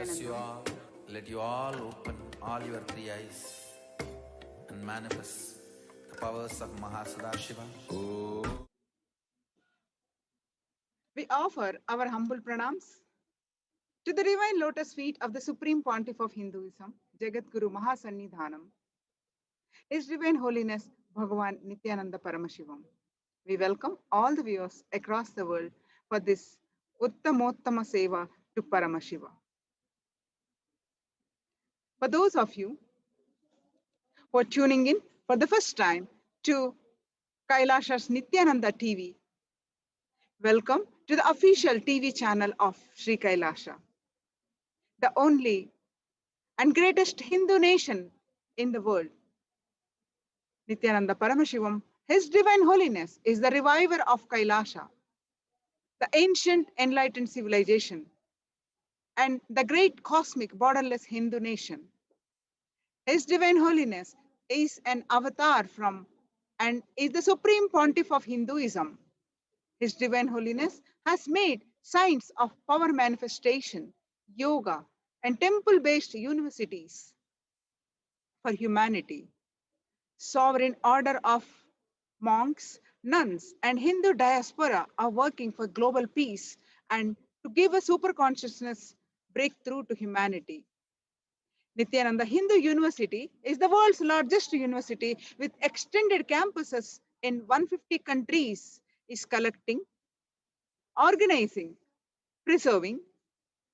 bless you Nityananda. all. Let you all open all your three eyes and manifest the powers of Mahasadashiva. Oh. We offer our humble pranams to the divine lotus feet of the Supreme Pontiff of Hinduism, Jagat Guru Mahasannidhanam, His Divine Holiness Bhagavan Nithyananda Paramashivam. We welcome all the viewers across the world for this Uttamotama Seva to Paramashiva. For those of you who are tuning in for the first time to Kailasha's Nithyananda TV, welcome to the official TV channel of Sri Kailasha, the only and greatest Hindu nation in the world. Nithyananda Paramashivam, His Divine Holiness, is the reviver of Kailasha, the ancient enlightened civilization, and the great cosmic borderless Hindu nation. His Divine Holiness is an avatar from and is the Supreme Pontiff of Hinduism. His Divine Holiness has made science of power manifestation, yoga, and temple based universities for humanity. Sovereign order of monks, nuns, and Hindu diaspora are working for global peace and to give a super consciousness breakthrough to humanity. Nithyananda Hindu University is the world's largest university with extended campuses in 150 countries, is collecting, organizing, preserving,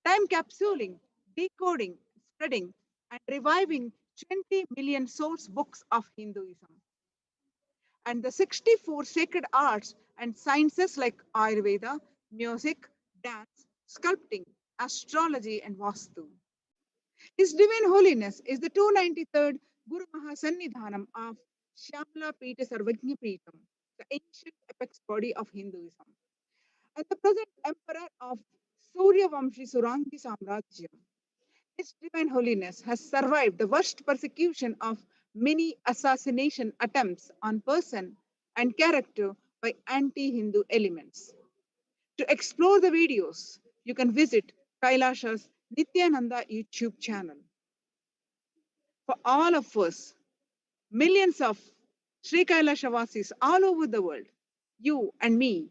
time capsuling, decoding, spreading, and reviving 20 million source books of Hinduism. And the 64 sacred arts and sciences like Ayurveda, music, dance, sculpting, astrology, and Vastu. His Divine Holiness is the 293rd Guru Mahasannidhanam of Shyamala Pita Sarvajna Peetam, the ancient apex body of Hinduism, and the present emperor of Surya Vamshi Surangi Samrajya. His Divine Holiness has survived the worst persecution of many assassination attempts on person and character by anti-Hindu elements. To explore the videos, you can visit Kailasha's Nithyananda YouTube channel. For all of us, millions of Sri Kailashavasis all over the world, you and me,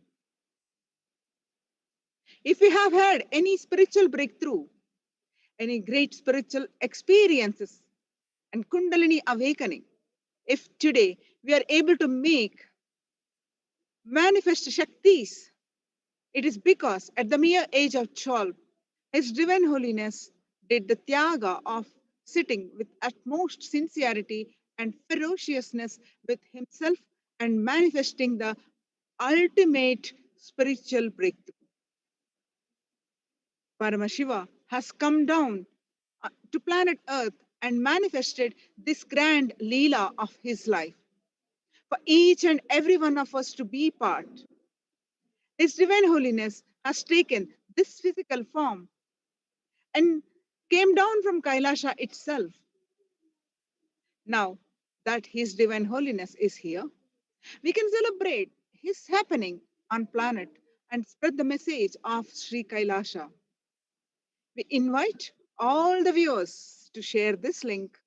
if we have had any spiritual breakthrough, any great spiritual experiences, and Kundalini awakening, if today we are able to make manifest Shaktis, it is because at the mere age of 12, His Divine Holiness did the Tyaga of sitting with utmost sincerity and ferociousness with himself and manifesting the ultimate spiritual breakthrough. Paramashiva has come down to planet Earth and manifested this grand Leela of his life for each and every one of us to be part. His Divine Holiness has taken this physical form and came down from Kailasha itself. Now that His Divine Holiness is here, we can celebrate His happening on planet and spread the message of Sri Kailasha. We invite all the viewers to share this link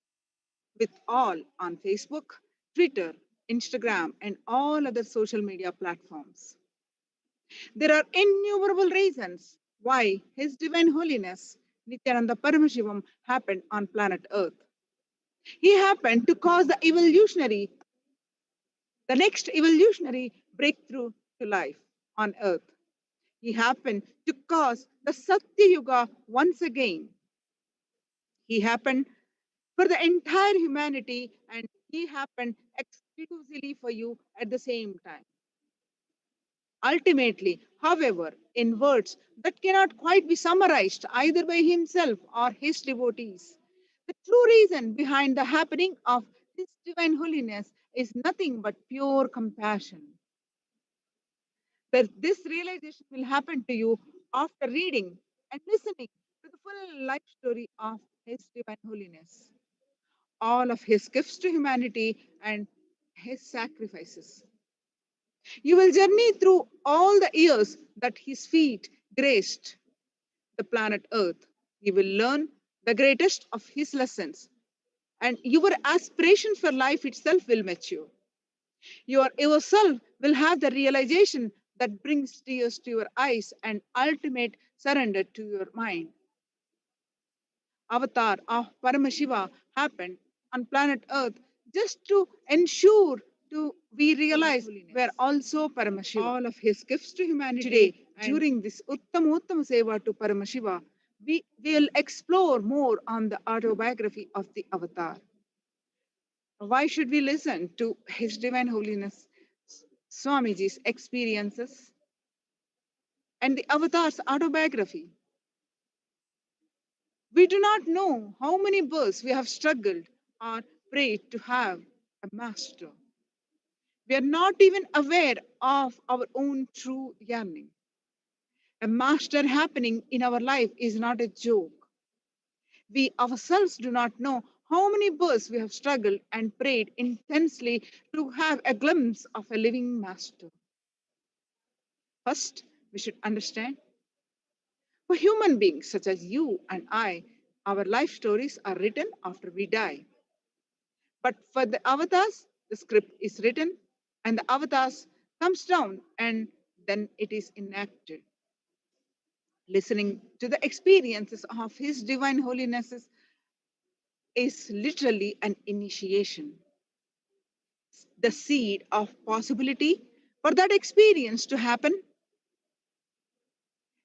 with all on Facebook, Twitter, Instagram, and all other social media platforms. There are innumerable reasons why His Divine Holiness Nithyananda Paramashivam happened on planet Earth. He happened to cause the next evolutionary breakthrough to life on Earth. He happened to cause the Satya Yuga once again. He happened for the entire humanity, and he happened exclusively for you at the same time. Ultimately, however, in words that cannot quite be summarized either by himself or his devotees, the true reason behind the happening of His Divine Holiness is nothing but pure compassion. That this realization will happen to you after reading and listening to the full life story of His Divine Holiness, all of his gifts to humanity and his sacrifices. You will journey through all the years that his feet graced the planet Earth. You will learn the greatest of his lessons, and your aspiration for life itself will mature. Your yourself will have the realization that brings tears to your eyes and ultimate surrender to your mind. Avatar of Paramashiva happened on planet Earth just to ensure to we realize we're also Paramashiva. All of his gifts to humanity. Today, during this Uttamotama Seva to Paramashiva, we will explore more on the autobiography of the Avatar. Why should we listen to His Divine Holiness Swamiji's experiences and the Avatar's autobiography? We do not know how many births we have struggled or prayed to have a master. We are not even aware of our own true yearning. A master happening in our life is not a joke. We ourselves do not know how many births we have struggled and prayed intensely to have a glimpse of a living master. First, we should understand for human beings such as you and I, our life stories are written after we die. But for the avatars, the script is written and the avatars comes down and then it is enacted. Listening to the experiences of His Divine Holiness is literally an initiation, the seed of possibility for that experience to happen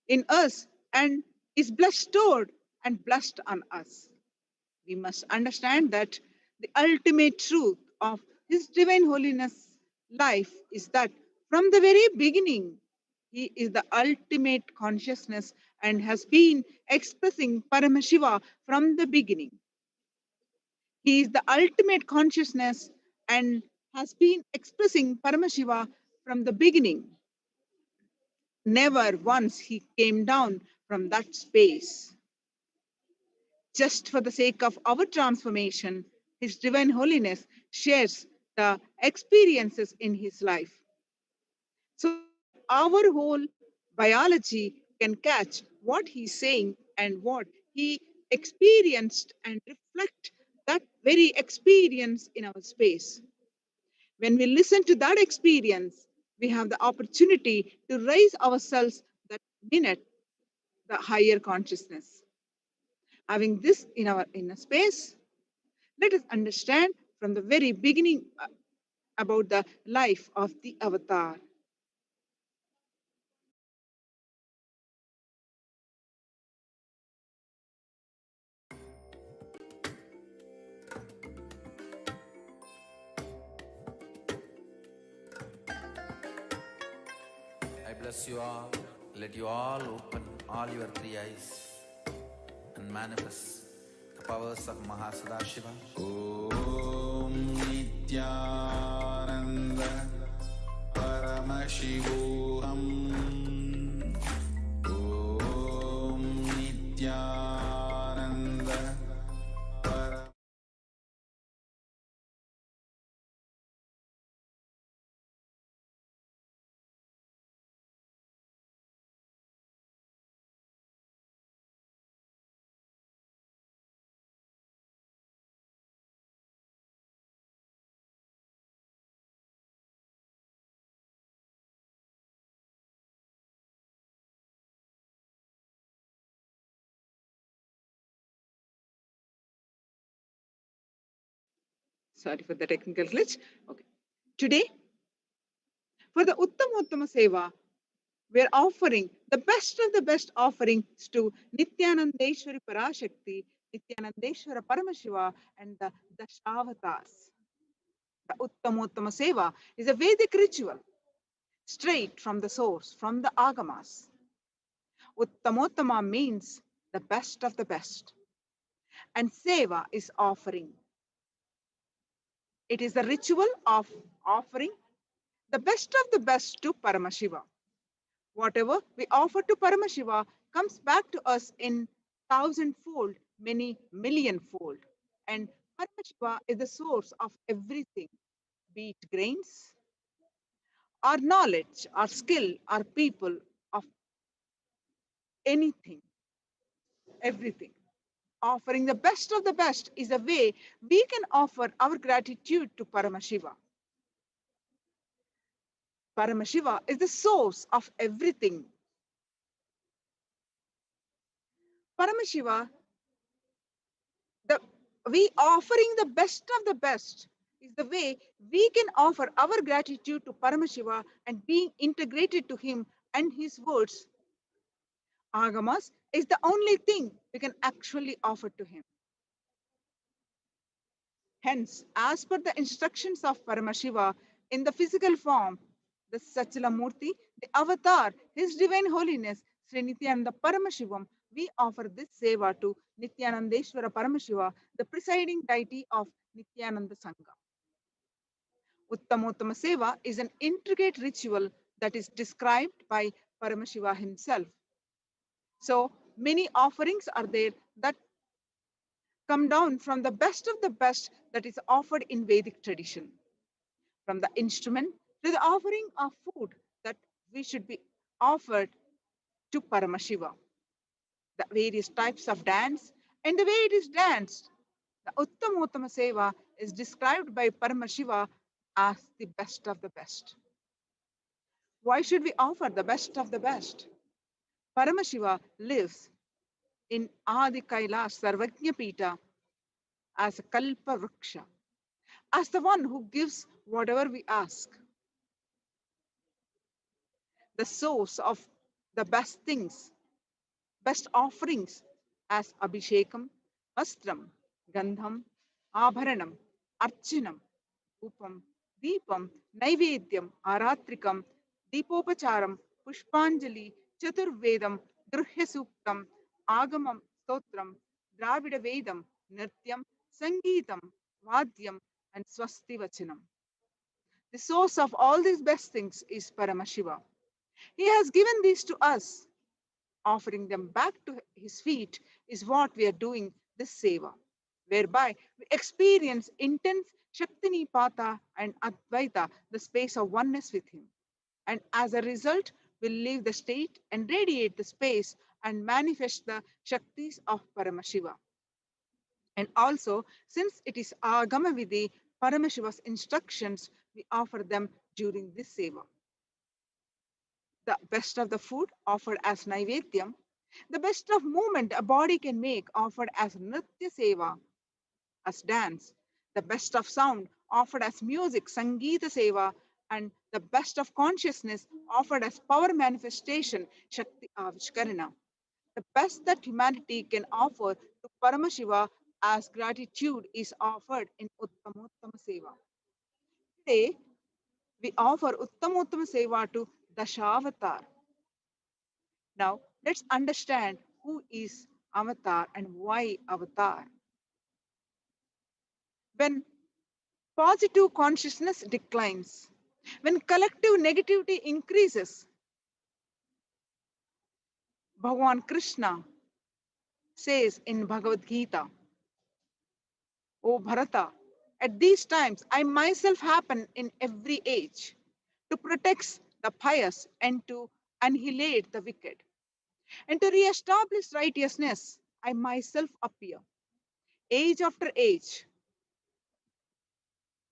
in us and is bestowed and blessed on us. We must understand that the ultimate truth of His Divine Holiness life is that from the very beginning, He is the ultimate consciousness and has been expressing Paramashiva from the beginning. He is the ultimate consciousness and has been expressing Paramashiva from the beginning. Never once he came down from that space. Just for the sake of our transformation, His Divine Holiness shares the experiences in his life so that our whole biology can catch what he's saying and what he experienced and reflect that very experience in our space. When we listen to that experience, we have the opportunity to raise ourselves that minute, the higher consciousness. Having this in our inner space, let us understand from the very beginning about the life of the avatar. I bless you all. Let you all open all your three eyes and manifest the powers of Shiva. Om Nithyananda Paramashivoham. Om Nithyananda Paramashivoham. Sorry for the technical glitch. Okay. Today, for the Uttamotama Seva, we're offering the best of the best offerings to Nithyanandeshwari Parashakti, Nithyanandeshwara Paramashiva, and the Dashavatars. The Uttamotama Seva is a Vedic ritual straight from the source, from the Agamas. Uttamotama means the best of the best, and Seva is offering. It is the ritual of offering the best of the best to Paramashiva. Whatever we offer to Paramashiva comes back to us in thousandfold, many millionfold. And Paramashiva is the source of everything, be it grains, our knowledge, our skill, our people, of anything. everything. Offering the best of the best is a way we can offer our gratitude to Paramashiva. Paramashiva is the source of everything. Paramashiva, the we offering the best of the best is the way we can offer our gratitude to Paramashiva and being integrated to him and his words. Agamas is the only thing we can actually offer to him. Hence, as per the instructions of Paramashiva in the physical form, the Sachilamurti, the avatar, His Divine Holiness, Sri Nithyananda Paramashivam, we offer this seva to Nithyanandeshwara Paramashiva, the presiding deity of Nithyananda Sangha. Uttamotama Seva is an intricate ritual that is described by Paramashiva himself. So, many offerings are there that come down from the best of the best that is offered in Vedic tradition. From the instrument to the offering of food that we should be offered to Paramashiva, the various types of dance and the way it is danced. The Uttamotama Seva is described by Paramashiva as the best of the best. Why should we offer the best of the best? Paramashiva lives in Adi Kailash Sarvajna Pita as a Kalpa Vriksha, as the one who gives whatever we ask, the source of the best things, best offerings as Abhishekam, Vastram, Gandham, Abharanam, Archanam, Upam, Deepam, Naivedyam, Aratrikam, Deepopacharam, Pushpanjali, Chaturvedam, Gruhya Suktam, Agamam, Stotram, Dravida Vedam, Nrityam, Sangeetam, Vadyam, and Swasti Vachanam. The source of all these best things is Paramashiva. He has given these to us. Offering them back to his feet is what we are doing this seva, whereby we experience intense Shaktinipata and Advaita, the space of oneness with him. And as a result, will leave the state and radiate the space and manifest the Shaktis of Paramashiva. And also, since it is Agama Vidhi, Paramashiva's instructions, we offer them during this seva. The best of the food offered as Naivedyam, the best of movement a body can make offered as Nritya Seva, as dance, the best of sound offered as music, Sangeeta Seva, and the best of consciousness offered as power manifestation, Shakti Avishkarana. The best that humanity can offer to Paramashiva as gratitude is offered in Uttamottama Seva. Today, we offer Uttamottama Seva to Dashavatar. Now, let's understand who is Avatar and why Avatar. When positive consciousness declines, when collective negativity increases, Bhagavan Krishna says in Bhagavad Gita, O Bharata, at these times I myself happen in every age to protect the pious and to annihilate the wicked. And to re-establish righteousness, I myself appear, age after age.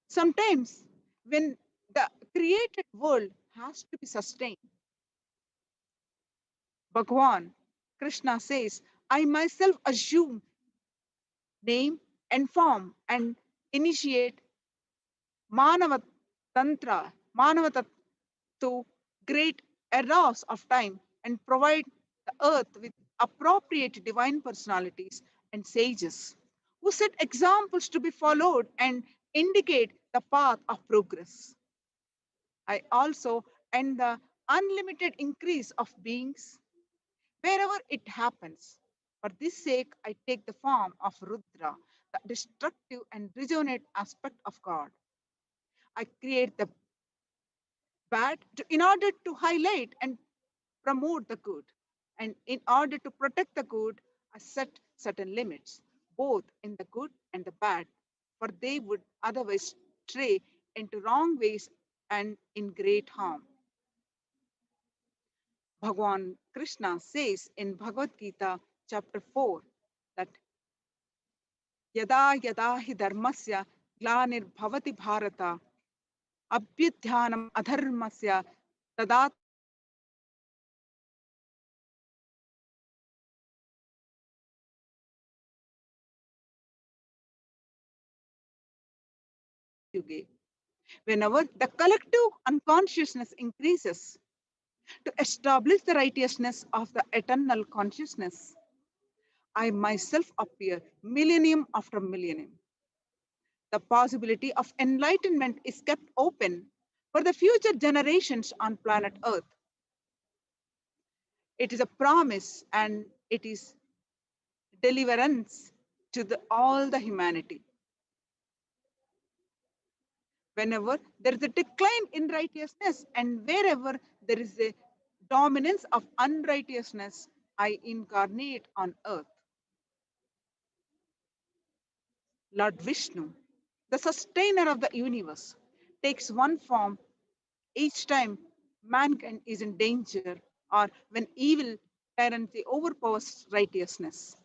Sometimes, when the created world has to be sustained, Bhagwan Krishna says, I myself assume name and form and initiate Manava Tantra, Manava to great eras of time and provide the earth with appropriate divine personalities and sages who set examples to be followed and indicate the path of progress. I also end the unlimited increase of beings wherever it happens. For this sake, I take the form of Rudra, the destructive and regenerate aspect of God. I create the bad in order to highlight and promote the good. And in order to protect the good, I set certain limits, both in the good and the bad, for they would otherwise stray into wrong ways and in great harm. Bhagwan Krishna says in Bhagavad Gita, chapter 4, that Yada yada hi dharmasya glanir bhavati bharata abhyudhyanam adharmasya tadat yuge. Whenever the collective unconsciousness increases to establish the righteousness of the eternal consciousness, I myself appear millennium after millennium. The possibility of enlightenment is kept open for the future generations on planet Earth. It is a promise and it is deliverance to all the humanity. Whenever there is a decline in righteousness and wherever there is a dominance of unrighteousness, I incarnate on earth. Lord Vishnu, the sustainer of the universe, takes one form each time mankind is in danger or when evil tyranny overpowers righteousness.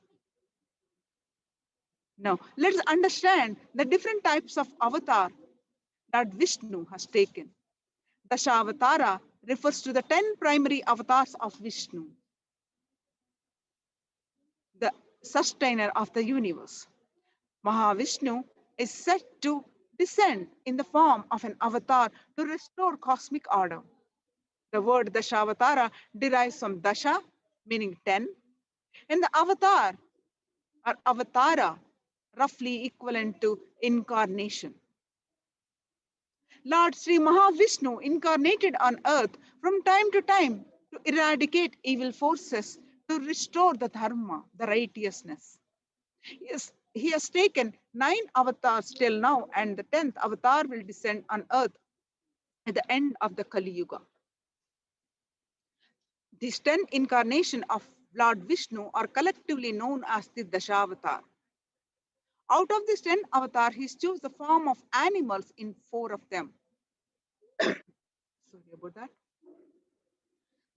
Now, let's understand the different types of avatar that Vishnu has taken. Dashavatara refers to the 10 primary avatars of Vishnu, the sustainer of the universe. Mahavishnu is said to descend in the form of an avatar to restore cosmic order. The word Dashavatara derives from Dasha, meaning 10, and the avatar or avatara, roughly equivalent to incarnation. Lord Sri Mahavishnu incarnated on earth from time to time to eradicate evil forces, to restore the dharma, the righteousness. Yes, he has taken 9 avatars till now, and the 10th avatar will descend on earth at the end of the Kali Yuga. These 10 incarnations of Lord Vishnu are collectively known as the Dashavatar. Out of these 10 avatars, he chose the form of animals in 4 of them. Sorry about that.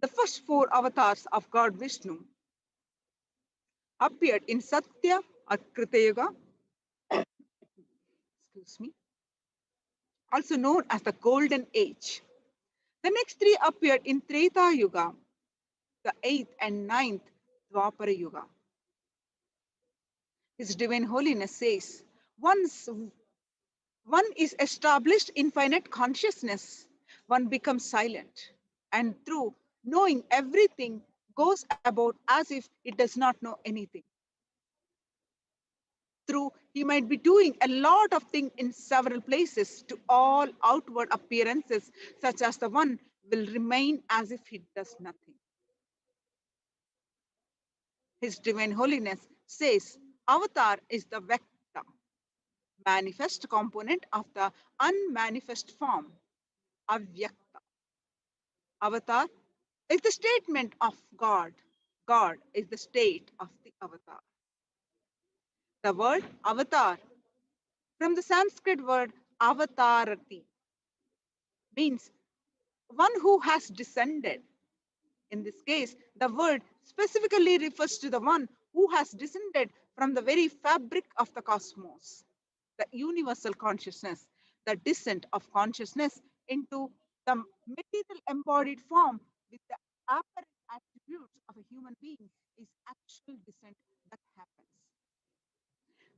The first 4 avatars of God Vishnu appeared in Satya or Krita Yuga, excuse me, also known as the Golden Age. The next 3 appeared in Treta Yuga, the 8th and 9th Dwapara Yuga. His Divine Holiness says, once one is established in finite consciousness, one becomes silent, and through knowing everything goes about as if it does not know anything. Through he might be doing a lot of things in several places, to all outward appearances, such as the one will remain as if he does nothing. His Divine Holiness says, Avatar is the Vecta, manifest component of the unmanifest form, Avyakta. Avatar is the statement of God. God is the state of the avatar. The word avatar, from the Sanskrit word avatarati, means one who has descended. In this case, the word specifically refers to the one who has descended from the very fabric of the cosmos, the universal consciousness. The descent of consciousness into the material embodied form with the apparent attributes of a human being is actual descent that happens.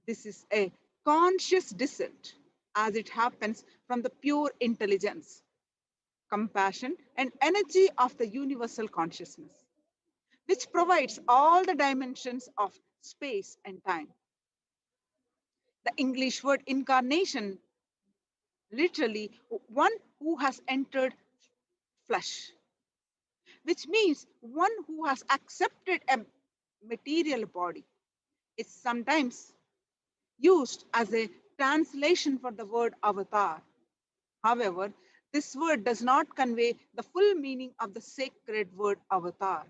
This is a conscious descent as it happens from the pure intelligence, compassion, and energy of the universal consciousness, which provides all the dimensions of space and time. The English word incarnation, literally, one who has entered flesh, which means one who has accepted a material body. It's sometimes used as a translation for the word avatar. However, this word does not convey the full meaning of the sacred word avatar.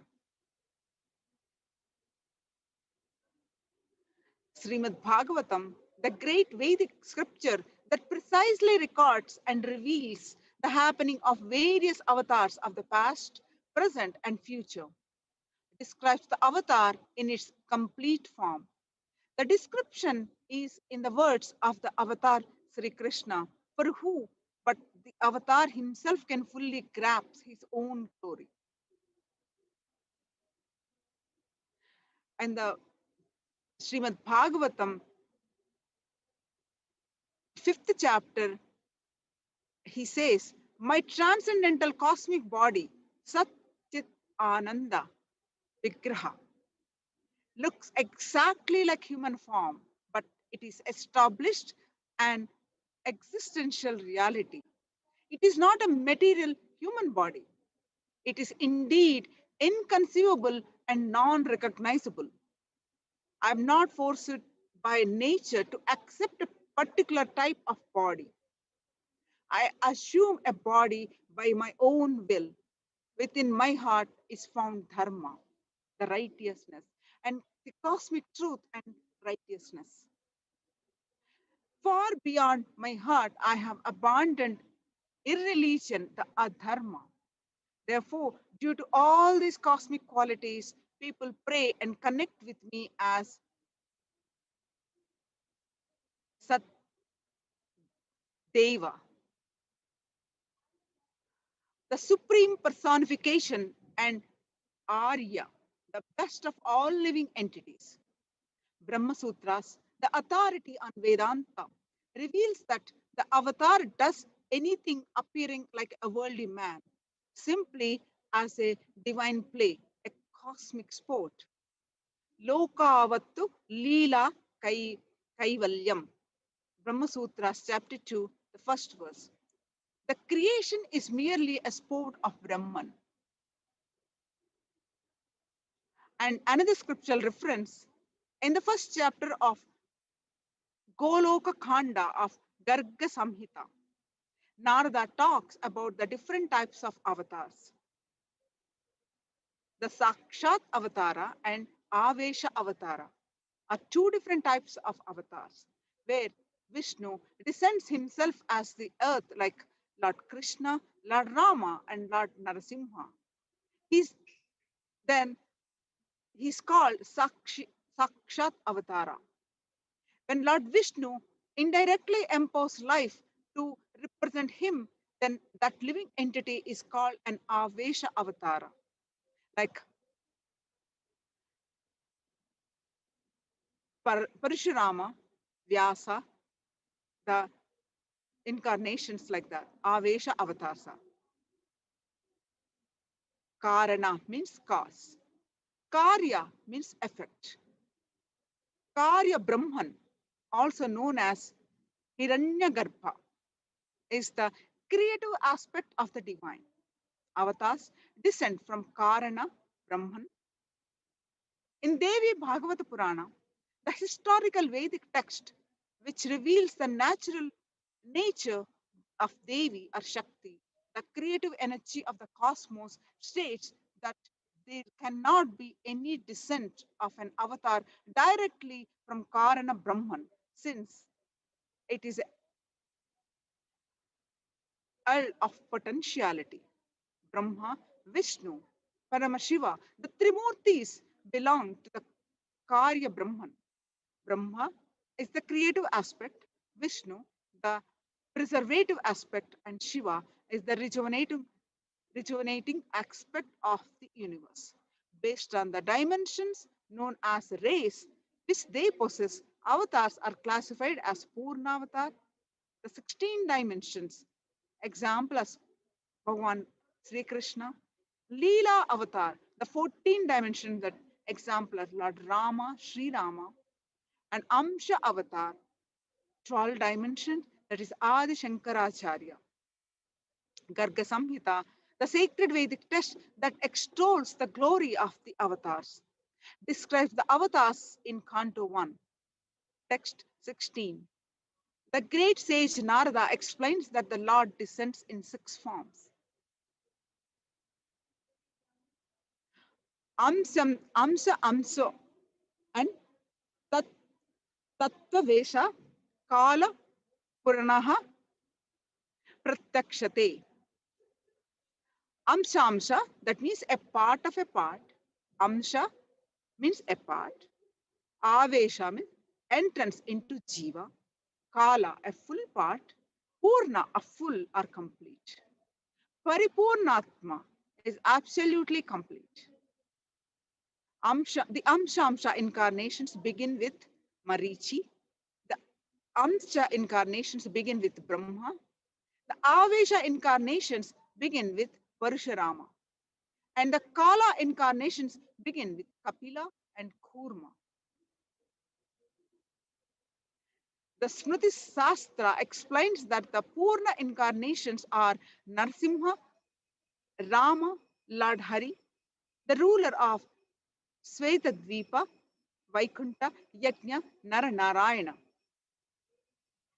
Srimad Bhagavatam, the great Vedic scripture that precisely records and reveals the happening of various avatars of the past, present, and future, describes the avatar in its complete form. The description is in the words of the avatar Sri Krishna, for who but the avatar himself can fully grasp his own glory. And the Srimad Bhagavatam, 5th chapter, he says, my transcendental cosmic body, Sat Chit Ananda Vigraha, looks exactly like human form, but it is established an existential reality. It is not a material human body. It is indeed inconceivable and non recognizable. I am not forced by nature to accept a particular type of body. I assume a body by my own will. Within my heart is found dharma, the righteousness, and the cosmic truth and righteousness. Far beyond my heart, I have abandoned irreligion, the adharma. Therefore, due to all these cosmic qualities, people pray and connect with me as Sat Deva, the supreme personification, and Arya, the best of all living entities. Brahma Sutras, the authority on Vedanta, reveals that the avatar does anything appearing like a worldly man, simply as a divine play, a cosmic sport. Lokavattu Leela Kaivalyam. Brahma Sutras, chapter 2, the first verse. The creation is merely a sport of Brahman. And another scriptural reference in the first chapter of Goloka Khanda of Garga Samhita, Narada talks about the different types of avatars. The Sakshat Avatara and Avesha Avatara are two different types of avatars, where Vishnu descends himself as the earth, like Lord Krishna, Lord Rama, and Lord Narasimha. He's then he's called Sakshat Avatara. When Lord Vishnu indirectly empowers life to represent him, then that living entity is called an Avesha Avatara. Like Parashurama, Vyasa, the incarnations like that, Avesha Avatasa. Karana means cause. Karya means effect. Karya Brahman, also known as Hiranyagarbha, is the creative aspect of the divine. Avatars descend from Karana Brahman. In Devi Bhagavata Purana, the historical Vedic text, which reveals the natural nature of Devi or Shakti, the creative energy of the cosmos, states that there cannot be any descent of an avatar directly from Karana Brahman, since it is all of potentiality. Brahma, Vishnu, Paramashiva, the Trimurtis belong to the Karya Brahman. Brahma is the creative aspect, Vishnu, the preservative aspect, and Shiva is the rejuvenating aspect of the universe. Based on the dimensions known as rays, which they possess, avatars are classified as Purnavatar, the 16 dimensions, example as Bhagavan Sri Krishna, Leela Avatar, the 14 dimensions that example as Lord Rama, Sri Rama, and Amsha Avatar, 12 dimensions, that is Adi Shankaracharya. Garga Samhita, the sacred Vedic text that extols the glory of the avatars, describes the avatars in Canto 1, text 16. The great sage Narada explains that the Lord descends in 6 forms. Amsa, and Tat, Tattva Kala Puranaha Pratyakshate. Amsha, that means a part of a part. Amsha means a part. Avesha means entrance into Jiva, Kala a full part, Purna a full or complete. Paripurnatma is absolutely complete. The Amsha incarnations begin with Marichi. The Amsha incarnations begin with Brahma. The Avesha incarnations begin with Parashurama. And the Kala incarnations begin with Kapila and Kurma. The Smriti Sastra explains that the Purna incarnations are Narsimha, Rama, Lord Hari, the ruler of Svetadvipa, Vaikunta, Yajna, Naranarayana.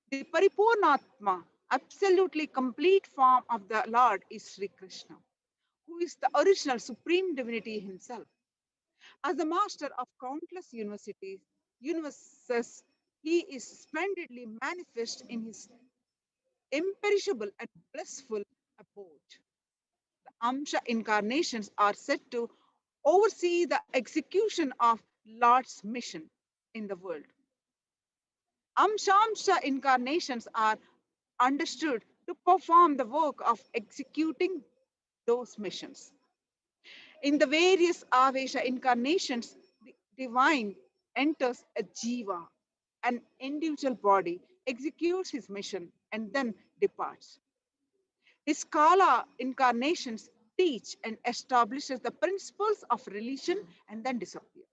The Paripurnatma, absolutely complete form of the Lord is Sri Krishna, who is the original supreme divinity himself. As the master of countless universes, he is splendidly manifest in his imperishable and blissful abode. The Amsha incarnations are said to oversee the execution of Lord's mission in the world. Amshamsha incarnations are understood to perform the work of executing those missions. In the various Avesha incarnations, the divine enters a jiva, an individual body, executes his mission, and then departs. His Kala incarnations teach and establishes the principles of religion and then disappear.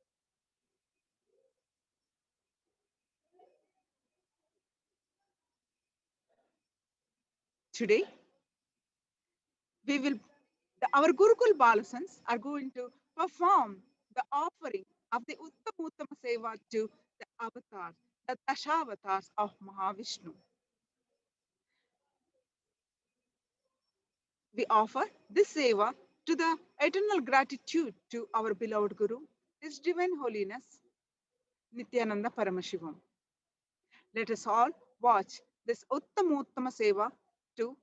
Today, we will our Gurukul Balasans are going to perform the offering of the Uttamotama Seva to the avatars, the Dashavatars of Mahavishnu. We offer this Seva to the eternal gratitude to our beloved Guru, His Divine Holiness, Nithyananda Paramashivam. Let us all watch this Uttamottama Seva to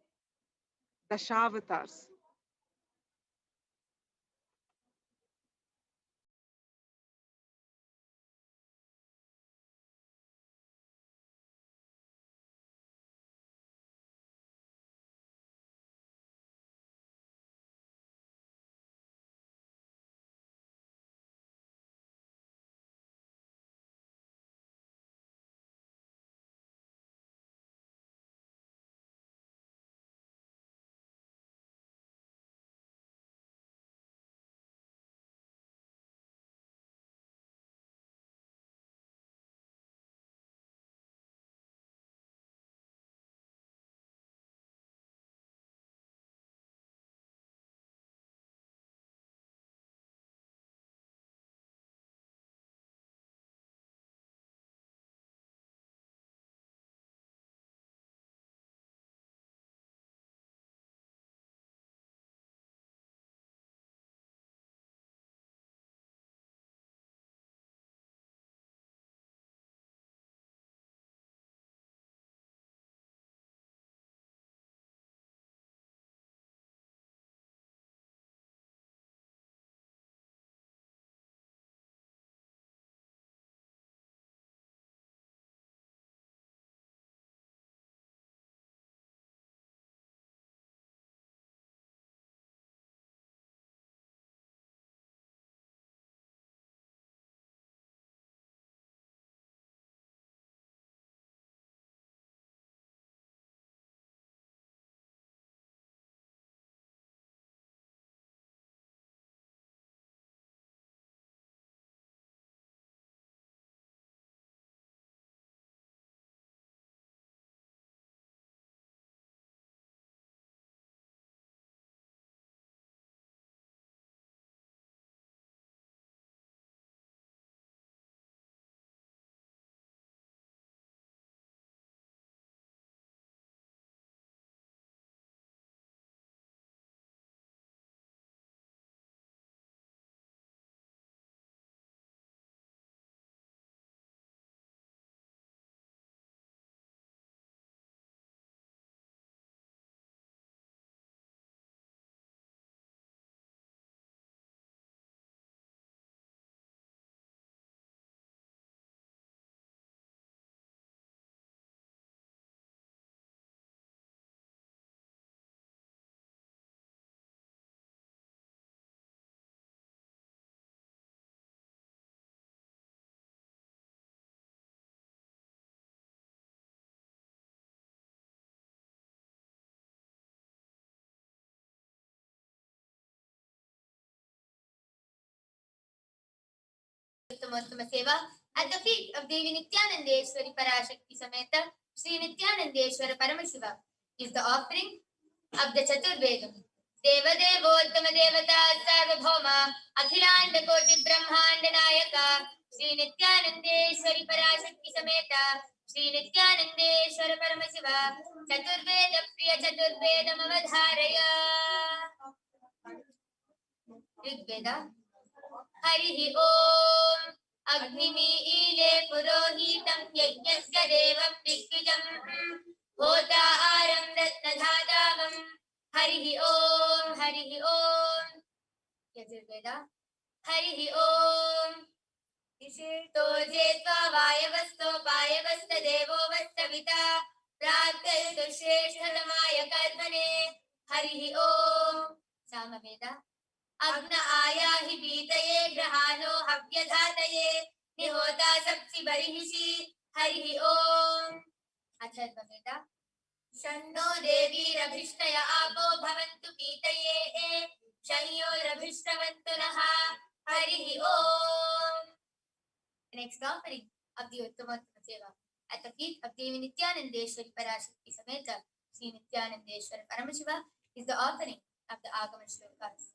Dashavatars. Uttamotama Seva at the feet of Devi Nithyanandeshwari Parashakti Sameta Sri Nithyanandeshwara Paramashivam is the offering of the Chaturvedam. Seva Devottama Devata Sarvabhauma Akhilanda Koti Brahmanda Nayaka Sri Nithyanandeshwari Parashakti Sameta Sri Nithyanandeshwara Paramashiva Chaturveda Priya Chaturvedam Avadharaya. Rigveda Harihi Om Agnimiile Purohitam Yajnasya Devam Rigvijam Hota Aram Ratnadhatavam Harihi Om Yajurveda Harihi Om Ishito Jetva Vayavasto Vayavasta Devo Vastavita Pratyayuto Shreshtatamaya Karmane Harihi Om Samaveda Agna Ayahi Bitaye Grahano Havyadhataye Nihota Sapsi Barihishi Harihi Om Acharvaveda Shanno Devi Rabhishtaya Apo Bhavantu Pitaye Shayyo Rabhishtavantu Naha Harihi Om. The next offering of the Uttamotama Seva at the feet of Devi Nithyanandeshwari Parashakti Sameta Sri Nithyanandeshwara Paramashiva is the offering of the Agama Shlokas.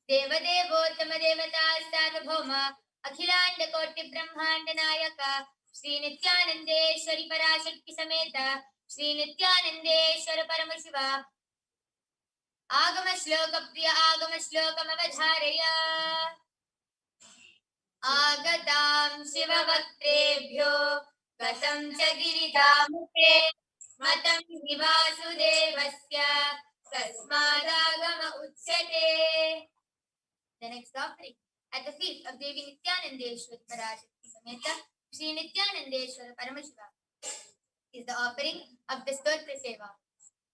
Seva Devottama Devata Sarvabhauma Akhilanda Koti Brahmanda Nayaka Sri Nithyanandeshwari Parashakti Sameta Sri Nithyanandeshwara Paramashiva Agama Shloka Priya Agama Shlokam Avadharaya. Agatam Shiva Vaktrebhyo Gatam Cha Giridhamukhe Matam Hivasudevasya Tasmadagama Uchyate. The next offering at the feet of Devi Nithyanandeshwari Parashakti Sameta Sri Nithyanandeshwara Paramashiva is the offering of the Stotra Seva.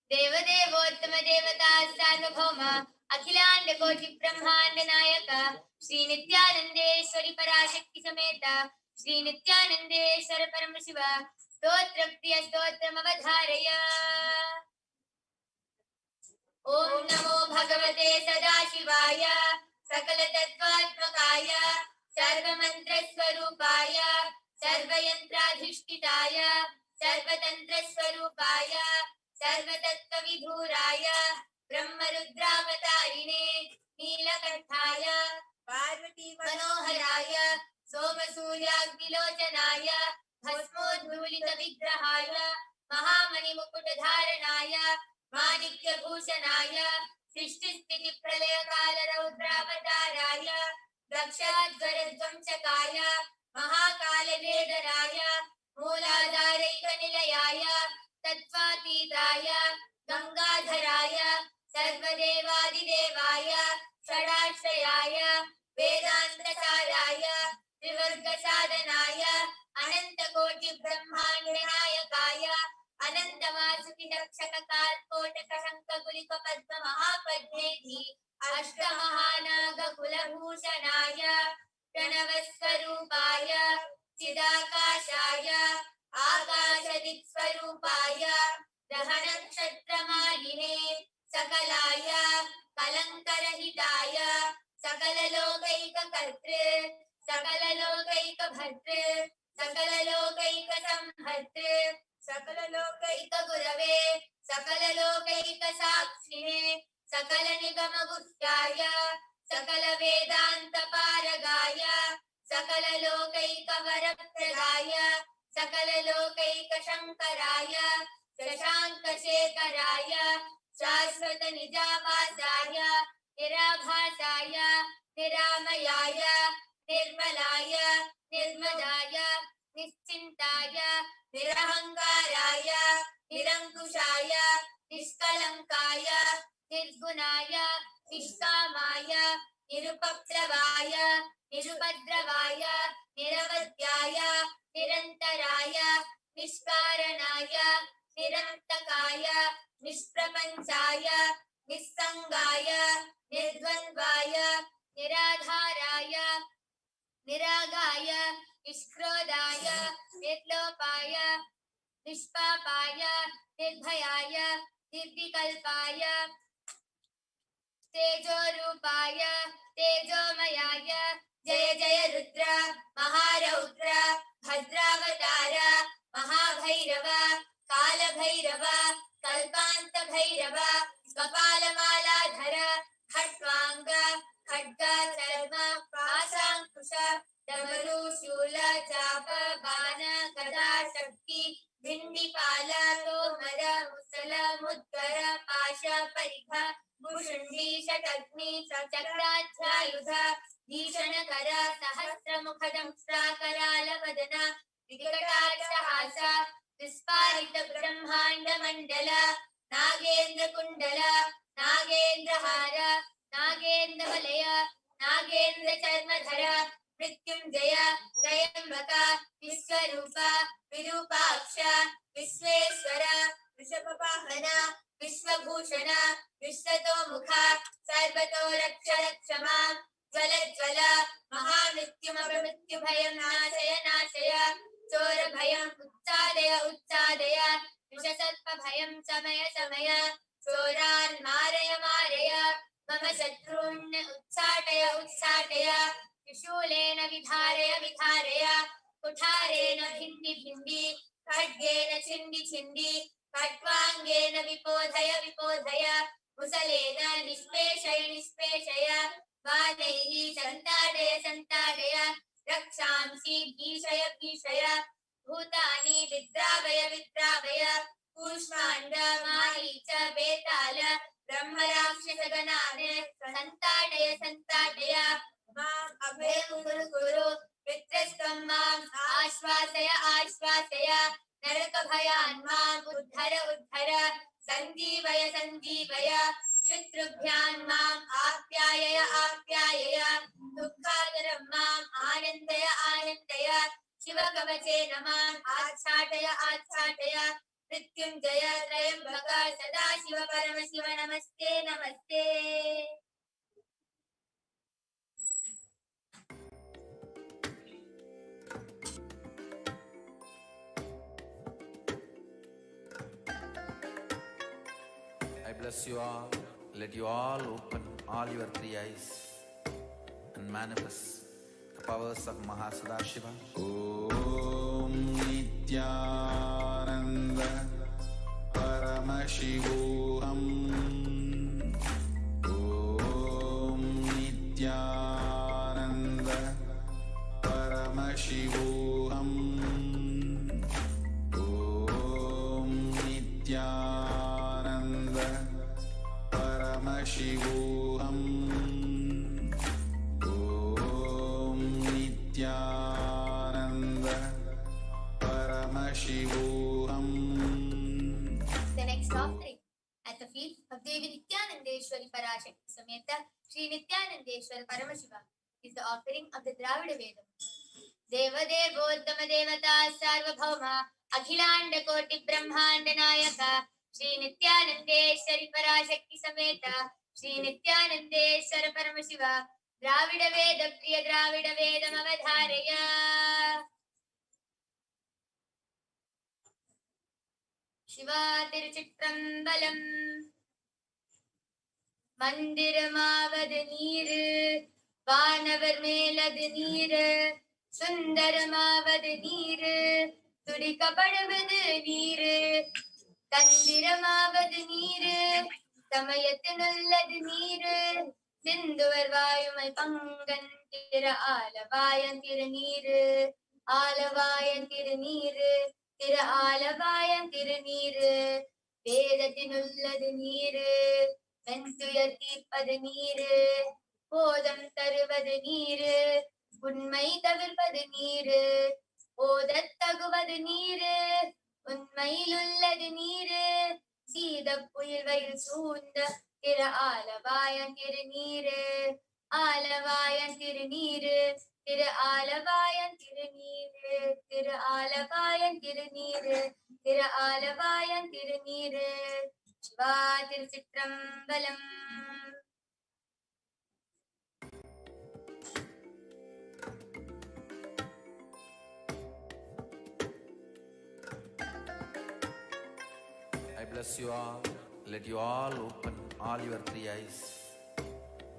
Deva Devottama Devata Sarvabhauma Akhilanda Koti Brahmanda Nayaka Sri Nithyanandeshwari Parashakti Sameta Sri Nithyanandeshwara Paramashiva Stotra Priya Stotram Avadharaya. Om Namo Bhagavate Sadashivaya Sakala Tattvatmakaya Sarva Mantra Swarupaya Sarva Yantradhishthitaya Sarva Tantra Swarupaya Sarva Tattva Vidhuraya Brahma Rudravatarine Neelakanthaya Parvati Manoharaya Soma Suryagnilochanaya Bhasmodhulita Vigrahaya Mahamani Mukutadharanaya Manikya Bhushanaya Srishtisthiti Pralaya Kala Raudravataraya Dakshadvaradvamchakaya Mahakala Vedaraya Mooladharaika Nilayaya Tatvatidaya Gangadharaya Sarvadevadidevaya Shadashrayaya Vedantasaraya Trivargasadhanaya Anantakoti Brahmandanayakaya Anantavasuki Dakshakakarkotaka Shankagulika Padma Mahapadnedhi Ashtamahanaga Kulabhushanaya Pranavasvarupaya Chidakashaya Akashaditsvarupaya Dahanakshatramarine Sakalaya Kalankarahitaya Sakalalokaika Kartre Sakalalokaika Bhatre Sakalalokaika Samhatre Sakalalokaika Gurave Sakalalokaika Sakshine Sakala Nigama Gushyaya Sakala Vedanta Paragaya Sakala Lokaika Varapradaya Sakala Lokaika Shankaraya Shashanka Shekaraya Shashvata Nijavasaya Nirabhasaya Niramayaya Nirmalaya Nirmadaya Nischintaya Nirahangaraya Nirankushaya Nishkalankaya Nirgunaya Nishkamaya Nirupaplavaya Nirupadravaya Niravadyaya Nirantaraya Nishkaranaya Nirantakaya Nishprapanchaya Nissangaya Nirdvandvaya Niradharaya Niragaya Nishkrodaya Nirlopaya Nishpapaya Nirbhayaya Nirvikalpaya Tejorupaya Tejomayaya जय जय रुद्र महारौद्र भद्रावतार महाभैरव कालभैरव कल्पान्तभैरव कपालमालाधर खट्वांग खड्ग चर्म पाशांकुश डमरू शूल चाप बाण गदा शक्ति भिंडिपाल तोमर मुसल मुद्गर पाश परिघ भूषुंडी शतग्नि चक्राध्यायुध भीषणकर सहस्रमुखदंष्ट्राकरालवदन विकटाक्षहास विस्फारित ब्रह्मांड मंडल नागेन्द्र कुंडल नागेन्द्रहार नागेन्द्रवलय नागेन्द्र चर्मधर मृत्युंजय त्रयंबक विश्वरूप विरूपाक्ष विश्वेश्वर वृषभवाहन विश्वभूषण विश्वतोमुख सर्वतो रक्ष रक्ष मां ज्वल ज्वल महामृत्युमपमृत्युभयं नाशय नाशय चोरभयं उच्चादय उच्चादय विषसर्पभयं शमय शमय चोरान् मारय मारय मम शत्रून् उच्चाटय उच्चाटय त्रिशूलेन विधारय विधारय कुठारेण भिन्डि भिन्डि खड्गेन छिन्डि छिन्डि खट्वाङ्गेन विपोधय विपोधय मुसलेन निष्पेषय निष्पेषय बाणैः सन्ताडय सन्ताडय रक्षांसि भीषय भीषय भूतानि विद्रावय विद्रावय कूष्माण्ड मारीच बेताल ब्रह्मराक्षसगणान् सन्ताडय सन्ताडय माम् अभयं कुरु कुरु पितृस्त्वं माम् आश्वासय आश्वासय नरकभयान् माम् उद्धर उद्धर सञ्जीवय सञ्जीवय शत्रुभ्यान् माम् आप्यायय आप्यायय दुःखाकरं माम् आनन्दय आनन्दय शिवकवचेन माम् आच्छादय आच्छादय मृत्युञ्जय त्रयम्बक सदाशिव परमशिव नमस्ते नमस्ते। I bless you all. Let you all open all your three eyes and manifest the powers of Mahasadashiva. Om Nithyananda Paramashivoham. Om Nithyananda Paramashivoham. Om Nithyananda Paramashivoham. Om Nithyananda Paramashivoham. The next offering at the feet of Devi Nithyanandeshwari Parashakti Sameta Sri Nithyanandeshwara Paramashivam is the offering of the Dravida Vedam. Seva Devottama Devata Sarvabhauma Akhilanda Koti Brahmanda Nayaka Sri Nithyanandeshwari Parashakti Sameta Sri Nithyanandeshwara Paramashiva Dravida Veda Priya Dravida Vedam Avadharaya. Shiva Tiruchitrambalam Mandiramaavad Neeru Vaanavar Melad Neeru Sundaramaavad Neeru Tudikapadavad Neeru Tandiramaavad Neeru Tamayathnullad Neeru Sinduvar Vayumal Pangan Tira Alavayan Tiruneeru Alavayan Tiruneeru Tira Alavayan Tiruneeru Vedathinulladu Neeru Ventuyar Deepadu Neeru Podam Taruvadu Neeru Unmai Tavirpadu Neeru Odattaguvadu Neeru Unmailulladu Neeru Seedapuyilvayil Soonda Tira Alavayan Tiruneeru Alavayan Tiruneeru Tira Alavayan Tiruneeru Tira Alavayan Tiruneeru Tira Alavayan Tiruneeru Shiva Tiruchitrambalam. I bless you all. Let you all open all your three eyes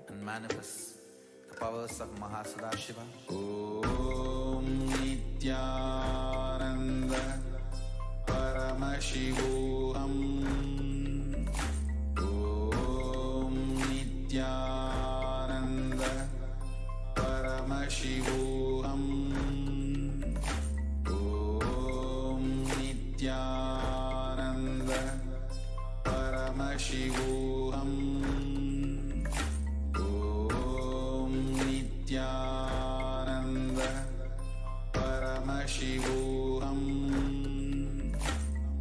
and manifest the powers of Mahasadashiva. Om Nithyananda Paramashivoham. Om Nithyananda Paramashivoham. Om Nithyananda Paramashivoham. Om Nithyananda Paramashivoham.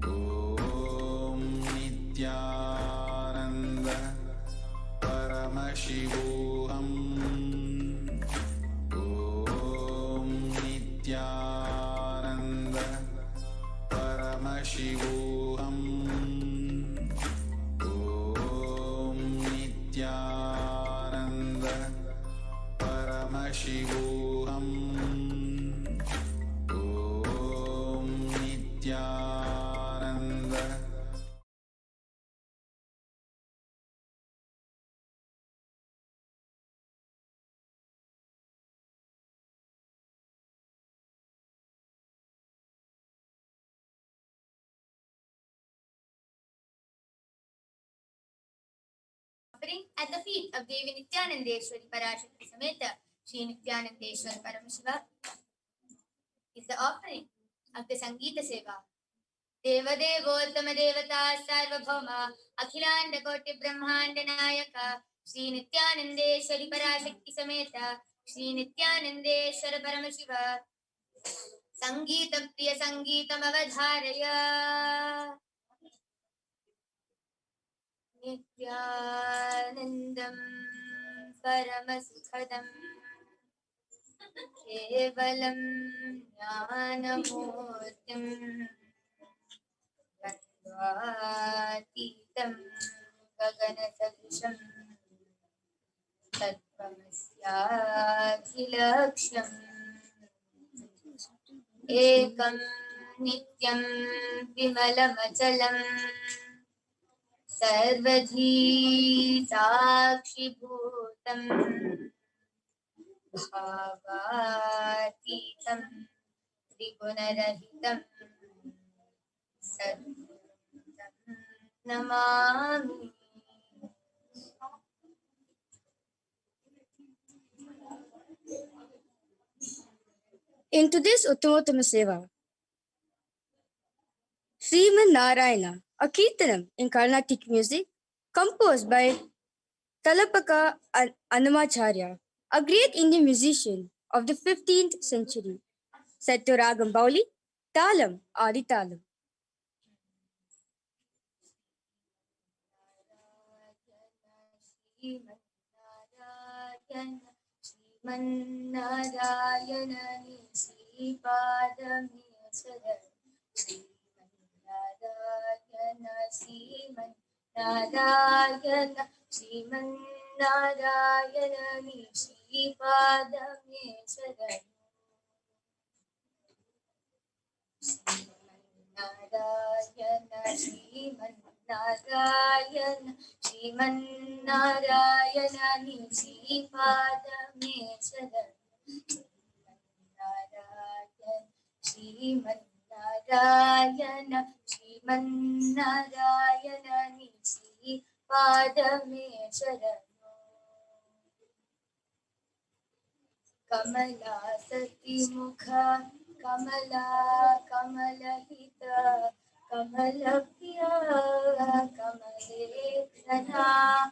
Om Nithyananda Paramashivoham. Om Nithyananda Paramashivoham. Om Nithyananda Paramashivoham. Om Nithyananda. Offering at the feet of Devi Nithyanandeshwari Parashakti Sameta Sri Nithyanandeshwara Paramashiva is the offering of the Sangeeta Seva. Devadevottama Devata Sarvabhauma Akhilanda Koti Brahmanda Nayaka Sri Nithyanandeshwari Parashakti Sameta Sri Nithyanandeshwara Paramashiva Sangeeta Priya Sangeetam Avadharaya Nithyanandam Paramasukhadam Kevalam Jnanamurtim Tadvatitam Gaganasabhisham Tattvamasyakhilaksham Ekam Nityam Vimalamachalam Sarvadhi Sakshibhutam Bhavatitam Trigunarahitam Sadgurum Namami. In today's Uttamotama Seva, Sriman Narayana, a Kirtanam in Carnatic music, composed by Talapaka Annamacharya, a great Indian musician of the 15th century, set to Ragam Bauli, Talam, Adi Talam. Narayana Nisipadame Sadan Narayana Narayana Nisipadame Sadan Narayana Nisipadame Sadan Narayana Nisipadame Sadan Kamala Sati Mukha Kamala Kamalahita Kamalabhya Kamalekshana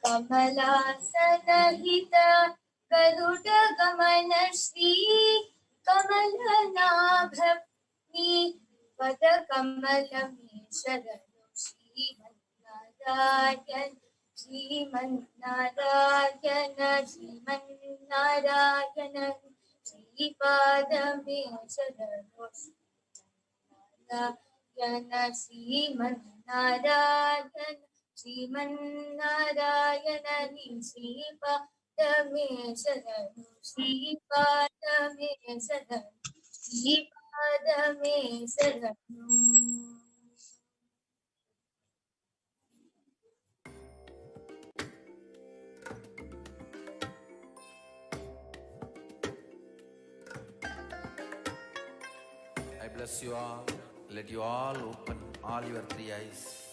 Kamala Sanahita Garuda Gamana Shri Kamalanabhavni Pada Kamalami Sharanu Sriman Narayana Sripadame Sharanu Narayana Sriman Narayana Sripadame Sharanu Sripadame Sharanu bless you all. Let you all open all your three eyes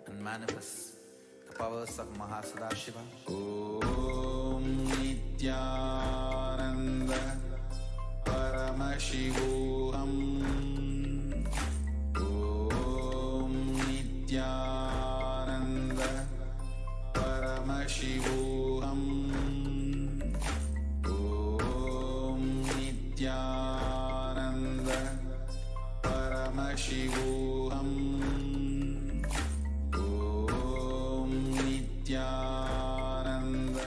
and manifest the powers of Mahasadashiva. Om Nithyananda Paramashivoham. Om Nithyananda Paramashivoham. Om Nithyananda Paramashivoham. Om Nithyananda.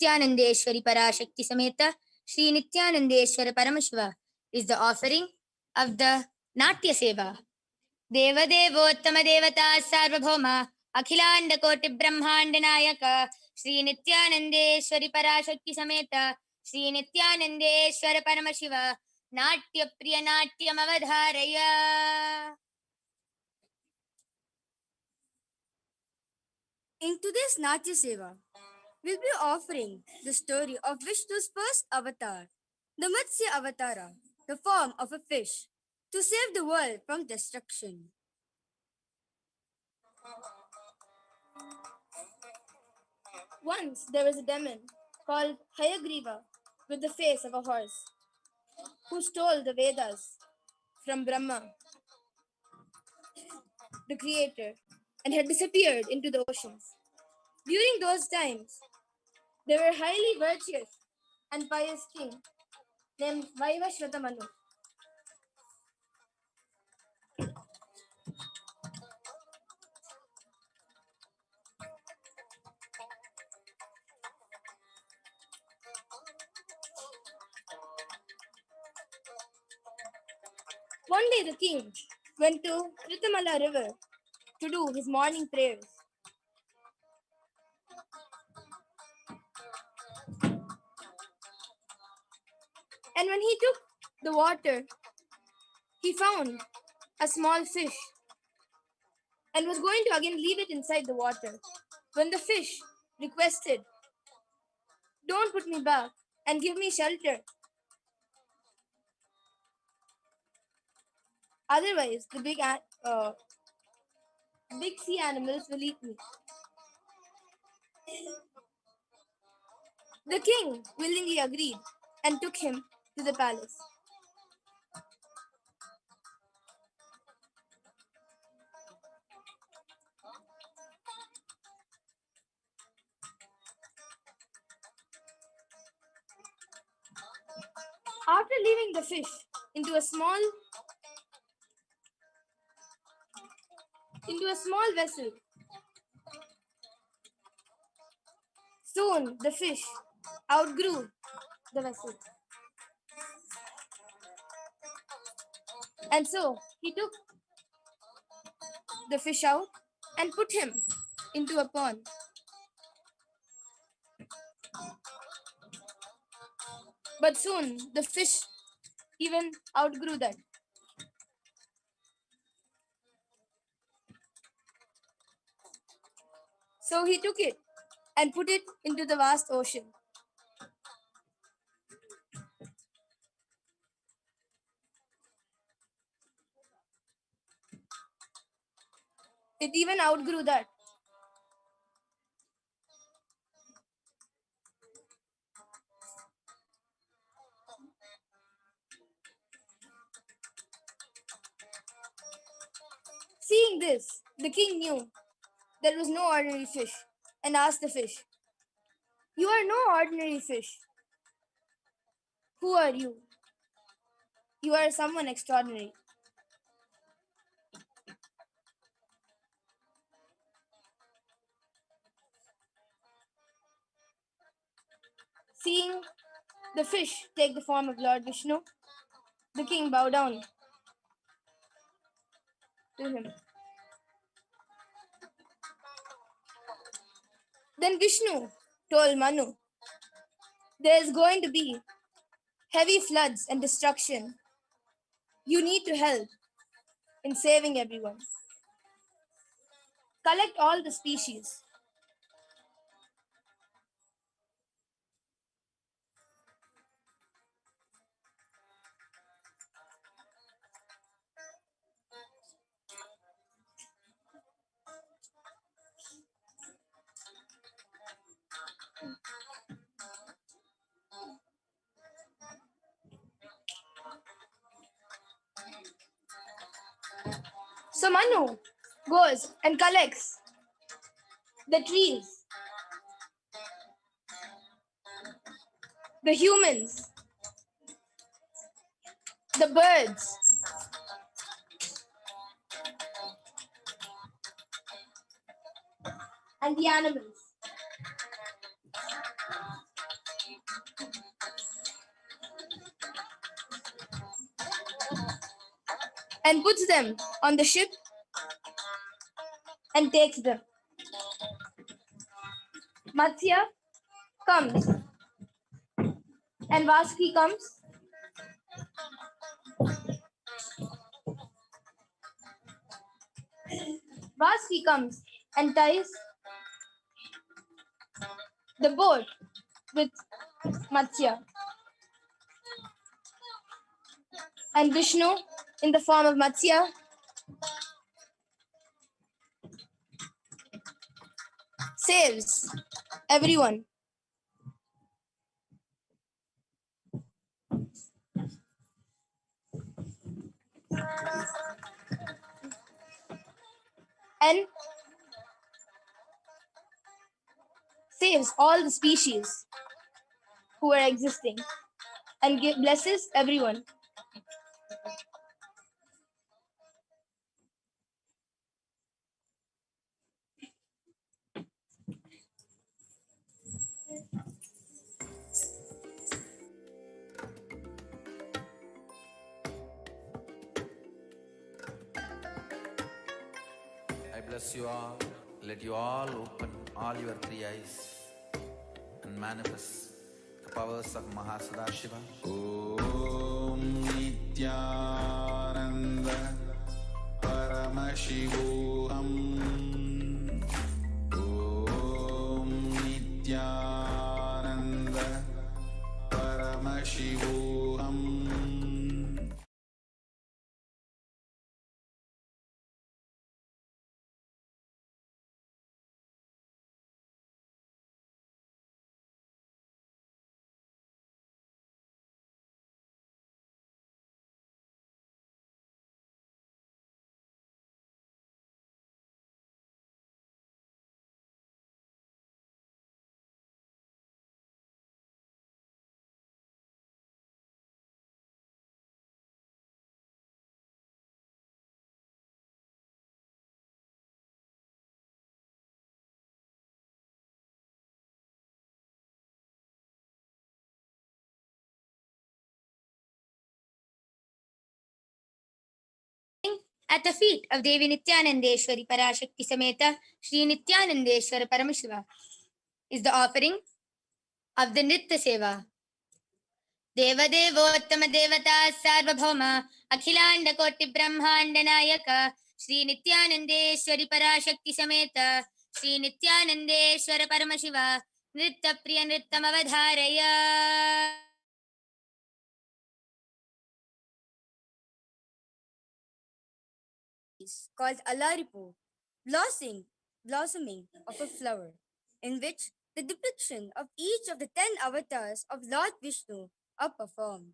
Nityanandeshwari Parashakti Sameta Sri Nithyanandeshwara Paramashiva is the offering of the Natya Seva. Deva Devottama Devata Sarvabhauma Akhilanda Koti Brahmanda Nayaka Sri Nithyanandeshwari Parashakti Sameta Sri Nithyanandeshwara Paramashiva Natya Priya Natyam Avadharaya. In today's Natya Seva, we'll be offering the story of Vishnu's first avatar, the Matsya Avatara, the form of a fish, to save the world from destruction. Once there was a demon called Hayagriva with the face of a horse who stole the Vedas from Brahma, the creator, and had disappeared into the oceans. During those times, there were a highly virtuous and pious king named Vaivashvatamanu. One day the king went to Ritamala river to do his morning prayers. And when he took the water, he found a small fish and was going to again leave it inside the water when the fish requested, "Don't put me back and give me shelter. Otherwise, the big sea animals will eat me." The king willingly agreed and took him to the palace. After leaving the fish into a small vessel, soon the fish outgrew the vessel. And so he took the fish out and put him into a pond. But soon the fish even outgrew that. So he took it and put it into the vast ocean. It even outgrew that. Seeing this, the king knew there was no ordinary fish and asked the fish, "You are no ordinary fish. Who are you? You are someone extraordinary." Seeing the fish take the form of Lord Vishnu, the king bowed down to him. Then Vishnu told Manu, "There is going to be heavy floods and destruction. You need to help in saving everyone. Collect all the species." So Manu goes and collects the trees, the humans, the birds, and the animals. And puts them on the ship and takes them. Matsya comes and Vasuki comes. Vasuki comes and ties the boat with Matsya. And Vishnu, in the form of Matsya, saves everyone. And saves all the species who are existing and blesses everyone. I bless you all. Let you all open all your three eyes and manifest the powers of Mahasadashiva. Om Nithyananda Paramashivoham. Om Nithyananda Paramashivoham. At the feet of Devi Nithyanandeshwari Parashakti Sameta Sri Nithyanandeshwara Paramashivam is the offering of the Nritya Seva. Devadevottama Devata Sarvabhauma Akhilanda Koti Brahmanda Nayaka Sri Nithyanandeshwari Parashakti Sameta Sri Nithyanandeshwara Paramashiva Nritya Priya Nrityam Avadharaya. Is called Alaripu, blossoming of a flower, in which the depiction of each of the 10 avatars of Lord Vishnu are performed.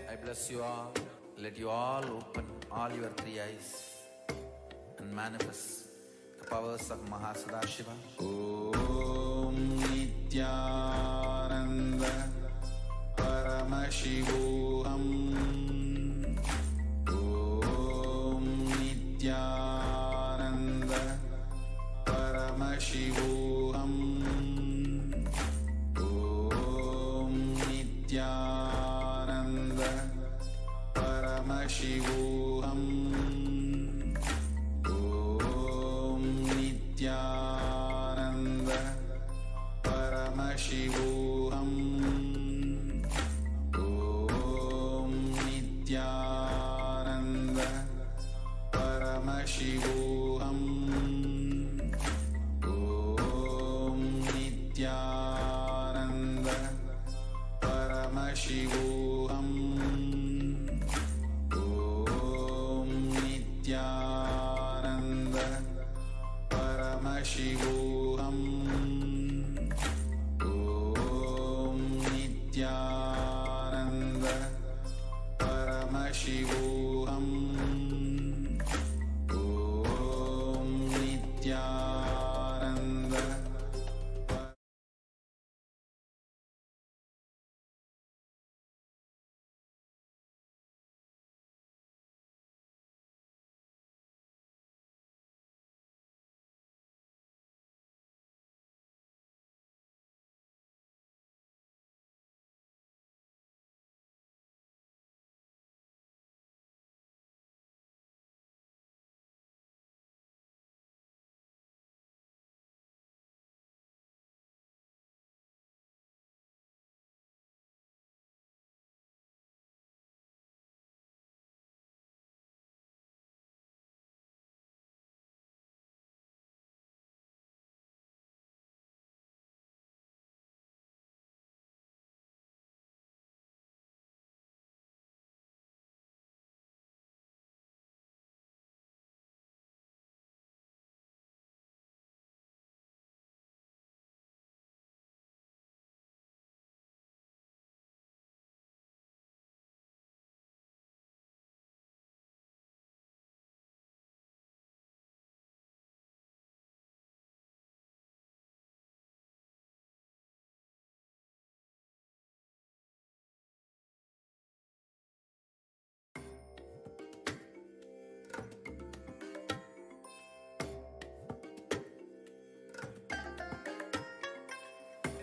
I bless you all. let you all open all your three eyes and manifest the powers of Mahasadashiva. Om Nithyananda Paramashivoham. Om Nithyananda Paramashivoham. Om Nithyananda Paramashivoham. Om Nithyananda Paramashivoham. Om Nithyananda Paramashivoham. Om Nithyananda Paramashivoham. Om Nithyananda Paramashivoham. Om Nithyananda Paramashivoham. Om Nithyananda.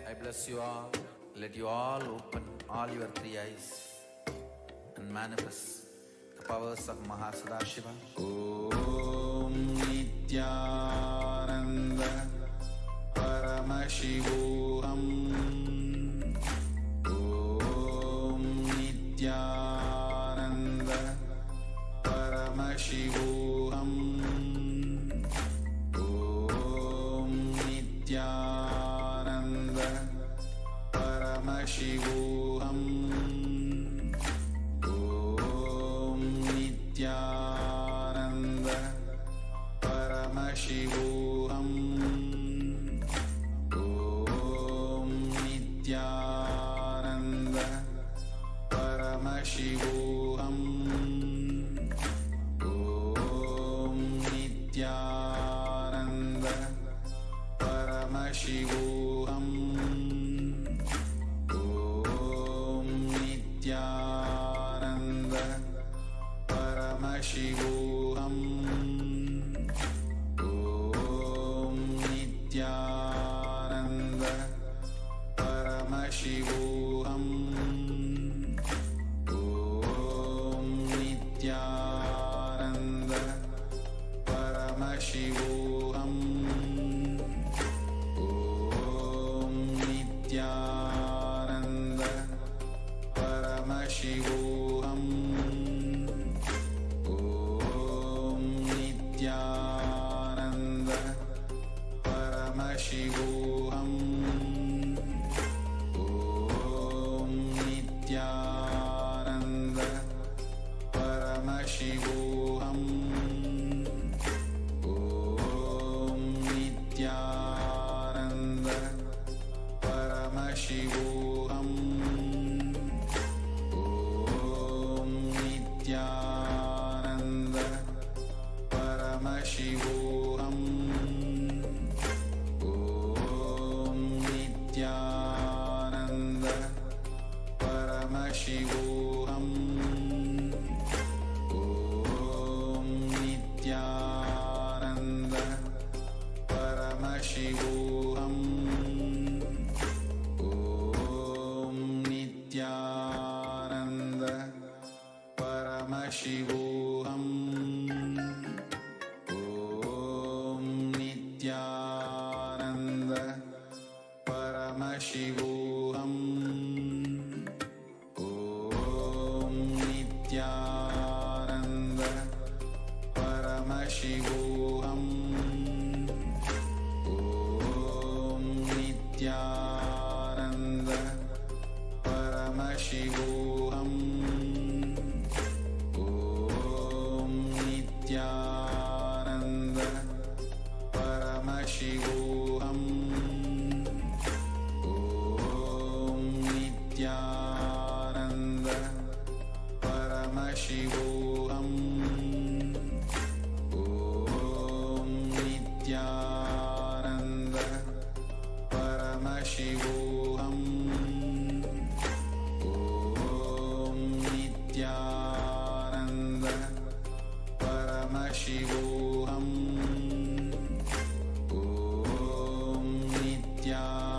I bless you all. Let you all open all your three eyes and manifest the powers of Mahasadashiva. Om Nithyananda Paramashivoham. Om Nithyananda Paramashivoham. Om Nithyananda Paramashivoham. Om Nithyananda Paramashivoham. Om Nithyananda Paramashivoham. Om Nithyananda Paramashivoham. Om Nithyananda Paramashivoham. Om Nithyananda Paramashivoham. Om Nithyananda Paramashivoham. Om Nithyananda Paramashivoham. Om Nithyananda Paramashivoham. Om Nithyananda Paramashivoham. Om Nithyananda Paramashivoham. Om Nithyananda Paramashivoham. Om Nithyananda Paramashivoham. Om Nithyananda Paramashivoham. Om Nithyananda Paramashivoham. Om Nithyananda Paramashivoham. Om Nithyananda Paramashivoham. Om Nithyananda Paramashivoham. Om Nithyananda Paramashivoham. Om Nithyananda Paramashivoham. Om Nithyananda Paramashivoham. Om Nithyananda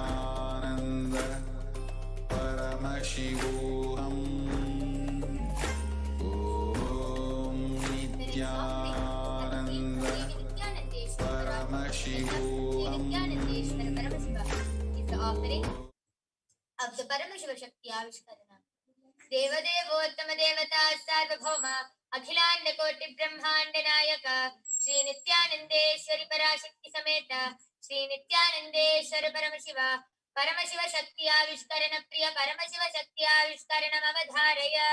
Paramashivoham. Om Nithyananda Paramashivoham. Is the offering of the Paramashiva Shakti Avishkarana. Devadevottama Devata Sarvabhauma Akhilanda Koti Brahmanda Nayaka Sri Nithyanandeshwari Parashakti Sameta Sri Nithyanandeshwara Paramashiva Paramashiva Shakti Avishkarana Priya Paramashiva Shakti Avishkarana Avadharaya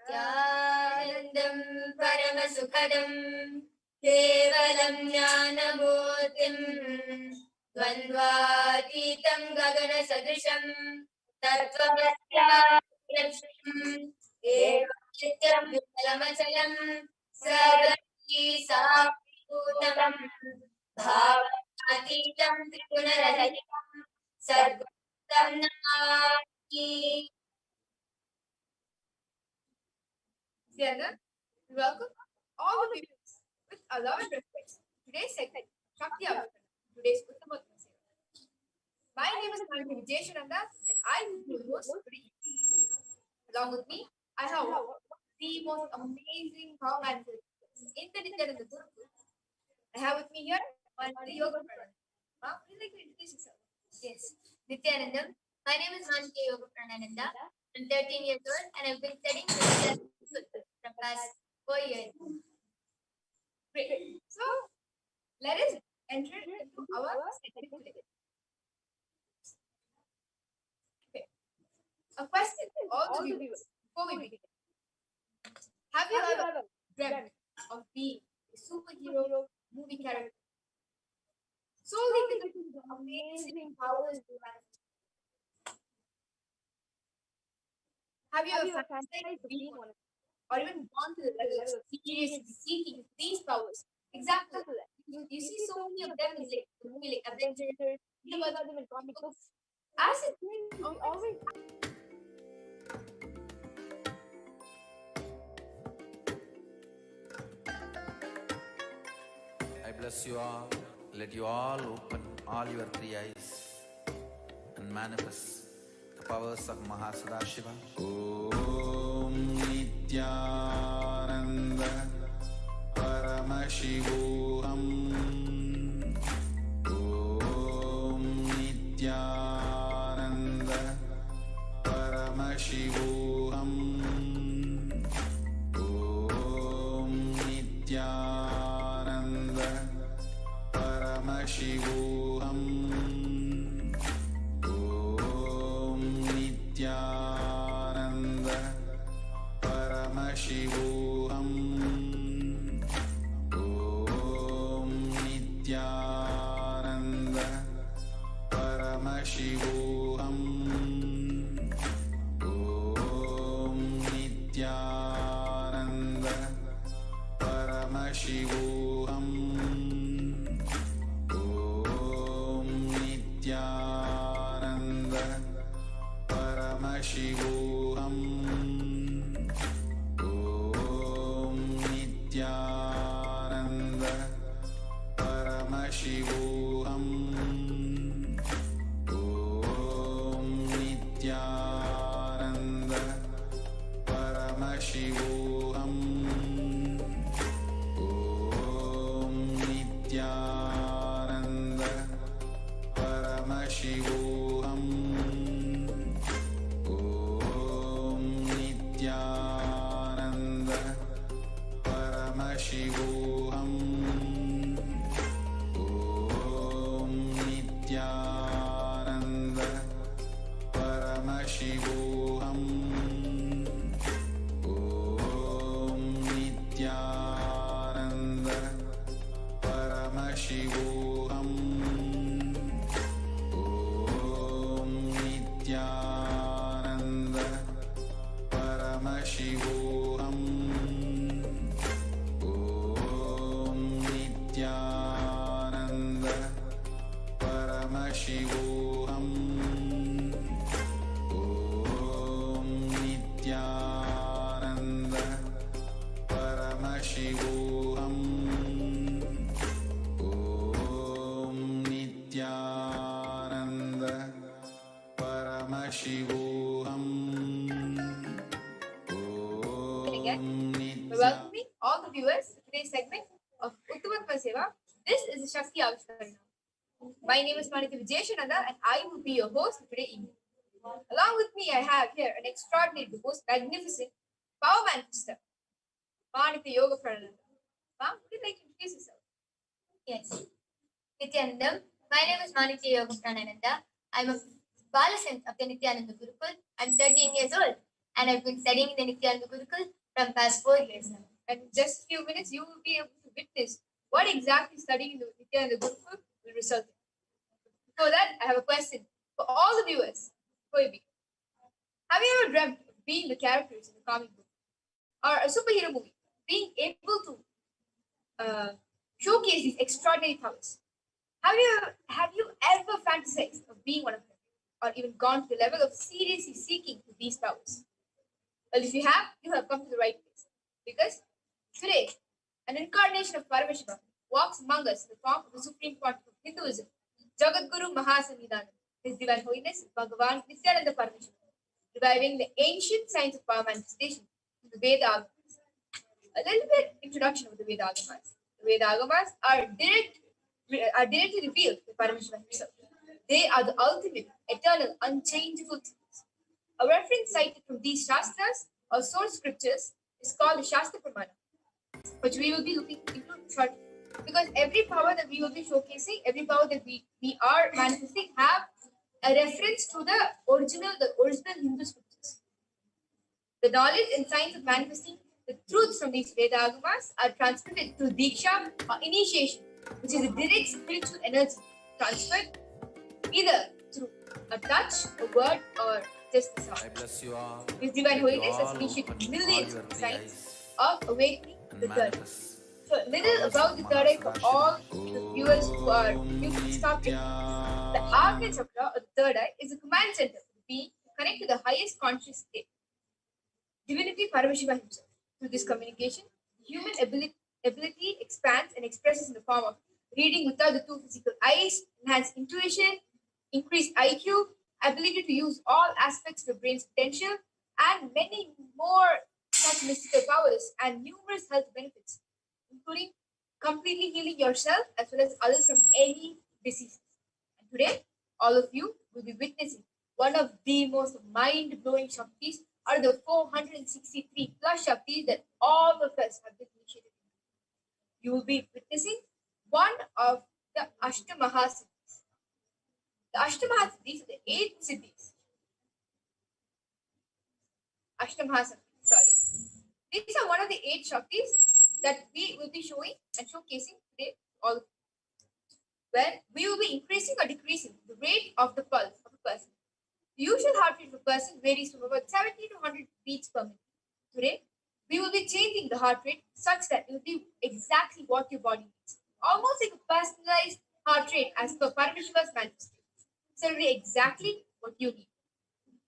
Nityanandam Paramasukhadam Kevalam Jnanamurtim Dvandvatītam Gagana Sadrisham Tattvamyaksam Evam Nityam Vimalamachalam Sarvati Sābhutam Bhavatītam Trigunarahitam Sadgurtam Namāmi. Together, we welcome all the viewers with a love and respect. Today's segment, Shakti Avishkarana, today's Uttamotama Seva. My name is HDH Nithyananda and I will be your host today. Along with me, I have the most amazing romantic in the Nithyananda Gurukul. I have with me here the Yoga Pranam. Would you like to introduce yourself? Yes, Nithyanandam. My name is Manke Yoga Pranananda. I'm 13 years old and I've been studying Nithyananda from past 4 years. Great. So, let us enter into our segment today. Okay. A question to all the viewers before we begin. Have you ever dreamt of being a superhero movie character? Solely because of the amazing powers you have. Have you ever fantasized of being one of them? Or even gone to the level of seriously seeking these powers? Example, you see so many of them in like the movie like Avengers, read about them in comic books. As it is, we always I bless you all. Let you all open all your three eyes and manifest the powers of Mahasadashiva. Om Nithyananda Paramashivoham. Om Nithyananda Paramashivoham. Om Nithyananda Paramashivoham. Om Nithyananda Paramashivoham. Om Nithyananda Paramashivoham. Om Nithyananda Paramashivoham. Om Nithyananda Paramashivoham. Om Nithyananda Paramashivoham. Om Nithyananda Paramashivoham. Om Nithyananda Paramashivoham. Om Nithyananda Paramashivoham. Om Nithyananda Paramashivoham. Om Nithyananda Paramashivoham. Om Nithyananda Paramashivoham. Om Nithyananda Paramashivoham. Om Nithyananda Paramashivoham. Om Nithyananda Paramashivoham. Again, Om we're welcoming all the viewers to today's segment of Uttamotama Seva. This is the Shakti Avisharana. My name is Paramashivoham and I will be your host for today evening. Along with me, I have here an extraordinary, the most magnificent power manifester, Manitya Yoga Prananda. Ma'am, would you like to introduce yourself? Yes. Nithyanandam. My name is Manitya Yoga Pranananda. I'm a Balasant of the Nithyananda Gurukul. I'm 13 years old and I've been studying in the Nithyananda Gurukul from past 4 years now. And in just a few minutes, you will be able to witness what exactly studying in the Nithyananda Gurukul will result in. Before that, I have a question for all the viewers. Before we begin. Have you ever dreamt of being the characters in a comic book or a superhero movie, being able to showcase these extraordinary powers? Have you ever fantasized of being one of them, or even gone to the level of seriously seeking these powers? Well, if you have come to the right place. Because today, an incarnation of Paramashivoham walks among us in the form of the Supreme Pontiff of Hinduism, Jagadguru Mahasanidhanam, His Divine Holiness Bhagavan Nithyananda Paramashivam, reviving the ancient science of power manifestation in the Veda Agamas. A little bit introduction of the Veda Agamas. The Veda Agamas are directly revealed by Paramashiva himself. They are the ultimate, eternal, unchangeable truths. A reference cited from these Shastras or source scriptures is called the Shastra Pramana, which we will be looking into shortly. Because every power that we will be showcasing, every power that we are manifesting, have a reference to the original Hindu scriptures. The knowledge and science of manifesting the truths from these Veda Agamas are transmitted through Diksha or initiation, which is a direct spiritual energy transferred either through a touch, a word, or just a I sound. bless you all. His Divine Let you Holiness has all initiated open millions all your of three signs eyes of awakening and the third. manifest So, a little powers about of the third eye for all Mahasadashiva. the viewers who are new to this topic. The Agnya Chakra, or the third eye, is a command center for the being to connect to the highest conscious state, divinity Paramashiva himself. Through this communication, human ability expands and expresses in the form of reading without the two physical eyes, enhanced intuition, increased IQ, ability to use all aspects of the brain's potential, and many more such mystical powers and numerous health benefits, including completely healing yourself as well as others from any diseases. And today, all of you will be witnessing one of the most mind-blowing Shaktis are the 463 plus Shaktis that all of us have been initiated in. You will be witnessing one of the Ashtamahasiddhis. The Ashtamahasiddhis are the 8 siddhis. Ashtamahasiddhis, sorry. These are one of the 8 Shaktis that we will be showing and showcasing today. All where we will be increasing or decreasing the rate of the pulse of a person. The usual heart rate of a person varies from about 70 to 100 beats per minute. Today, we will be changing the heart rate such that it will be exactly what your body needs. Almost like a personalized heart rate as per Paramashiva's manifestation. So it will be exactly what you need.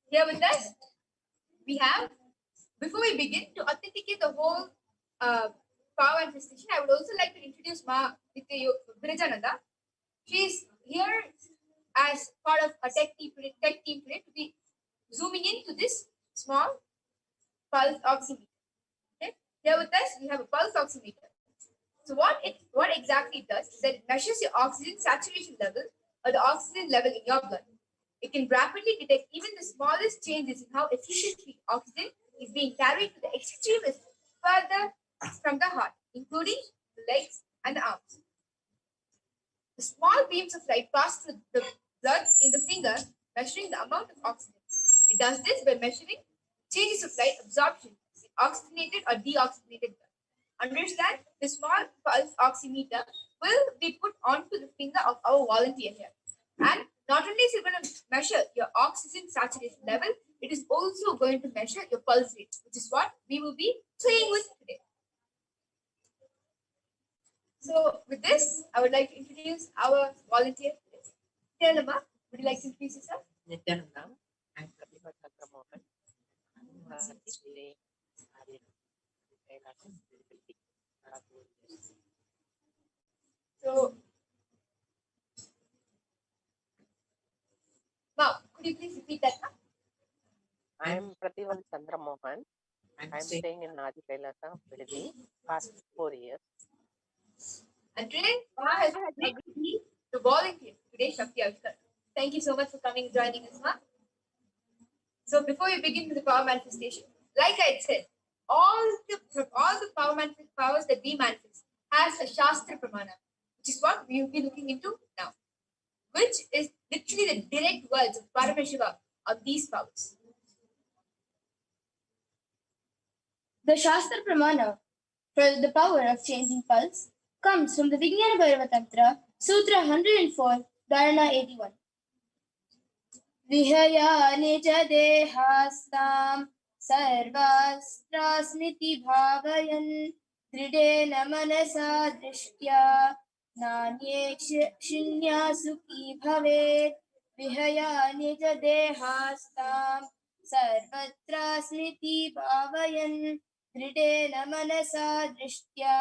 Here with us, we have, before we begin, to authenticate the whole power manifestation, I would also like to introduce Ma Virajananda. She is here as part of a tech team today to be zooming into this small pulse oximeter. Okay? Here with us, we have a pulse oximeter. So what exactly it does is that it measures your oxygen saturation level or the oxygen level in your blood. It can rapidly detect even the smallest changes in how efficiently oxygen is being carried to the extremist further from the heart, including the legs and the arms. The small beams of light pass through the blood in the finger, measuring the amount of oxygen. It does this by measuring changes of light absorption in oxygenated or deoxygenated blood. Understand, the small pulse oximeter will be put onto the finger of our volunteer here. And not only is it going to measure your oxygen saturation level, it is also going to measure your pulse rate, which is what we will be playing with today. So with this, I would like to introduce our volunteer. Nithyananda, would you like to introduce yourself? Nithyananda, I'm Pratibha Chandramohan. I'm today. So, now, could you please repeat that? I'm Pratibha Chandramohan. I'm staying in Adi Kailasa, Vidhi, past 4 years. And today, Ma has agreed to volunteer today, Shakti Aviskar. Thank you so much for coming and joining us, Ma. So before we begin with the power manifestation, like I said, all the powers that we manifest has a Shastra Pramana, which is what we will be looking into now, which is literally the direct words of Paramashiva of these powers. The Shastra Pramana for the power of changing pulse comes from the Vijnana Bhairava Tantra, Sutra 104, Dharana 81. Vihaya nija dehastam sarvastrasmiti bhavayan dridena manasa drishtya nanye shinya sukhi bhavet. Vihaya nija dehastam sarvastrasmiti bhavayan dridena manasa drishtya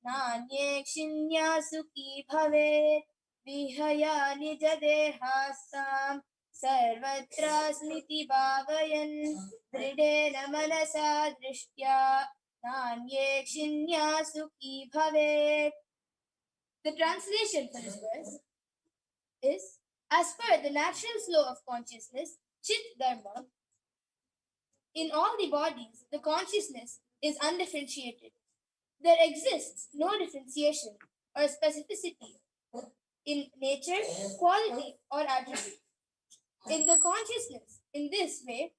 nanye shinya sukhi bhavet. Vihaya nija dehastam सर्वत्र स्मृति भावयन् दृढेन मनसा दृष्ट्या नान्ये क्षिण्या सुखी भवेत्. The translation for this verse is, as per the natural flow of consciousness, Chit Dharma, in all the bodies, the consciousness is undifferentiated. There exists no differentiation or specificity in nature, quality, or attribute. In the consciousness, in this way,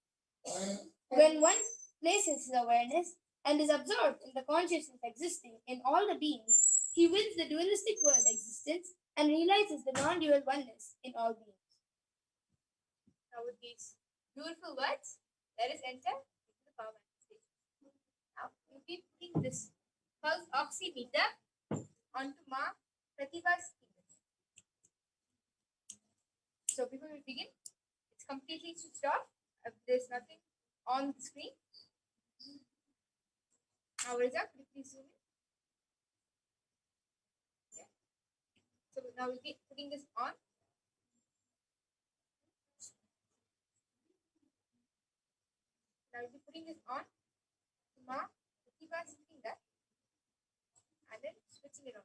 when one places his awareness and is absorbed in the consciousness existing in all the beings, he wins the dualistic world existence and realizes the non-dual oneness in all beings. Now with these beautiful words, let us enter into the power manifestation. Now we'll be putting this pulse oximeter onto Ma Pratibha's fingers. So before we begin, it's completely switched off. There's nothing on the screen. Now, Riza, could you please zoom in? Yeah. So now we'll be putting this on. Now we'll be putting this on to Ma Pratibha's finger and then switching it on.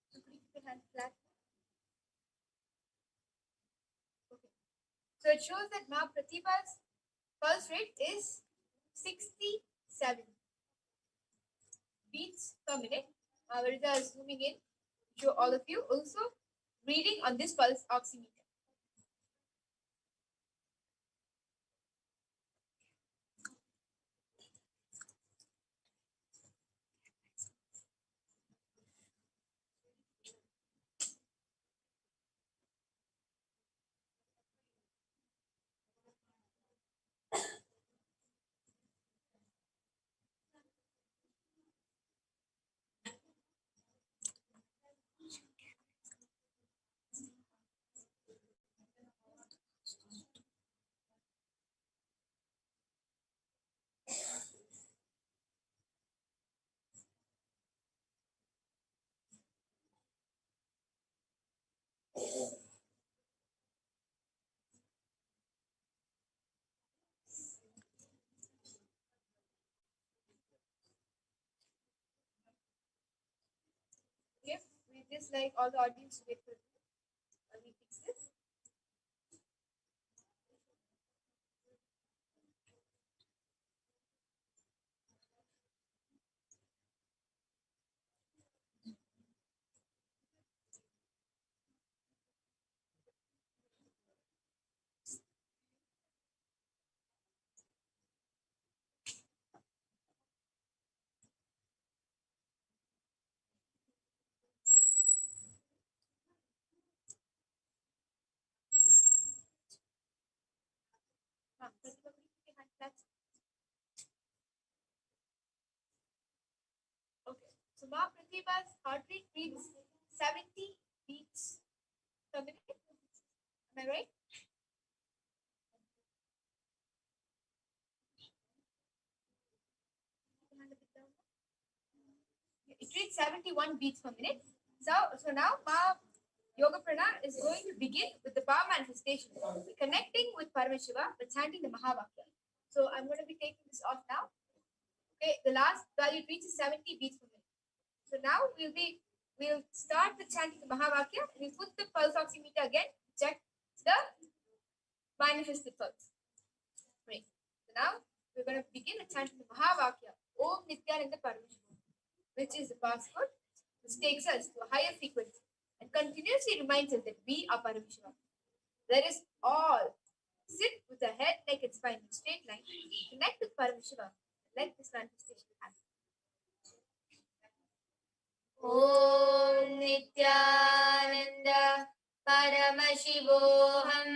So could you keep your hand flat? Okay. So it shows that Ma Pratibha's pulse rate is 67 beats per minute. Varida is zooming in to show all of you also reading on this pulse oximeter. Okay, we just like all the audience to wait for while we fix this. Pratibha, could you put your hand flat? Okay, so now Pratibha's heart rate reads 70 beats per minute. Am I right? It reads 71 beats per minute. So now Ma Yoga Prana is going to begin with the power manifestation, connecting with Paramashiva, but chanting the Mahavakya. So I'm going to be taking this off now. Okay, the last value reaches 70 beats per minute. So now we'll start the chanting the Mahavakya and we'll put the pulse oximeter again, check the manifested pulse. Right. So now we're going to begin the chanting the Mahavakya, Om Nithyananda Paramashivam, which is the passcode, which takes us to a higher frequency and continuously reminds us that we are Paramashiva. Let us all sit with the head, neck, and spine in a straight line, connect with Paramashiva, and let this manifestation happen. Om Nithyananda Paramashivoham.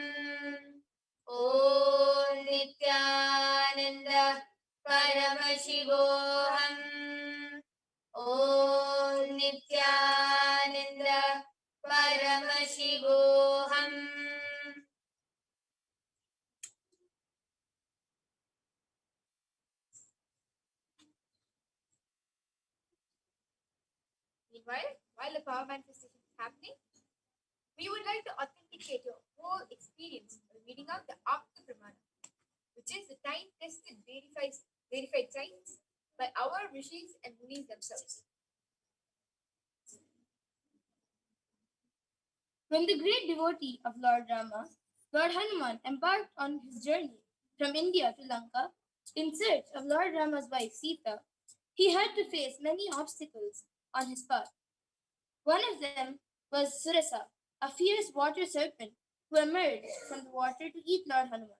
Om Nithyananda Paramashivoham. Om Nithyananda Paramashivoham. Meanwhile, while the power manifestation is happening, we would like to authenticate your whole experience by reading out the Apta Pramana, which is the time-tested, verified science by our rishis and munis themselves. When the great devotee of Lord Rama, Lord Hanuman, embarked on his journey from India to Lanka in search of Lord Rama's wife Sita, he had to face many obstacles on his path. One of them was Surasa, a fierce water serpent who emerged from the water to eat Lord Hanuman.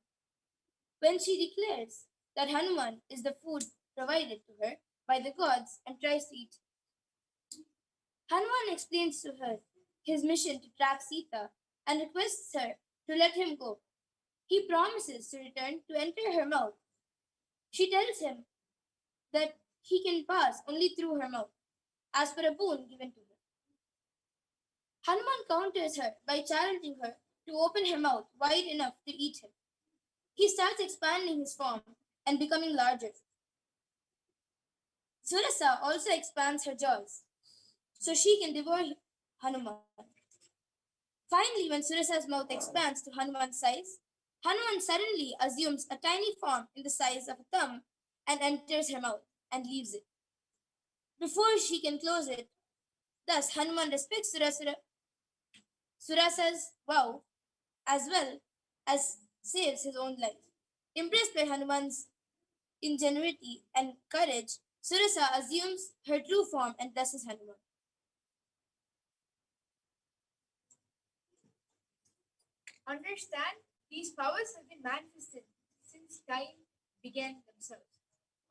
When she declares that Hanuman is the food provided to her by the gods and tries to eat him, Hanuman explains to her his mission to track Sita and requests her to let him go. He promises to return to enter her mouth. She tells him that he can pass only through her mouth, as per a boon given to her. Hanuman counters her by challenging her to open her mouth wide enough to eat him. He starts expanding his form and becoming larger. Surasa also expands her jaws so she can devour Hanuman. Finally, when Surasa's mouth expands to Hanuman's size, Hanuman suddenly assumes a tiny form in the size of a thumb and enters her mouth and leaves it before she can close it. Thus, Hanuman respects Surasa's vow as well as saves his own life. Impressed by Hanuman's ingenuity and courage, Surasa assumes her true form and blesses Hanuman. Understand, these powers have been manifested since time began themselves.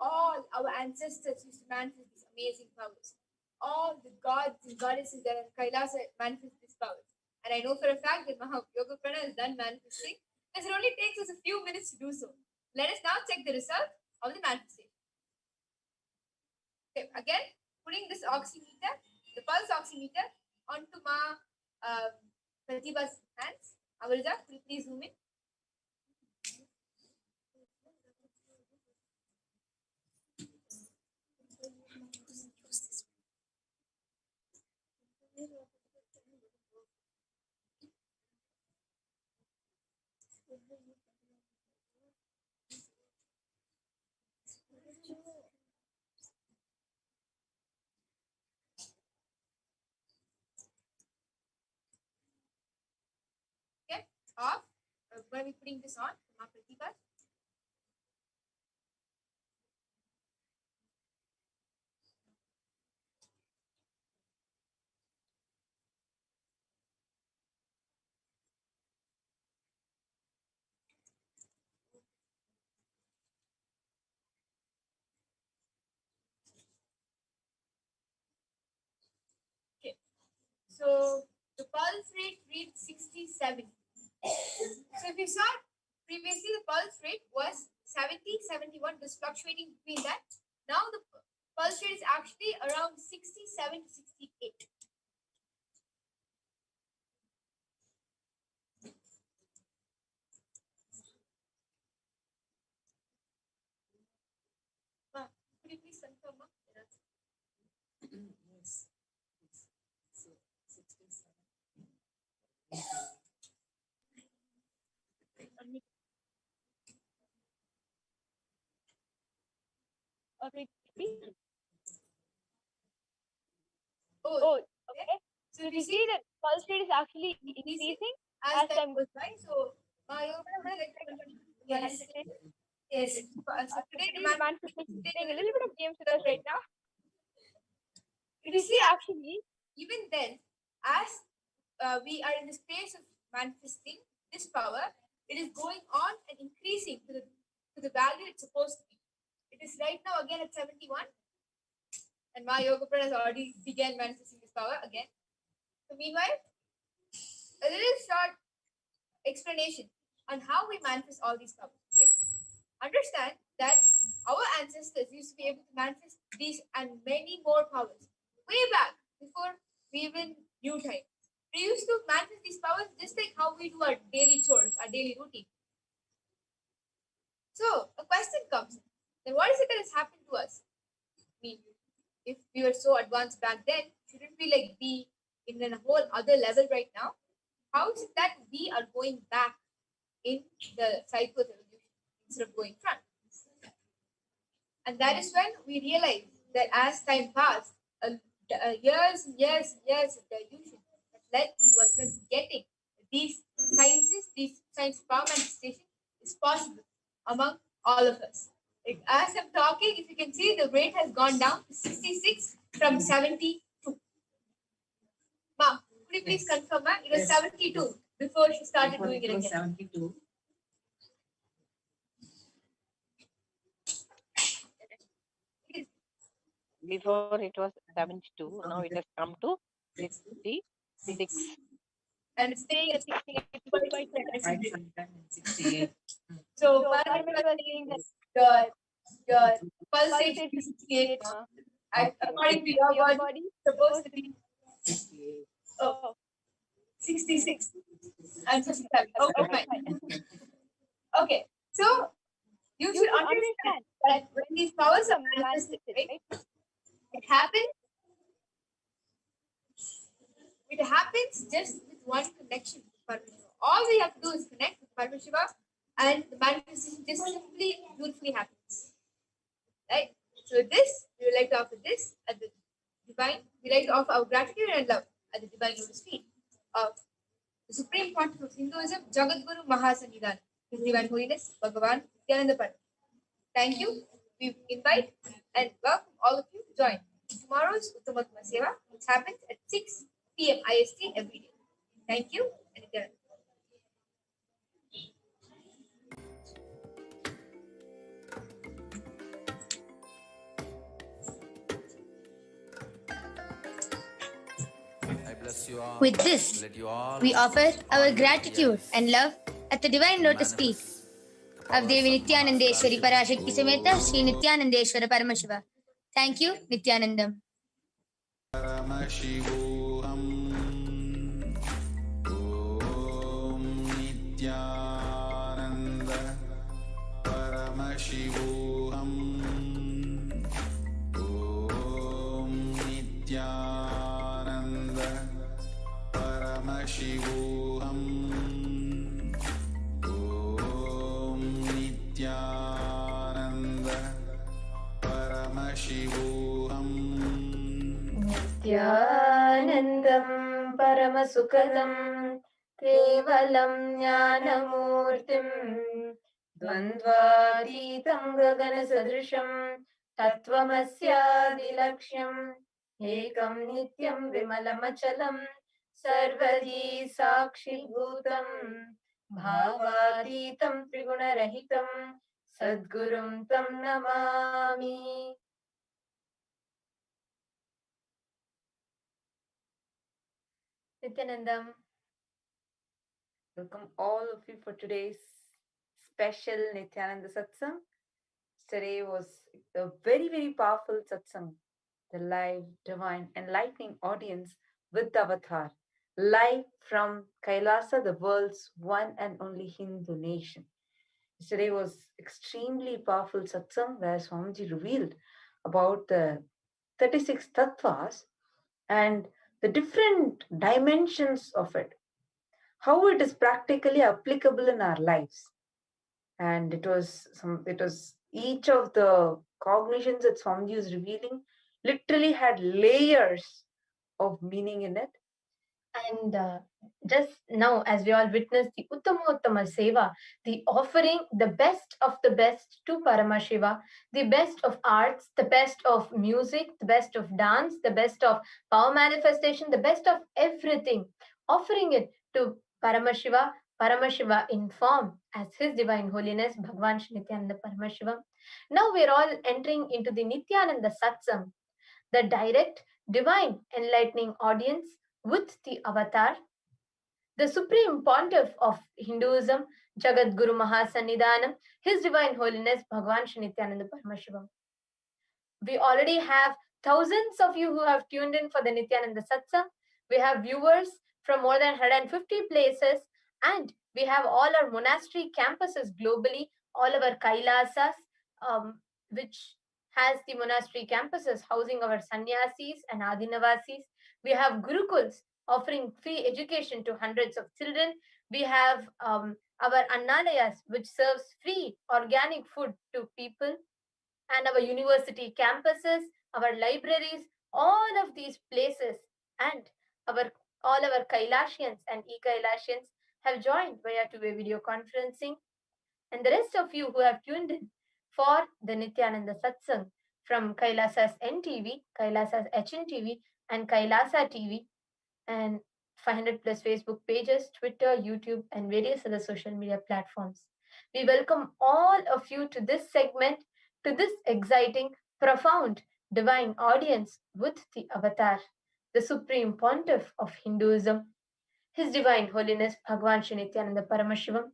All our ancestors used to manifest these amazing powers. All the gods and goddesses that are in Kailasa manifest these powers. And I know for a fact that Yoga Prana is done manifesting, because it only takes us a few minutes to do so. Let us now check the result of the manifestation. Okay, again, putting this oximeter, the pulse oximeter, onto Ma Pratibha's hands. Avarja, could you please zoom in? Okay, off. We're going to be putting this on. Pratika. Okay, so the pulse rate reads 67. So if you saw previously, the pulse rate was 70, 71, was fluctuating between that. Now the pulse rate is actually around 67 to 68. Could you please confirm? Yes. So 67. Okay. Oh, okay. So if you see that pulse rate is actually increasing as time goes by. So, yes. Yes. So today the man is playing a little bit of games with us right now. If you see, actually, even then, as we are in the space of manifesting this power, it is going on and increasing to the value it's supposed to be. It is right now again at 71, and my yoga prayer has already began manifesting this power again. So meanwhile, a little short explanation on how we manifest all these powers. Okay? Understand that our ancestors used to be able to manifest these and many more powers way back before we even knew time. They used to manifest these powers just like how we do our daily chores, our daily routine. So a question comes: then what is it that has happened to us? I mean, if we were so advanced back then, shouldn't we like be in a whole other level right now? How is it that we are going back in the cycle of evolution instead of going front? And that is when we realize that as time passed, years and years and years of evolution that led to us getting these sciences, these science power manifestation is possible among all of us. Like, as I'm talking, if you can see, the rate has gone down to 66 from 72. Ma, could you please confirm, ma? It was 72 before she started doing it again. 72. Before it was 72, now it has come to 66. And it's staying at 68. 568. So, Paramashiva was saying that your pulse rate is 68. According to your body, it's supposed to be 68. 66 and 57. Okay, fine. Okay, so you should understand that when these powers are manifested, right, it happens just with one connection with Paramashiva. All we have to do is connect with Paramashiva, and the manifestation just simply, beautifully happens. Right? So with this, we would like to offer this at the divine. We like to offer our gratitude and love at the divine lotus feet of the Supreme Pontiff of Hinduism, Jagadguru Mahasannidhana, His Divine Holiness, Bhagavan Nithyananda Paramashivam. Thank you. We invite and welcome all of you to join tomorrow's Uttamotama Seva, which happens at 6 p.m. IST every day. Thank you and Nithyananda. I bless you all. With this, Let you all we offer our your gratitude prayers and love at the divine lotus feet manifest the of Devi powers of Nithyanandeshwari Mahasadaशिवा. Parashakti Sameta Sri Nithyanandeshwara Paramashiva. Thank you, Nithyanandam. Paramashivoham. Om Nithyananda Paramashivoham. Om Nithyananda Paramashivoham. Om स्वानन्दं परमसुखदं केवलं ज्ञानमूर्तिं द्वन्द्वातीतं गगनसदृशं तत्त्वमस्यादिलक्ष्यम् एकं नित्यं विमलमचलं सर्वदी साक्षिभूतं भावातीतं त्रिगुणरहितं सद्गुरुं तं Namami. Nithyanandam. Welcome all of you for today's special Nithyananda Satsang. Today was a very, very powerful satsang. The live, divine, enlightening audience with the avatar. Live from Kailasa, the world's one and only Hindu nation. Today was extremely powerful satsang where Swamiji revealed about the 36 tattvas and the different dimensions of it, how it is practically applicable in our lives. And it was each of the cognitions that Swamiji was revealing literally had layers of meaning in it. And just now, as we all witnessed the Uttamotama Seva, the offering the best of the best to Paramashiva, the best of arts, the best of music, the best of dance, the best of power manifestation, the best of everything, offering it to Paramashiva, Paramashiva in form as His Divine Holiness, Bhagwan Shri Nithyananda Paramashivam. Now we are all entering into the Nithyananda Satsang, the direct, divine, enlightening audience with the avatar, the Supreme Pontiff of Hinduism, Jagat Guru Mahasannidhanam, His Divine Holiness Bhagwan Shri Nithyananda Paramashivam. We already have thousands of you who have tuned in for the Nithyananda Satsang. We have viewers from more than 150 places, and we have all our monastery campuses globally, all our Kailasas, which has the monastery campuses housing our sannyasis and adinavasis. We have gurukuls offering free education to hundreds of children. We have our annalayas, which serves free organic food to people, and our university campuses, our libraries, all of these places, and all our Kailashians and e-Kailashians have joined via two-way video conferencing. And the rest of you who have tuned in for the Nithyananda Satsang from Kailasa's NTV, Kailasa's HNTV, and Kailasa TV, and 500 plus Facebook pages, Twitter, YouTube, and various other social media platforms. We welcome all of you to this segment, to this exciting, profound, divine audience with the avatar, the Supreme Pontiff of Hinduism, His Divine Holiness Bhagwan Shri Nithyananda Paramashivam,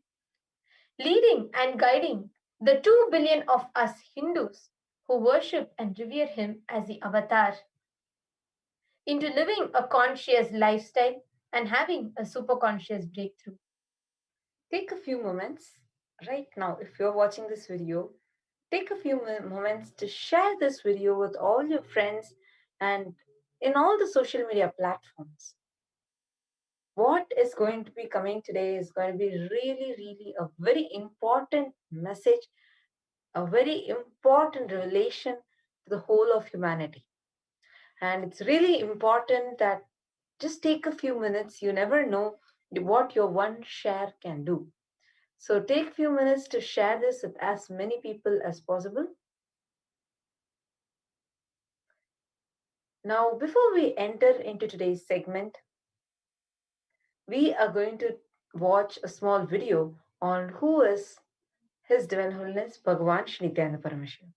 leading and guiding the 2 billion of us Hindus who worship and revere him as the avatar into living a conscious lifestyle and having a super conscious breakthrough. Take a few moments right now, if you're watching this video, take a few moments to share this video with all your friends and in all the social media platforms. What is going to be coming today is going to be really, really a very important message, a very important revelation to the whole of humanity. And it's really important that just take a few minutes. You never know what your one share can do. So take a few minutes to share this with as many people as possible. Now, before we enter into today's segment, we are going to watch a small video on who is His Divine Holiness Bhagwan Shri Nithyananda Paramashivam.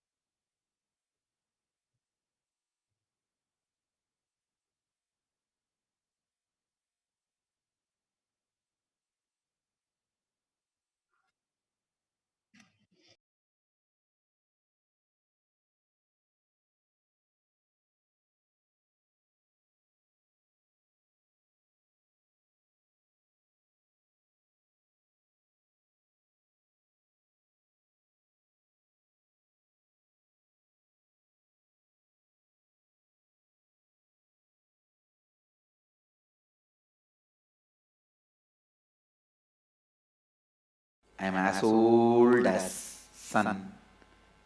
I am as old as sun,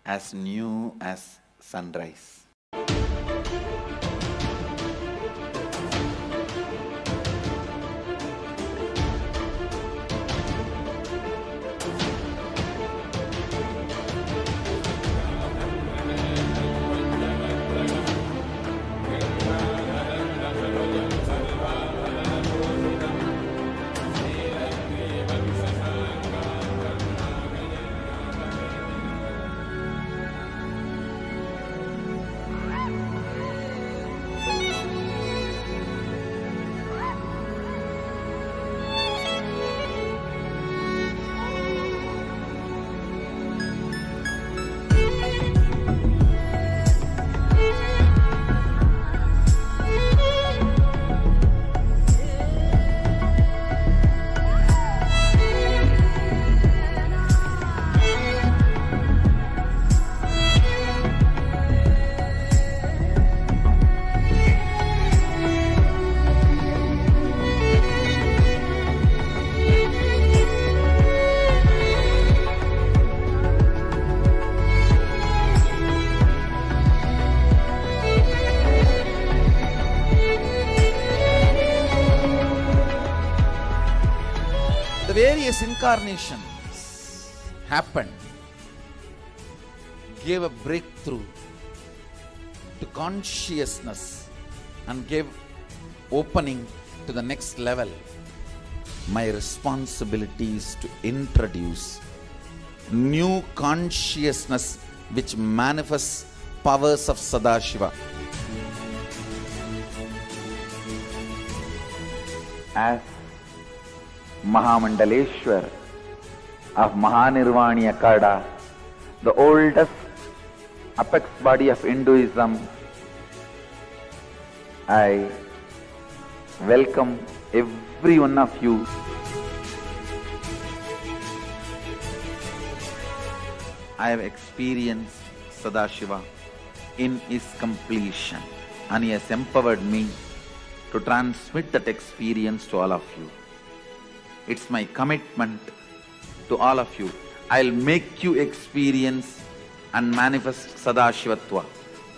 as new as sunrise. the various incarnations happened, gave a breakthrough to consciousness and gave opening to the next level. My responsibility is to introduce new consciousness which manifests powers of Sadashiva. As Mahamandaleshwar of Mahanirvani Akada, the oldest apex body of Hinduism, I welcome every one of you. I have experienced Sadashiva in his completion, and he has empowered me to transmit that experience to all of you. It's my commitment to all of you. I'll make you experience and manifest Sadashivatva,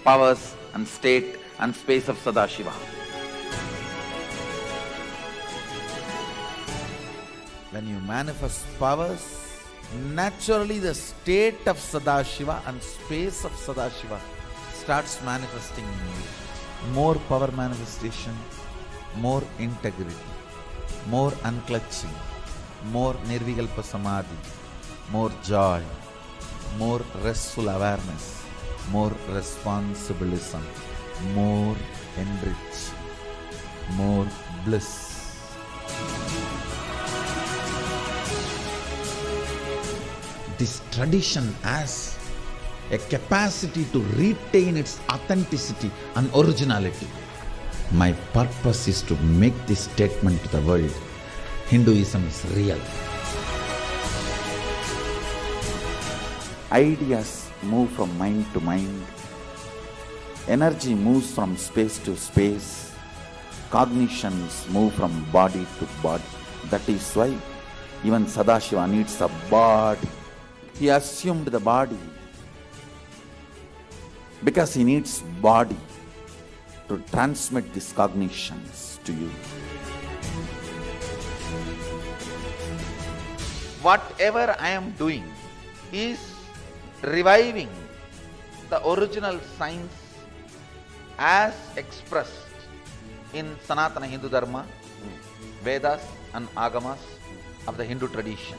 powers and state and space of Sadashiva. When you manifest powers, naturally the state of Sadashiva and space of Sadashiva starts manifesting in you. More power manifestation, more integrity, more unclutching, more nirvikalpa samadhi, more joy, more restful awareness, more responsibilism, more enrich, more bliss. This tradition has a capacity to retain its authenticity and originality. My purpose is to make this statement to the world. Hinduism is real. Ideas move from mind to mind. Energy moves from space to space. Cognitions move from body to body. That is why even Sadashiva needs a body. He assumed the body because he needs body to transmit these cognitions to you. Whatever I am doing is reviving the original science as expressed in Sanatana Hindu Dharma, Vedas and Agamas of the Hindu tradition.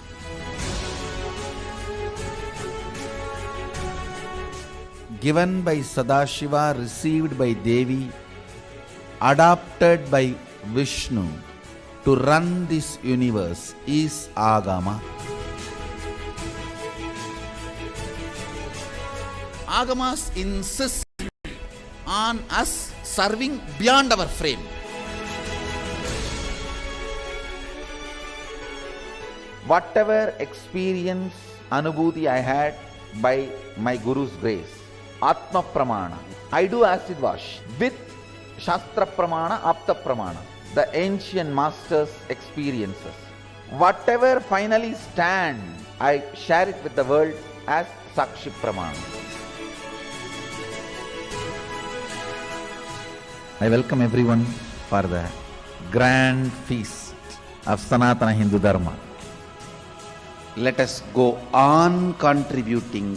Given by Sadashiva, received by Devi, adopted by Vishnu to run this universe is Agama. Agamas insist on us serving beyond our frame. Whatever experience, anubhuti I had by my Guru's grace, Atma Pramana, I do acid wash with Shastra Pramana, Apta Pramana, the ancient masters' experiences. Whatever finally stand, I share it with the world as Sakshi Pramana. I welcome everyone for the grand feast of Sanatana Hindu Dharma. Let us go on contributing.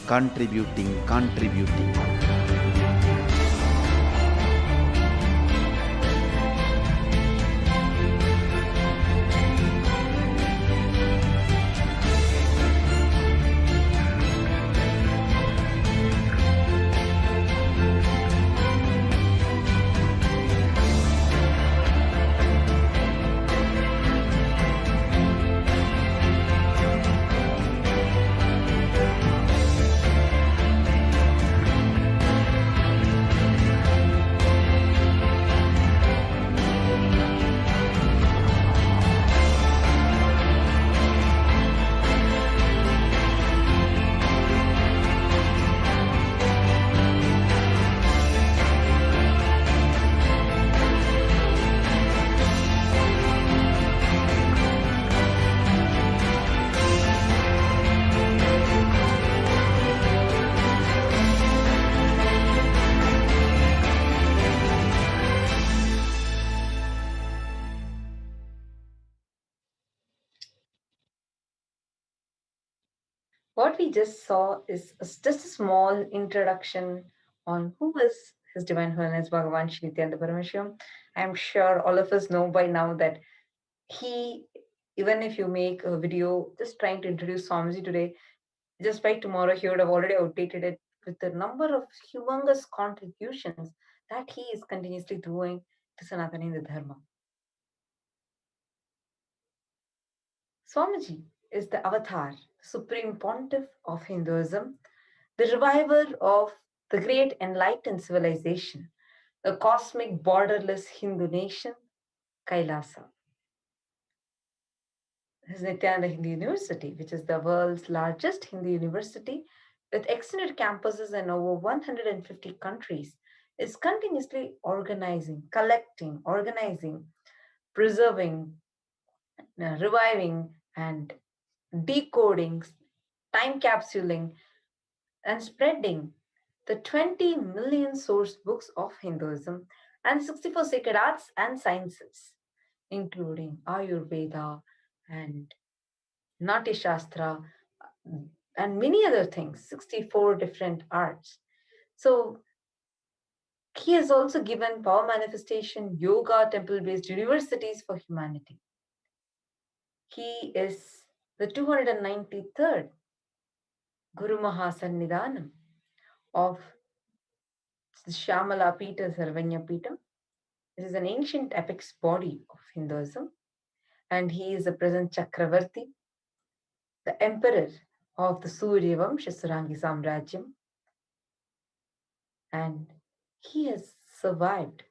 What we just saw is just a small introduction on who is His Divine Holiness Bhagavan Shri Nithyananda Paramashivam. I'm sure all of us know by now that he, even if you make a video just trying to introduce Swamiji today, just by tomorrow he would have already outdated it with the number of humongous contributions that he is continuously doing to Sanatana Hindu Dharma. Swamiji is the avatar, supreme pontiff of Hinduism, the reviver of the great enlightened civilization, the cosmic borderless Hindu nation, Kailasa. His Nityananda Hindu University, which is the world's largest Hindu university with extended campuses in over 150 countries, is continuously organizing, collecting, organizing, preserving, reviving, and decoding, time capsuling, and spreading the 20 million source books of Hinduism and 64 sacred arts and sciences, including Ayurveda and Natya Shastra and many other things, 64 different arts. So he has also given power manifestation, yoga, temple-based universities for humanity. He is the 293rd Guru Mahasannidhanam of Shamala Pita Sarvanya Pita. It is an ancient apex body of Hinduism, and he is the present Chakravarti, the emperor of the Suryavamsha Surangi Samrajyam, and he has survived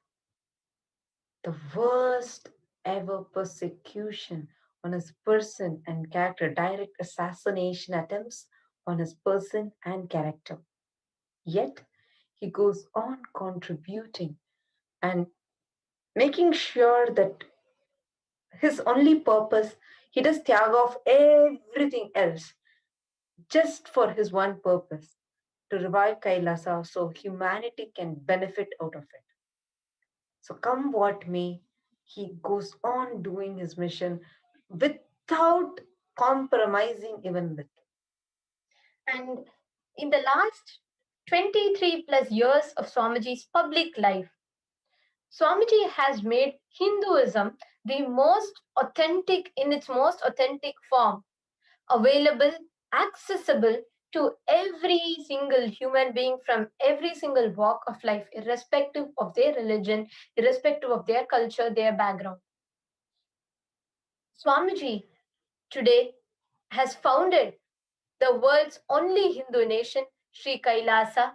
the worst ever persecution on his person and character, direct assassination attempts on his person and character. Yet, he goes on contributing and making sure that his only purpose, he does tyaga of everything else just for his one purpose, to revive Kailasa so humanity can benefit out of it. So come what may, he goes on doing his mission without compromising even little. And in the last 23 plus years of Swamiji's public life, Swamiji has made Hinduism the most authentic, in its most authentic form, available, accessible to every single human being from every single walk of life, irrespective of their religion, irrespective of their culture, their background. Swamiji today has founded the world's only Hindu nation, Sri Kailasa,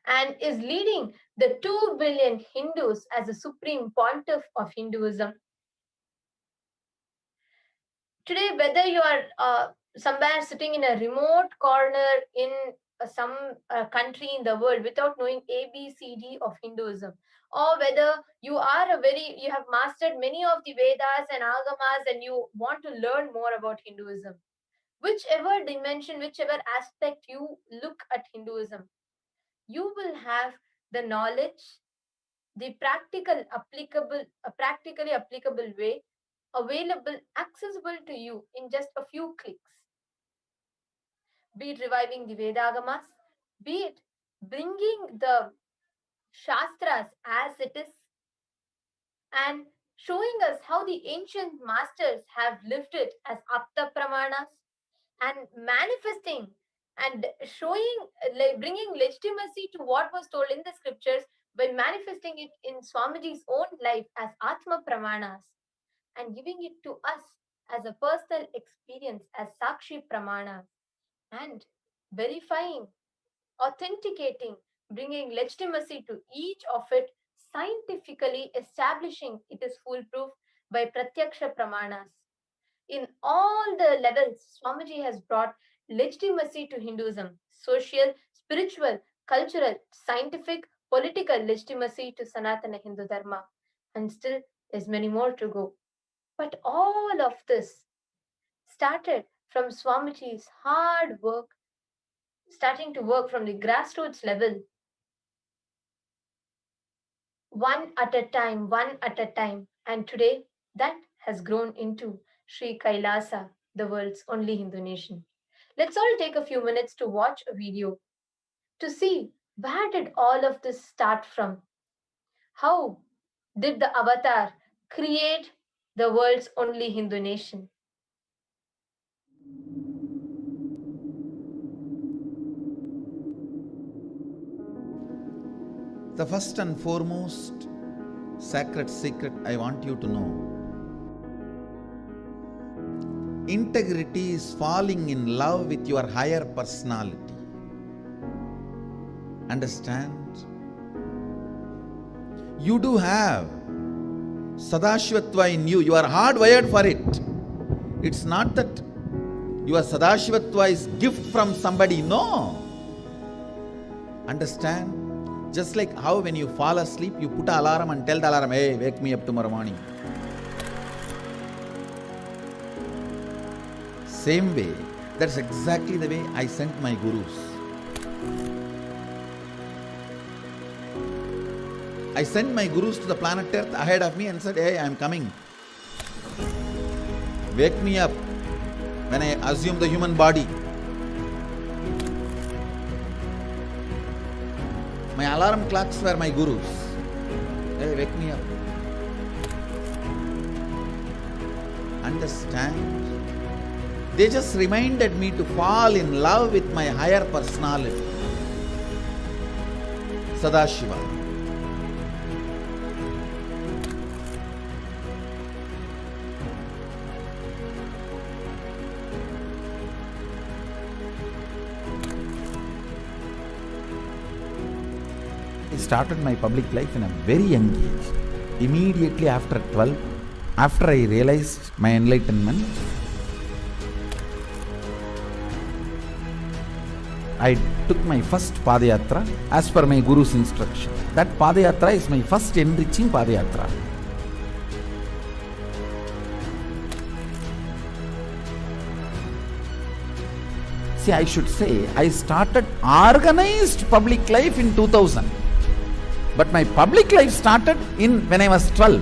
and is leading the 2 billion Hindus as the supreme pontiff of Hinduism. Today, whether you are somewhere sitting in a remote corner in some country in the world without knowing ABCD of Hinduism, or whether you have mastered many of the Vedas and Agamas and you want to learn more about Hinduism, whichever dimension, whichever aspect you look at Hinduism, you will have the knowledge, the practically applicable way available, accessible to you in just a few clicks. Be it reviving the Vedagamas, be it bringing the Shastras as it is, and showing us how the ancient masters have lived it as Apta Pramanas, and manifesting and showing, bringing legitimacy to what was told in the scriptures by manifesting it in Swamiji's own life as Atma Pramanas, and giving it to us as a personal experience as Sakshi Pramanas, and verifying, authenticating, bringing legitimacy to each of it, scientifically establishing it is foolproof by Pratyaksha Pramanas. In all the levels, Swamiji has brought legitimacy to Hinduism, social, spiritual, cultural, scientific, political legitimacy to Sanatana Hindu Dharma, and still there's many more to go. But all of this started from Swamiji's hard work, starting to work from the grassroots level, one at a time, and today that has grown into Sri Kailasa, the world's only Hindu nation. Let's all take a few minutes to watch a video to see where did all of this start from? How did the avatar create the world's only Hindu nation? The first and foremost sacred secret I want you to know: integrity is falling in love with your higher personality. Understand? You do have Sadashivatva in you. You are hardwired for it. It's not that your Sadashivatva is gift from somebody. No. Understand? Just like how when you fall asleep, you put an alarm and tell the alarm, hey, wake me up tomorrow morning. Same way, that's exactly the way I sent my gurus. I sent my gurus to the planet Earth ahead of me and said, hey, I am coming. Wake me up when I assume the human body. My alarm clocks were my gurus. Hey, wake me up. Understand? They just reminded me to fall in love with my higher personality, Sadashiva. I started my public life in a very young age. Immediately after 12, after I realized my enlightenment, I took my first Padayatra as per my Guru's instruction. That Padayatra is my first enriching Padayatra. See, I should say, I started organized public life in 2000. But my public life started when I was 12.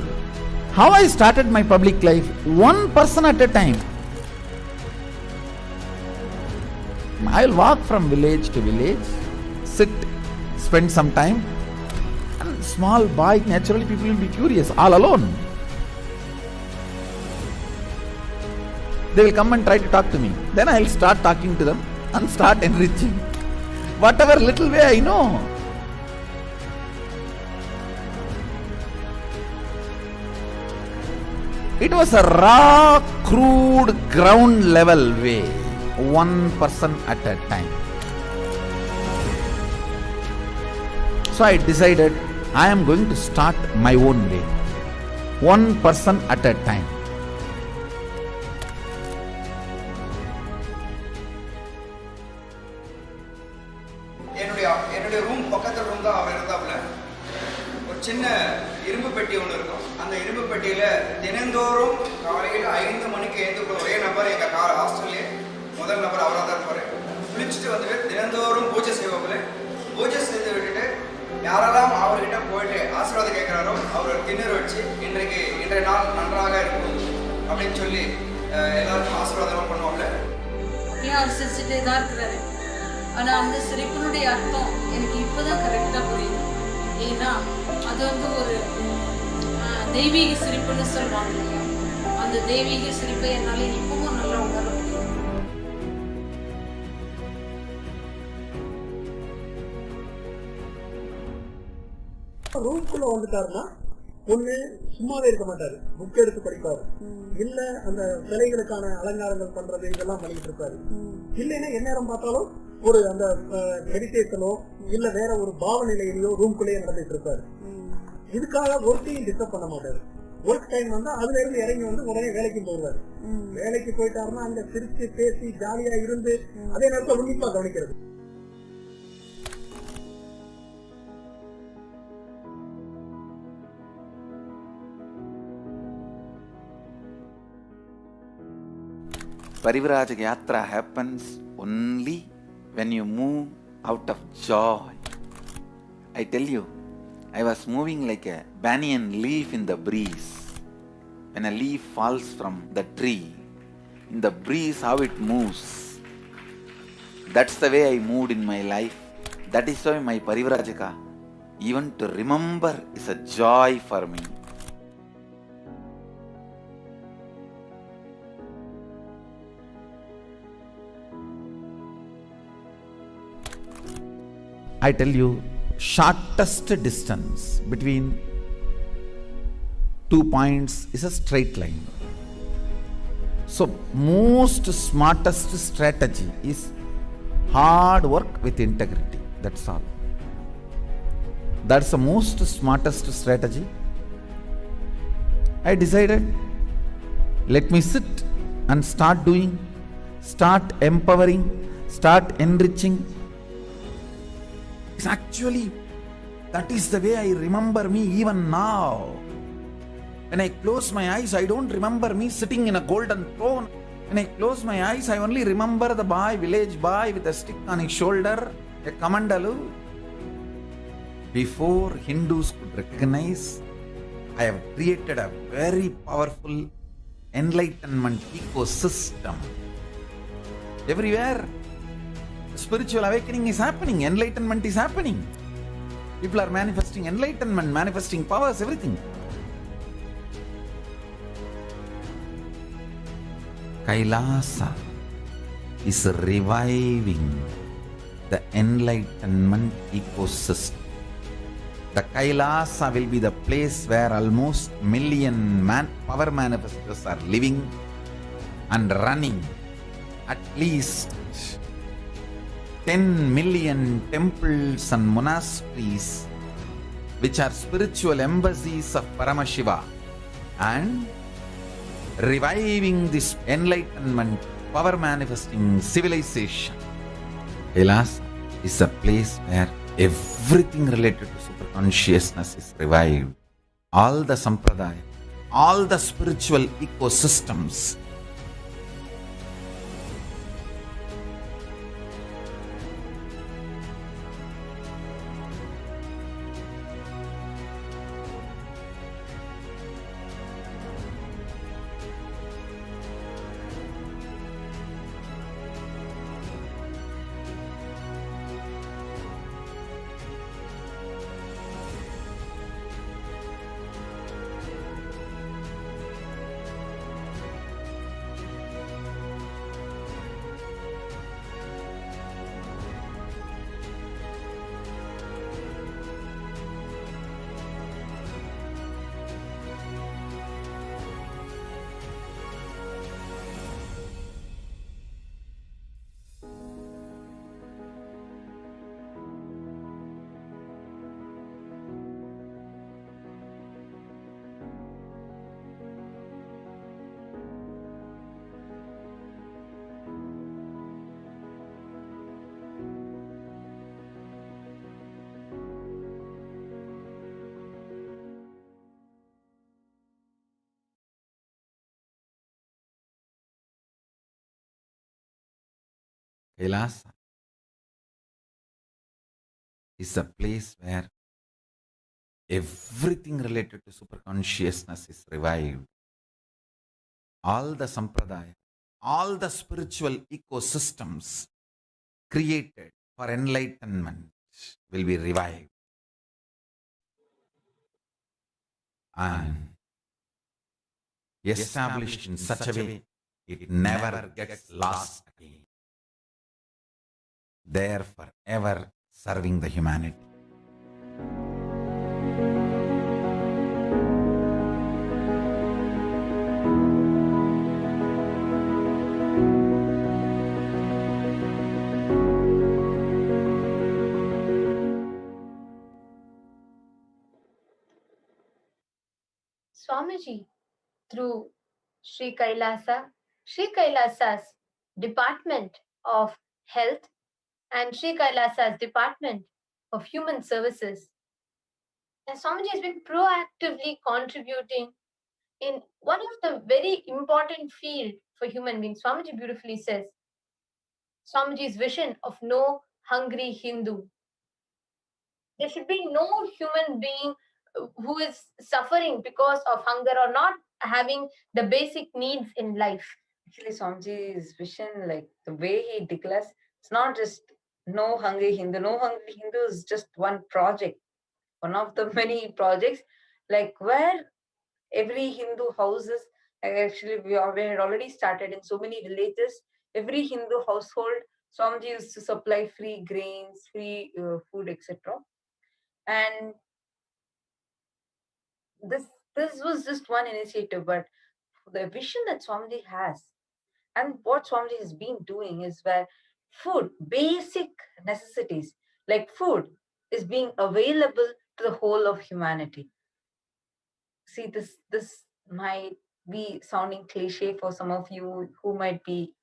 How I started my public life? One person at a time. I'll walk from village to village, sit, spend some time. And small boy, naturally people will be curious, all alone. They will come and try to talk to me. Then I'll start talking to them and start enriching. Whatever little way I know. It was a raw, crude, ground level way. One person at a time. So I decided I am going to start my own way. One person at a time. என்னுடைய room பக்கத்துல room தான் அவர் இருந்தாப்புல. ஒரு சின்ன இரும்பு பெட்டி ஒன்று இருக்கும். அந்த இரும்பு பெட்டியில தினந்தோறும் காலையில் 5 மணிக்கு எழுந்து ஒரே நபர் எங்க ஹாஸ்டல்லே முதல் நபர் அவராக தான் இருப்பாரு. குளிச்சுட்டு வந்துட்டு தினந்தோறும் பூஜை செய்வாப்புல. பூஜை செய்து விட்டுட்டு யாரெல்லாம் அவர்கிட்ட போயிட்டு ஆசீர்வாதம் கேட்கிறாரோ அவர் திண்ணூறு வச்சு இன்றைய நாள் நன்றாக இருக்கும் அப்படின்னு சொல்லி எல்லாருக்கும் ஆசீர்வாதம் பண்ணுவாப்புல. ஏன் அவர் சிரிச்சுட்டே தான் இருக்கிறாரு. ஆனால் அந்த சிரிப்பினுடைய அர்த்தம் எனக்கு இப்போதான் கரெக்டாக புரியுது. ஏன்னா அது ஒரு தெய்வீக சிரிப்புன்னு சொல்லுவாங்க. அந்த தெய்வீக சிரிப்பை என்னால் இப்பவும் நல்லா உணர முடியும். ரூம்குள்ள வந்துட்டாருன்னா ஒண்ணு சும்மாவே இருக்க மாட்டாரு, புக் எடுத்து படிப்பாரு, இல்ல அந்த சிலைகளுக்கான அலங்காரங்கள் பண்றது இதெல்லாம் பண்ணிட்டு இருப்பாரு. இல்லைன்னா எந்நேரம் பார்த்தாலும் ஒரு அந்த மெடிடேஷனோ இல்ல வேற ஒரு பாவ நிலையிலையோ ரூம்குள்ளேயே நடந்துட்டு இருப்பாரு. இதுக்காக ஒர்க்கையும் டிஸ்டர்ப் பண்ண மாட்டாரு. ஒர்க் டைம் வந்தா அதுல இருந்து இறங்கி வந்து உடனே வேலைக்கு போடுவாரு. வேலைக்கு போயிட்டாருன்னா அங்க சிரிச்சு பேசி ஜாலியா இருந்து அதே நேரத்தில் உன்னிப்பா கவனிக்கிறது. Parivrajaka Yatra happens only when you move out of joy. I tell you, I was moving like a banyan leaf in the breeze. When a leaf falls from the tree, in the breeze how it moves. That's the way I moved in my life. That is why my Parivrajaka, even to remember, is a joy for me. I tell you, shortest distance between 2 points is a straight line. So, most smartest strategy is hard work with integrity. That's all. That's the most smartest strategy. I decided, let me sit and start doing, start empowering, start enriching. It's actually, that is the way I remember me even now. When I close my eyes, I don't remember me sitting in a golden throne. When I close my eyes, I only remember the boy, village boy with a stick on his shoulder, a kamandalu. Before Hindus could recognize, I have created a very powerful enlightenment ecosystem. Everywhere, spiritual awakening is happening, enlightenment is happening. People are manifesting enlightenment, manifesting powers, everything. Kailasa is reviving the enlightenment ecosystem. The Kailasa will be the place where almost million power manifestors are living and running. At least 10 million temples and monasteries, which are spiritual embassies of Paramashiva, and reviving this enlightenment, power manifesting civilization. Kailas is a place where everything related to super consciousness is revived. All the sampradaya, all the spiritual ecosystems. Kailasa is a place where everything related to super consciousness is revived. All the sampradaya, all the spiritual ecosystems created for enlightenment will be revived. And established in such a way it never gets lost again. There forever serving the humanity. Swamiji, through Sri Kailasa's Department of Health and Sri Kailasa's Department of Human Services, and Swamiji has been proactively contributing in one of the very important field for human beings. Swamiji beautifully says, Swamiji's vision of no hungry Hindu. There should be no human being who is suffering because of hunger or not having the basic needs in life. Actually, Swamiji's vision, like the way he declares, It's not just No Hungry Hindu. No Hungry Hindu is just one project, one of the many projects, like where every Hindu houses, actually we had already started in so many villages. Every Hindu household, Swamiji used to supply free grains, free food, etc. And this was just one initiative, but the vision that Swamiji has and what Swamiji has been doing is where food, basic necessities like food, is being available to the whole of humanity. See, this might be sounding cliche for some of you who might be,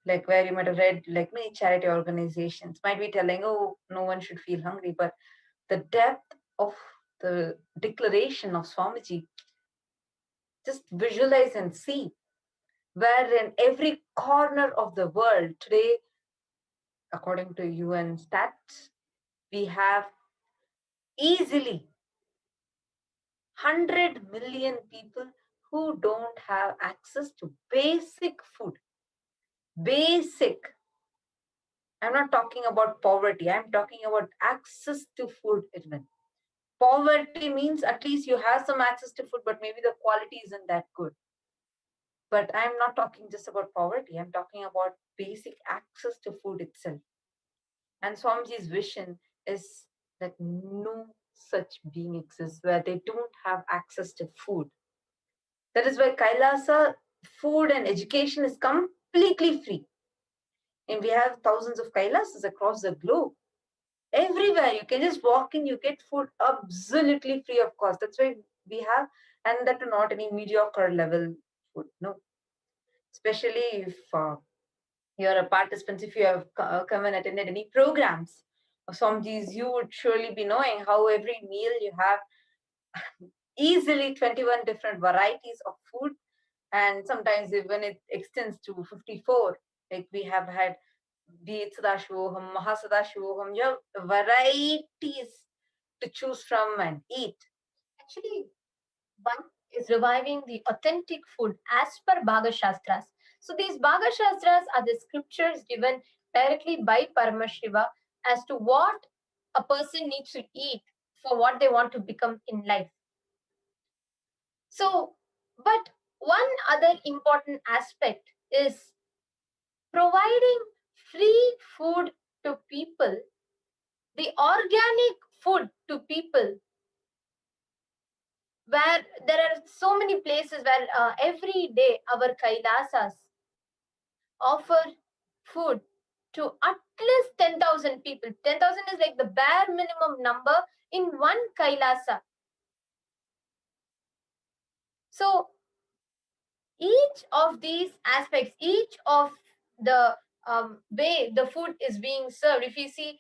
like where you might have read like many charity organizations might be telling, oh, no one should feel hungry. But the depth of the declaration of Swamiji, just visualize and see, where in every corner of the world today, according to UN stats, we have easily 100 million people who don't have access to basic food. Basic. I'm not talking about poverty. I'm talking about access to food, even. Poverty means at least you have some access to food, but maybe the quality isn't that good. But I'm not talking just about poverty. I'm talking about basic access to food itself. And Swamiji's vision is that no such being exists where they don't have access to food. That is why Kailasa, food and education is completely free. And we have thousands of Kailasas across the globe. Everywhere you can just walk in, you get food absolutely free of cost. That's why we have, and that not any mediocre level food. No. Especially if you're a participant, if you have come and attended any programs of some of these, you would surely be knowing how every meal you have easily 21 different varieties of food, and sometimes even it extends to 54. Like we have had, be it Sadashivoham, Mahasadashivoham, you have varieties to choose from and eat. Actually, one is reviving the authentic food as per Bhaga Shastras. So these Bhaga Shastras are the scriptures given directly by Paramashiva as to what a person needs to eat for what they want to become in life. So, but one other important aspect is providing free food to people, the organic food to people, where there are so many places where every day our Kailasas offer food to at least 10,000 people. 10,000 is like the bare minimum number in one Kailasa. So each of these aspects, each of the way the food is being served, if you see,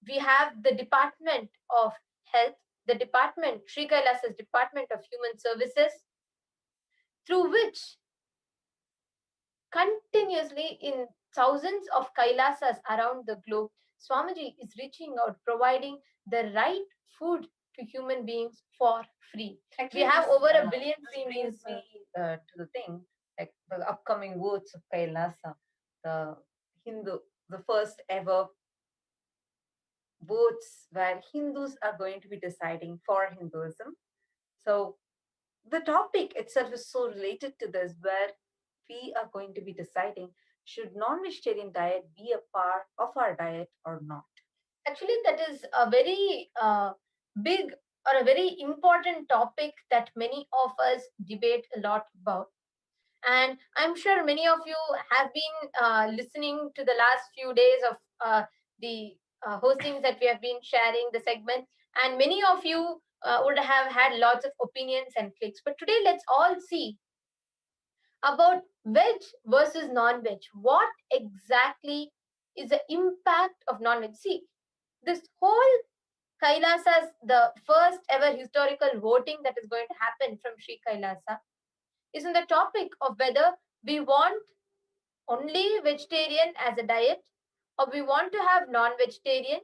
we have the Department of Health, the department, Sri Kailasa's Department of Human Services, through which continuously in thousands of Kailasas around the globe, Swamiji is reaching out, providing the right food to human beings for free. Actually, we have over a billion free meals. Brings me to the thing, like the upcoming votes of Kailasa, the the first ever votes where Hindus are going to be deciding for Hinduism. So the topic itself is so related to this, where we are going to be deciding, should non-vegetarian diet be a part of our diet or not? Actually, that is a very big or a very important topic that many of us debate a lot about. And I'm sure many of you have been listening to the last few days of the hostings that we have been sharing, the segment, and many of you would have had lots of opinions and clicks. But today, let's all see about veg versus non-veg. What exactly is the impact of non-veg? See, this whole Kailasas, the first ever historical voting that is going to happen from Sri Kailasa, is on the topic of whether we want only vegetarian as a diet or we want to have non-vegetarian.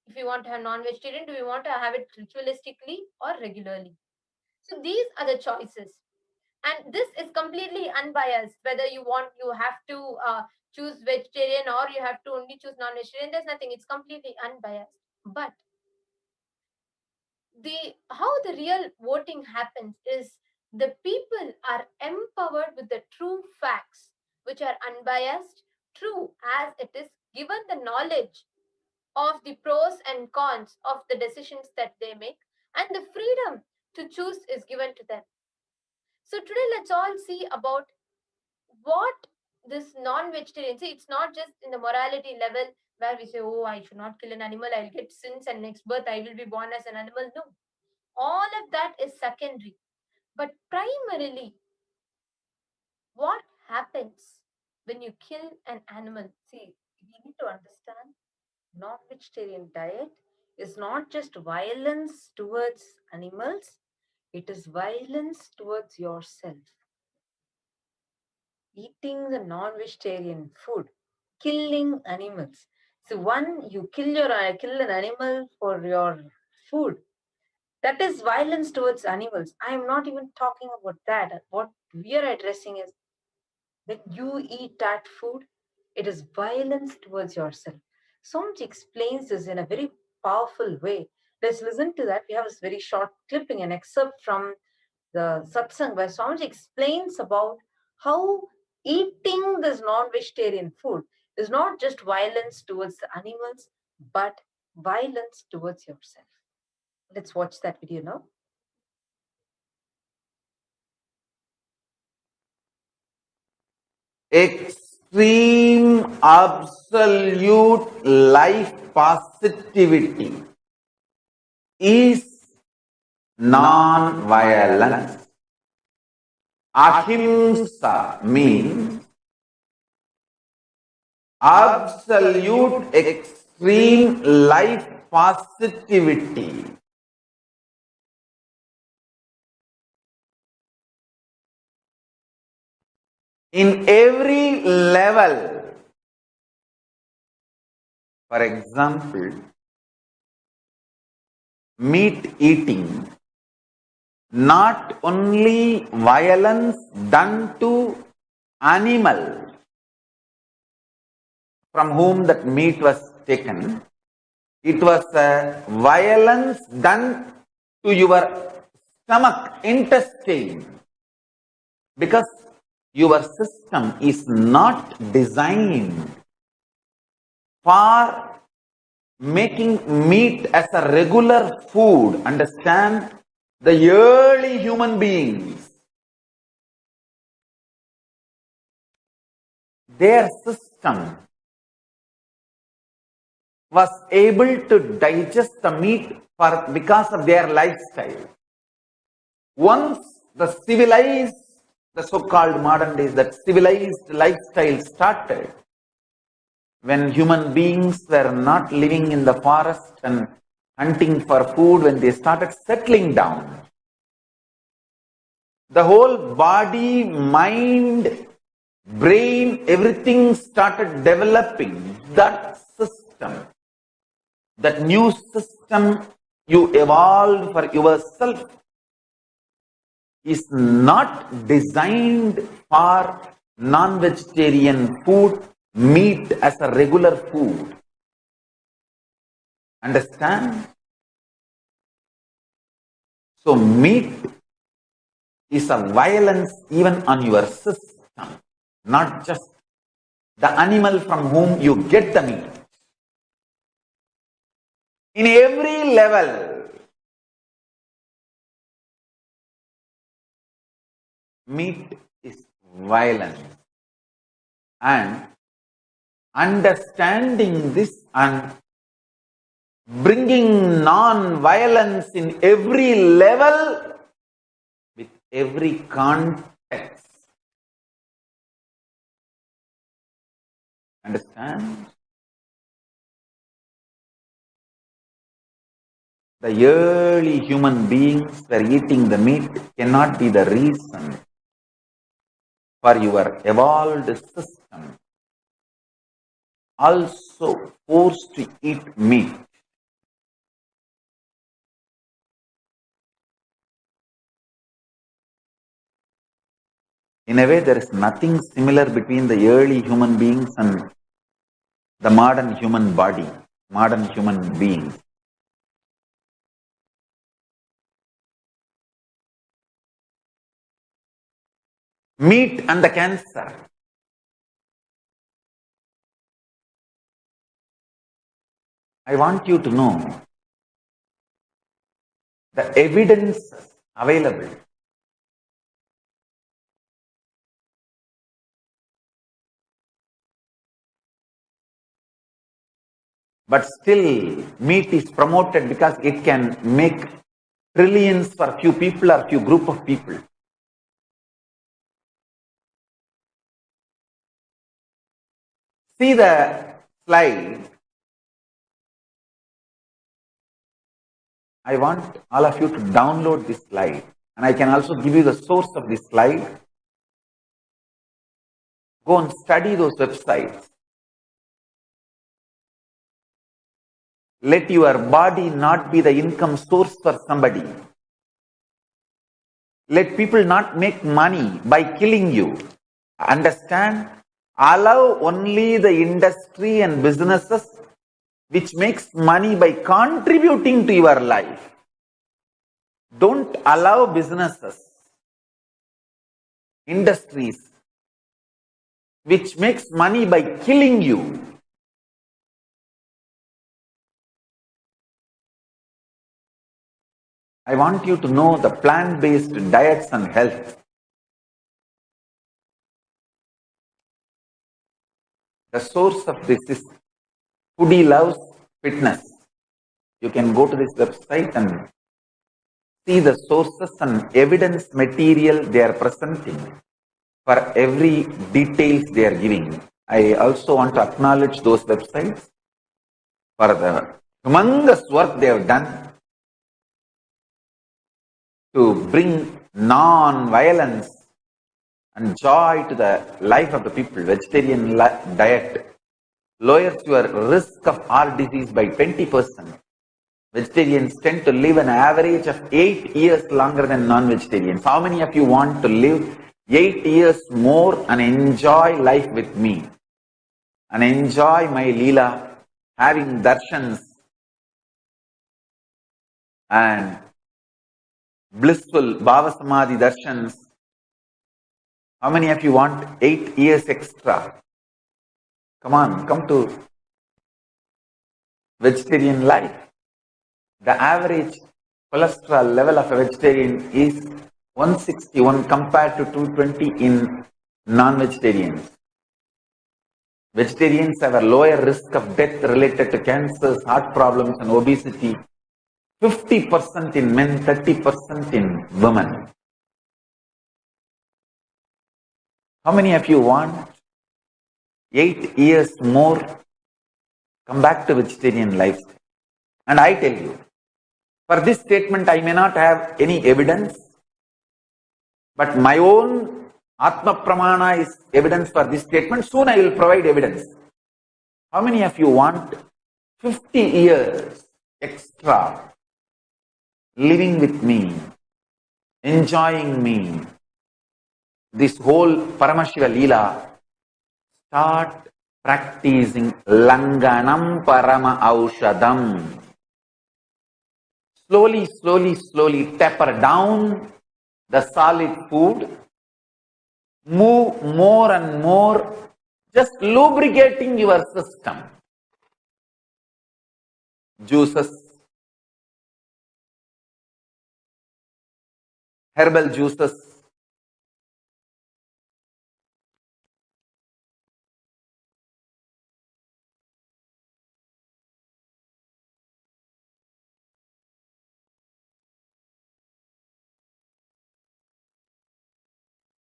If we want to have non-vegetarian, do we want to have it ritualistically or regularly? So these are the choices. And this is completely unbiased, whether you have to choose vegetarian or you have to only choose non-vegetarian. There's nothing. It's completely unbiased. But how the real voting happens is the people are empowered with the true facts, which are unbiased, true, as it is given the knowledge of the pros and cons of the decisions that they make, and the freedom to choose is given to them. So today let's all see about what this non-vegetarian, see, it's not just in the morality level where we say, oh, I should not kill an animal, I'll get sins and next birth I will be born as an animal. No, all of that is secondary. But primarily, what happens when you kill an animal? See, we need to understand non-vegetarian diet is not just violence towards animals, it is violence towards yourself. Eating the non-vegetarian food, killing animals. So one, you kill an animal for your food. That is violence towards animals. I am not even talking about that. What we are addressing is when you eat that food, it is violence towards yourself. Swamiji explains this in a very powerful way. Let's listen to that. We have this very short clipping, an excerpt from the satsang where Swamiji explains about how eating this non-vegetarian food is not just violence towards the animals, but violence towards yourself. Let's watch that video now. Extreme absolute life positivity is non-violence. Ahimsa means absolute extreme life positivity. In every level. For example, meat eating, not only violence done to animal from whom that meat was taken, it was a violence done to your stomach, intestine, because your system is not designed for making meat as a regular food. Understand? The early human beings, their system was able to digest the meat because of their lifestyle. Once the civilized, the so-called modern days, that civilized lifestyle started, when human beings were not living in the forest and hunting for food, when they started settling down, the whole body, mind, brain, everything started developing. That system, that new system you evolved for yourself, is not designed for non-vegetarian food, meat as a regular food. Understand? So meat is a violence even on your system, not just the animal from whom you get the meat. In every level, meat is violence. And understanding this and bringing non-violence in every level, with every context. Understand? The early human beings were eating the meat cannot be the reason for your evolved system also forced to eat meat. In a way, there is nothing similar between the early human beings and the modern human body, modern human beings. Meat and the cancer. I want you to know the evidence available. But still, meat is promoted because it can make trillions for few people or few group of people. See the slide. I want all of you to download this slide, and I can also give you the source of this slide. Go and study those websites. Let your body not be the income source for somebody. Let people not make money by killing you. Understand? Allow only the industry and businesses which makes money by contributing to your life. Don't allow businesses, industries which makes money by killing you. I want you to know the plant-based diets and health. The source of this is Foodie Loves Fitness. You can go to this website and see the sources and evidence material they are presenting for every details they are giving. I also want to acknowledge those websites for the humongous work they have done to bring non-violence and joy to the life of the people. Vegetarian diet lowers your risk of heart disease by 20%. Vegetarians tend to live an average of 8 years longer than non-vegetarians. How many of you want to live 8 years more and enjoy life with me? And enjoy my Leela, having darshans and blissful Bhava Samadhi darshans. How many of you want 8 years extra? Come on, come to vegetarian life. The average cholesterol level of a vegetarian is 161 compared to 220 in non-vegetarians. Vegetarians have a lower risk of death related to cancers, heart problems and obesity. 50% in men, 30% in women. How many of you want 8 years more? Come back to vegetarian lifestyle. And I tell you, for this statement I may not have any evidence, but my own Atma Pramana is evidence for this statement. Soon I will provide evidence. How many of you want 50 years extra living with me, enjoying me, this whole Paramashiva Leela? Start practicing Langanam Parama Aushadam. Slowly, slowly, slowly taper down the solid food. Move more and more, just lubricating your system. Juices, herbal juices,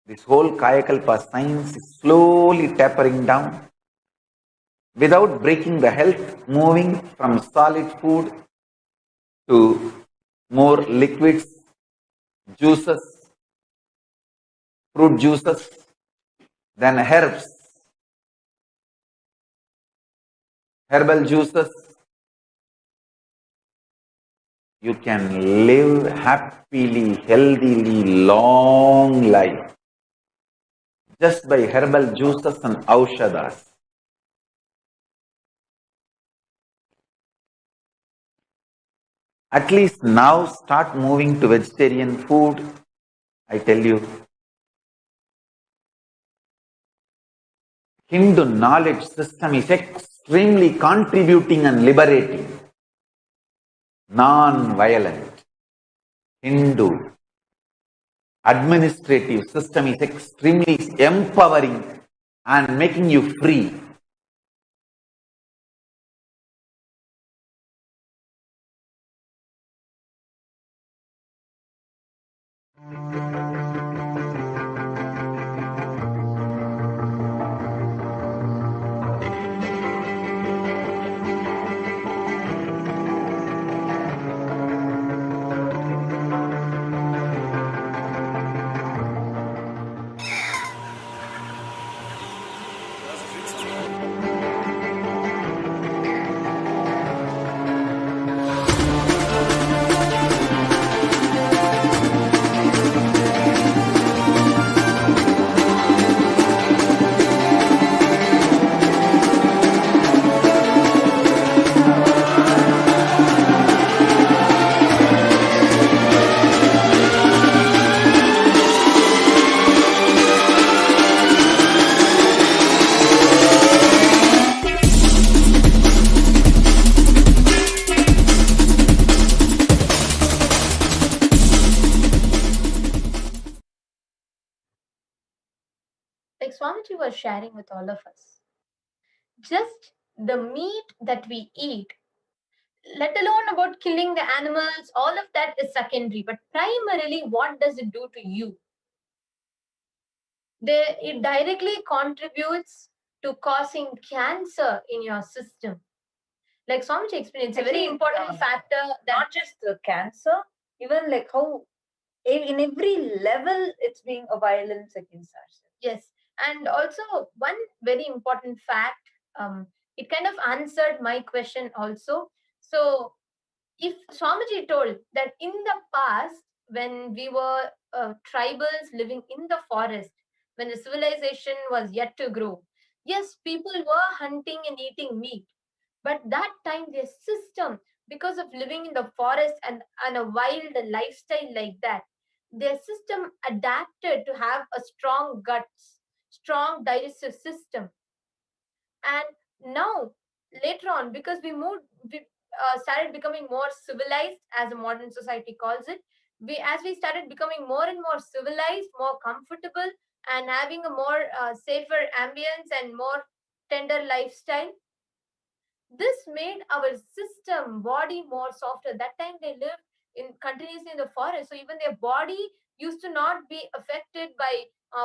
this whole Kayakalpa science is slowly tapering down without breaking the health, moving from solid food to more liquids, juices, fruit juices, then herbs, herbal juices. You can live happily, healthily, long life. just by herbal juices and aushadas. At least now start moving to vegetarian food, I tell you. Hindu knowledge system is extremely contributing and liberating. Non-violent Hindu administrative system is extremely empowering and making you free. Like Swamiji was sharing with all of us, just the meat that we eat, let alone about killing the animals, all of that is secondary. But primarily, what does it do to you? It directly contributes to causing cancer in your system. Like Swamiji explained, it's a very important factor that Not just the cancer, even like how in every level it's being a violence against ourselves. Yes, and also one very important fact, it kind of answered my question also. So if Swamiji told that in the past, when we were tribals living in the forest, when the civilization was yet to grow, yes, people were hunting and eating meat. But that time, their system, because of living in the forest and a wild lifestyle like that, their system adapted to have a strong guts, strong digestive system. And now, later on, because we started becoming more civilized, as a modern society calls it, as we started becoming more and more civilized, more comfortable, and having a more safer ambience and more tender lifestyle, this made our system body more softer. That time they lived continuously in the forest, so even their body used to not be affected by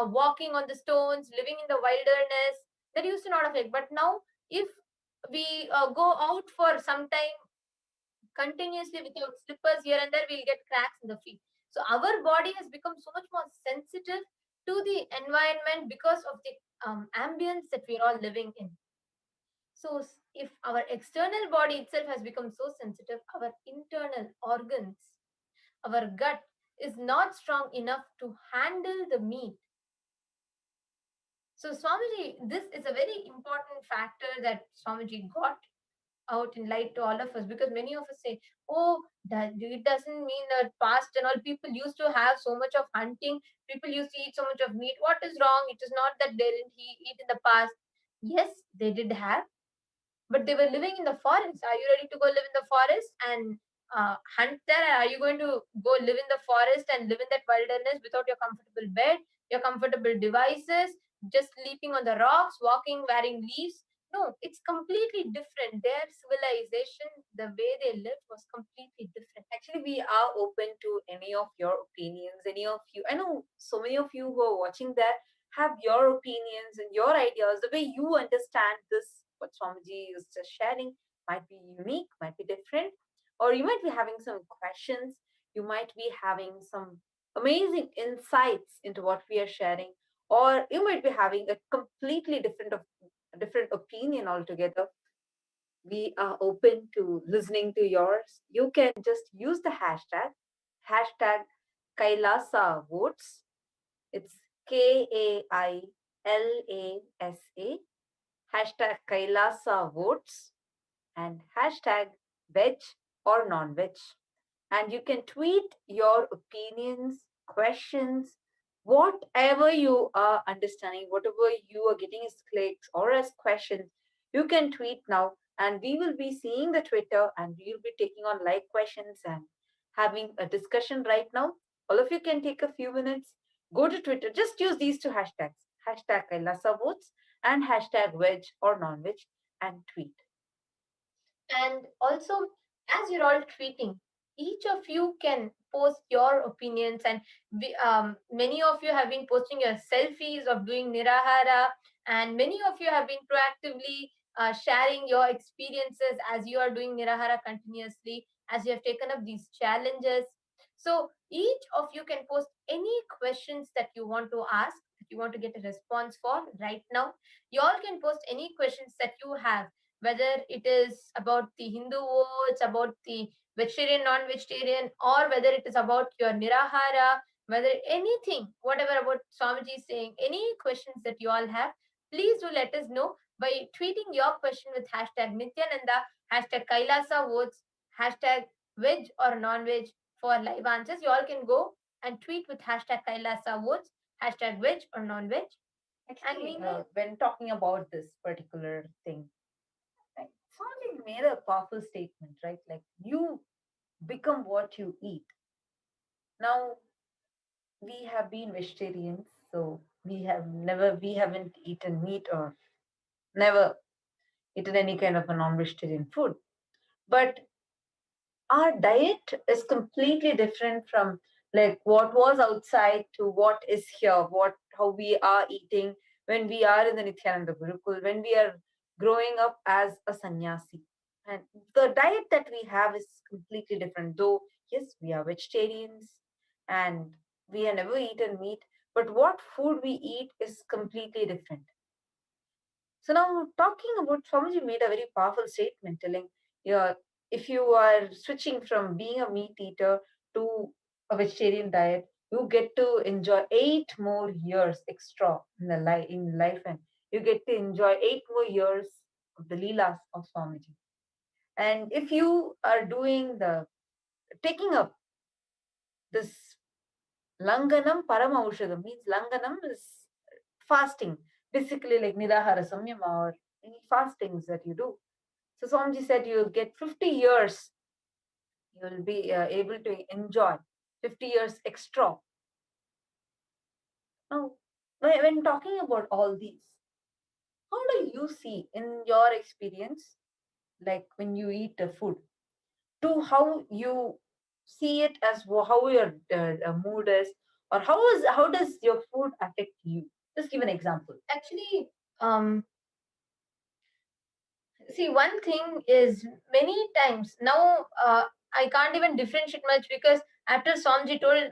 walking on the stones, living in the wilderness. That used to not affect. But now, if we go out for some time continuously without slippers here and there, we'll get cracks in the feet. So our body has become so much more sensitive to the environment because of the ambience that we're all living in. So if our external body itself has become so sensitive, our internal organs, our gut is not strong enough to handle the meat. So Swamiji, this is a very important factor that Swamiji got out in light to all of us, because many of us say, oh, that it doesn't mean that past and all people used to have so much of hunting, people used to eat so much of meat. What is wrong? It is not that they didn't eat in the past. Yes, they did have, but they were living in the forest. Are you ready to go live in the forest and hunt there? Are you going to go live in the forest and live in that wilderness without your comfortable bed, your comfortable devices, just sleeping on the rocks, walking, wearing leaves? No, it's completely different. Their civilization, the way they lived, was completely different. Actually, we are open to any of your opinions, any of you. I know so many of you who are watching that have your opinions and your ideas. The way you understand this, what Swamiji is just sharing, might be unique, might be different, or you might be having some questions. You might be having some amazing insights into what we are sharing, or you might be having a completely different opinion altogether. We are open to listening to yours. You can just use the hashtag Kailasa Votes. It's Kailasa LASA, hashtag Kailasa votes, and hashtag veg or non-veg. And you can tweet your opinions, questions, whatever you are understanding, whatever you are getting as clicks or as questions, you can tweet now, and we will be seeing the Twitter, and we will be taking on live questions and having a discussion right now. All of you can take a few minutes, go to Twitter, just use these two hashtags, hashtag Kailasa votes and hashtag veg or non-veg, and tweet. And also, as you're all tweeting, each of you can post your opinions, and many of you have been posting your selfies of doing nirahara, and many of you have been proactively sharing your experiences as you are doing nirahara continuously, as you have taken up these challenges. So each of you can post any questions that you want to ask, that you want to get a response for right now. You all can post any questions that you have, whether it is about the Hindu votes, about the vegetarian, non-vegetarian, or whether it is about your nirahara, whether anything, whatever about Swamiji saying, any questions that you all have, please do let us know by tweeting your question with hashtag Nithyananda, hashtag Kailasa votes, hashtag veg or non-veg for live answers. You all can go and tweet with hashtag Kailasa votes, hashtag veg or non-veg. Actually, when talking about this particular thing, right, Swami made a powerful statement, right? Like, you become what you eat. Now, we have been vegetarians, so we haven't eaten meat or never eaten any kind of a non-vegetarian food. But our diet is completely different from like what was outside to what is here, what how we are eating when we are in the Nithyananda Gurukul, when we are growing up as a sannyasi. And the diet that we have is completely different. Though, yes, we are vegetarians and we have never eaten meat, but what food we eat is completely different. So now talking about Swamiji made a very powerful statement telling, yeah, if you are switching from being a meat eater to a vegetarian diet, you get to enjoy 8 more years extra in the life, and you get to enjoy 8 more years of the leelas of Swamiji. And if you are doing the taking up this Langanam Paramaushadam, means Langanam is fasting, basically like Nirahara Samyama or any fastings that you do. So Swamiji said you'll get 50 years, you'll be able to enjoy 50 years extra. Now, when talking about all these, how do you see in your experience, like when you eat the food, to how you see it as how your mood is, or how does your food affect you? Just give an example. Actually, see, one thing is many times now I can't even differentiate much, because after Somji told,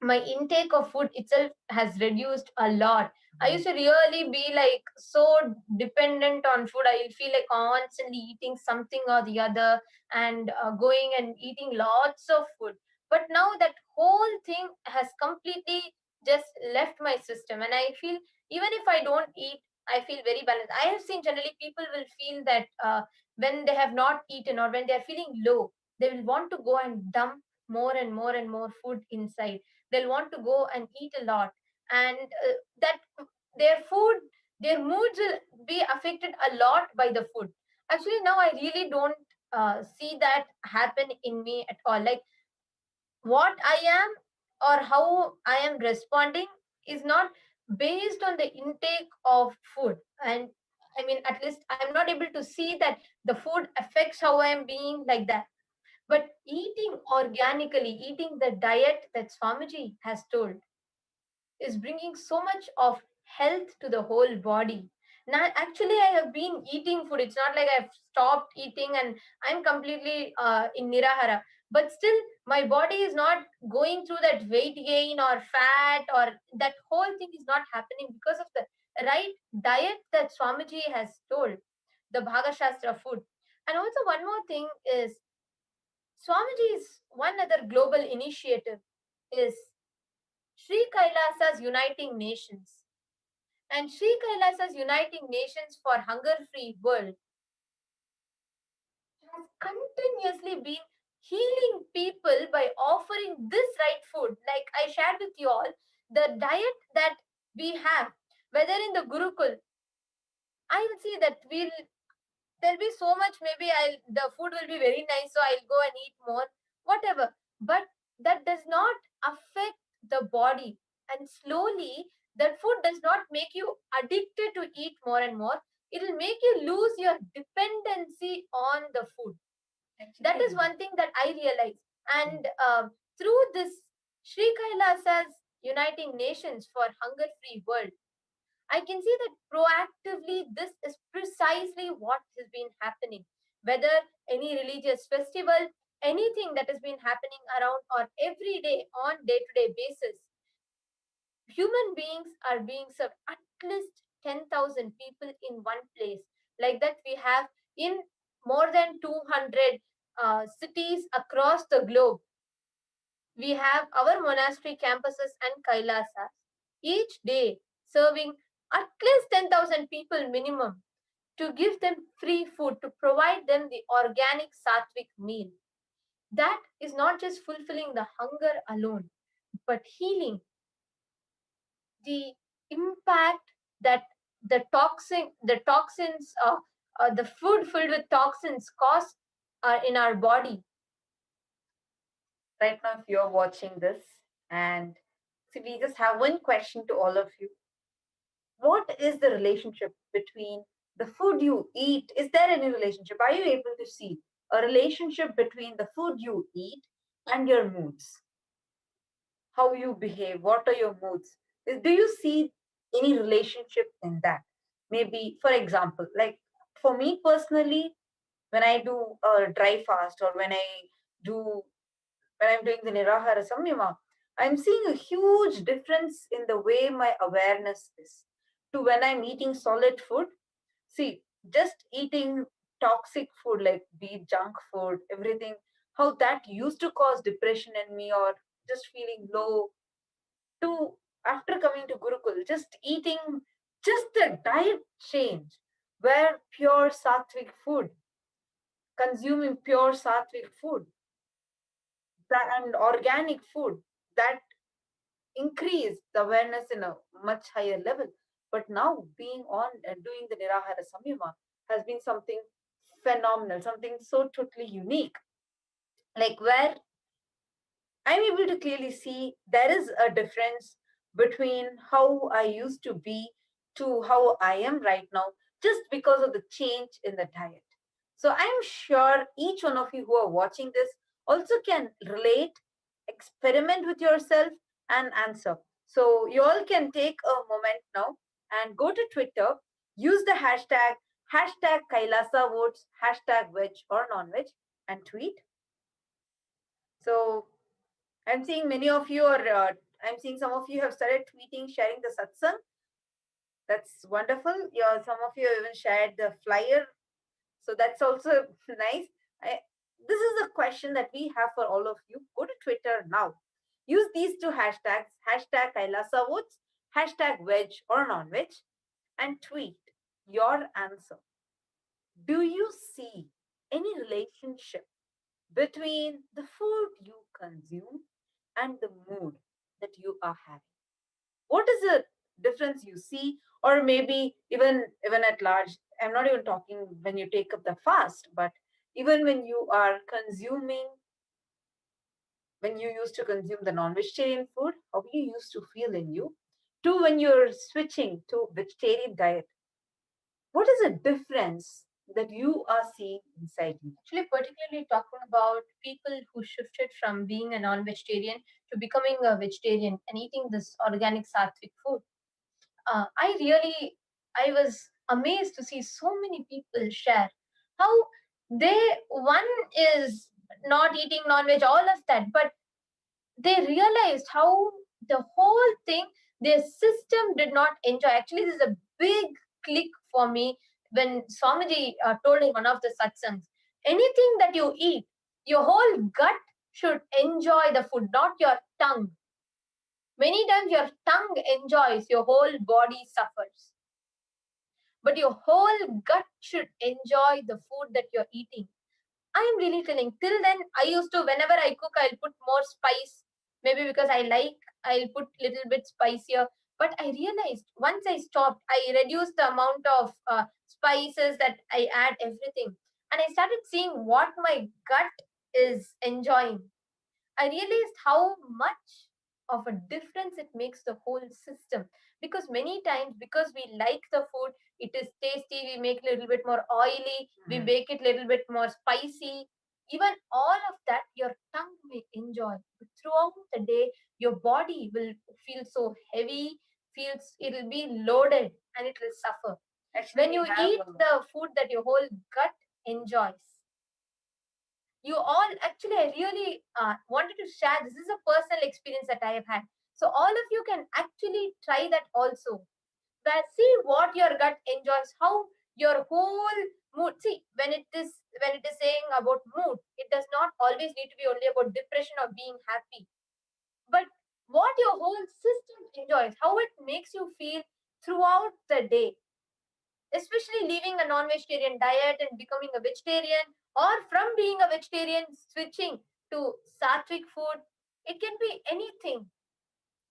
my intake of food itself has reduced a lot. I used to really be like so dependent on food. I feel like constantly eating something or the other, and going and eating lots of food. But now that whole thing has completely just left my system, and I feel even if I don't eat, I feel very balanced. I have seen generally people will feel that when they have not eaten or when they are feeling low, they will want to go and dump more and more and more food inside. They'll want to go and eat a lot, and that their food, their moods will be affected a lot by the food. Actually, now I really don't see that happen in me at all. Like, what I am or how I am responding is not based on the intake of food. And I mean, at least I'm not able to see that the food affects how I am being, like that. But eating organically, eating the diet that Swamiji has told, is bringing so much of health to the whole body. Now, actually, I have been eating food. It's not like I've stopped eating and I'm completely in Nirahara. But still, my body is not going through that weight gain or fat, or that whole thing is not happening because of the right diet that Swamiji has told, the Bhaga Shastra food. And also, one more thing is, Swamiji's one other global initiative is Sri Kailasa's Uniting Nations. And Sri Kailasa's Uniting Nations for Hunger-Free World has continuously been healing people by offering this right food. Like I shared with you all, the diet that we have, whether in the Gurukul, I will see that there'll be so much, maybe the food will be very nice, so I'll go and eat more, whatever. But that does not affect the body. And slowly, that food does not make you addicted to eat more and more. It will make you lose your dependency on the food. That is one thing that I realized. And through this Sri Kailasa's Uniting Nations for Hunger-Free World, I can see that proactively this is precisely what has been happening. Whether any religious festival, anything that has been happening around or every day on day-to-day basis, human beings are being served. At least 10,000 people in one place. Like that we have in more than 200 cities across the globe. We have our monastery campuses and Kailasas each day serving at least 10,000 people minimum, to give them free food, to provide them the organic sattvic meal. That is not just fulfilling the hunger alone, but healing the impact that the toxins, the food filled with toxins cause in our body. Right now, if you're watching this, and see, we just have one question to all of you. What is the relationship between the food you eat? Is there any relationship? Are you able to see a relationship between the food you eat and your moods? How you behave? What are your moods? Do you see any relationship in that? Maybe, for example, like for me personally, when I do a dry fast, or when I'm doing the Nirahara Samyama, I'm seeing a huge difference in the way my awareness is to when I'm eating solid food. See, just eating toxic food, like be it junk food, everything, how that used to cause depression in me or just feeling low, to after coming to Gurukul, just eating just a diet change where pure sattvic food, consuming pure sattvic food, and organic food, that increase the awareness in a much higher level. But now being on and doing the Nirahara Samyama has been something phenomenal, something so totally unique. Like where I'm able to clearly see there is a difference between how I used to be to how I am right now, just because of the change in the diet. So I'm sure each one of you who are watching this also can relate, experiment with yourself, and answer. So you all can take a moment now and go to Twitter, use the hashtag Kailasa votes, hashtag veg or non-veg, and tweet. So I'm seeing many of you are, I'm seeing some of you have started tweeting, sharing the satsang. That's wonderful. Some of you have even shared the flyer. So that's also nice. This is a question that we have for all of you. Go to Twitter now. Use these two hashtags, hashtag Kailasa votes, hashtag veg or non-veg, and tweet your answer. Do you see any relationship between the food you consume and the mood that you are having? What is the difference you see? Or maybe even at large, I'm not even talking when you take up the fast, but even when you are consuming, when you used to consume the non-vegetarian food, how you used to feel in you, to when you're switching to vegetarian diet. What is the difference that you are seeing inside you? Actually, particularly talking about people who shifted from being a non-vegetarian to becoming a vegetarian and eating this organic sattvic food. I was amazed to see so many people share how one is not eating non-veg, all of that, but they realized how the whole thing, their system did not enjoy. Actually, this is a big click for me when Swamiji told in one of the satsangs, anything that you eat, your whole gut should enjoy the food, not your tongue. Many times your tongue enjoys, your whole body suffers. But your whole gut should enjoy the food that you're eating. I am really telling. Till then, I used to, whenever I cook, I'll put more spice. Maybe because I'll put little bit spicier. But I realized once I stopped, I reduced the amount of spices that I add everything. And I started seeing what my gut is enjoying. I realized how much of a difference it makes the whole system. Because many times, because we like the food, it is tasty, we make a little bit more oily, we make it a little bit more spicy. Even all of that, your tongue may enjoy. But throughout the day, your body will feel so heavy, it'll be loaded and it will suffer. Actually, When you eat the food that your whole gut enjoys, you all actually, I really wanted to share, this is a personal experience that I have had, so all of you can actually try that also. That see what your gut enjoys, how your whole mood, see, when it is saying about mood, it does not always need to be only about depression or being happy, but what your whole system enjoys, how it makes you feel throughout the day, especially leaving a non-vegetarian diet and becoming a vegetarian, or from being a vegetarian switching to sattvic food. It can be anything.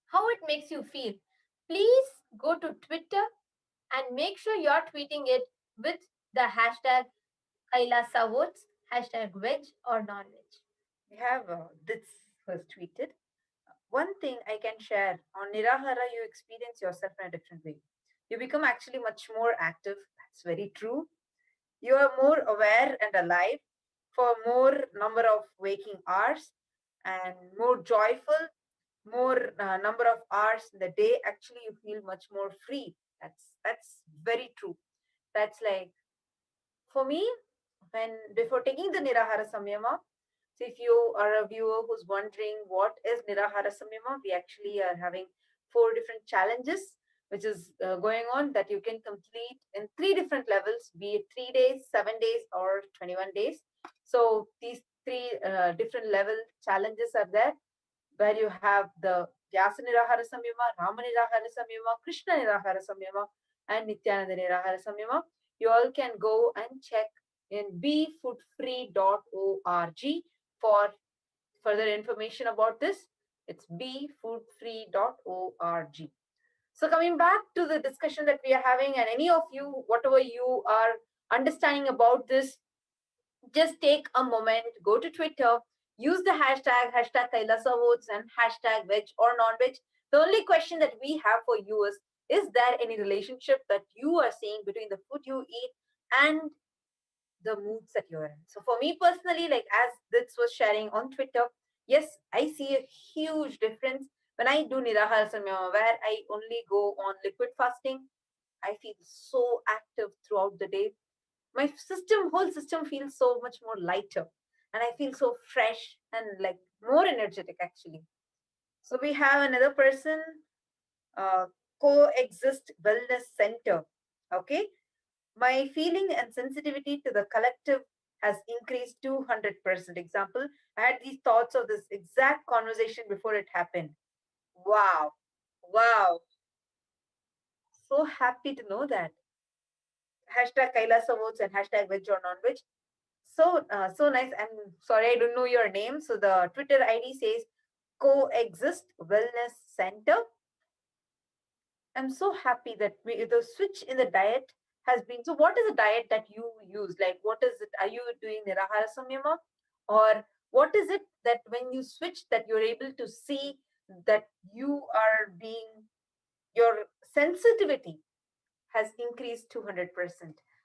How it makes you feel. Please go to Twitter and make sure you're tweeting it with the hashtag Kailasa votes, hashtag veg or non-veg. We have this was tweeted. One thing I can share on Nirahara, you experience yourself in a different way. You become actually much more active. That's very true. You are more aware and alive for more number of waking hours and more joyful, more number of hours in the day. Actually, you feel much more free. That's very true. That's like for me, when before taking the Nirahara Samyama, so if you are a viewer who's wondering what is Nirahara Samyama, we actually are having 4 different challenges which is going on that you can complete in 3 different levels, be it 3 days, 7 days, or 21 days. So these 3 different level challenges are there, where you have the Vyasa Nirahara Samyama, Rama Nirahara Samyama, Krishna Nirahara Samyama, and Nityananda Nirahara Samyama. You all can go and check in befoodfree.org for further information about this. It's befoodfree.org. So coming back to the discussion that we are having, and any of you, whatever you are understanding about this, just take a moment, go to Twitter, use the hashtag Kailasa votes and hashtag veg or non-veg. The only question that we have for you is there any relationship that you are seeing between the food you eat and the moods that you're in? So for me personally, like as this was sharing on Twitter, yes, I see a huge difference when I do Nirahara Samyama, where I only go on liquid fasting. I feel so active throughout the day. My whole system feels so much more lighter, and I feel so fresh and like more energetic actually. So we have another person, Coexist Wellness Center. Okay, my feeling and sensitivity to the collective has increased 200%. Example, I had these thoughts of this exact conversation before it happened. Wow, wow, so happy to know that. Hashtag Kailasa votes and hashtag veg or non-veg. So nice. I'm sorry, I don't know your name. So the Twitter ID says Coexist Wellness Center. I'm so happy that the switch in the diet has been. So what is the diet that you use? Like, what is it? Are you doing Nirahara Samyama? Or what is it that when you switch that you're able to see that you are being, your sensitivity has increased 200%?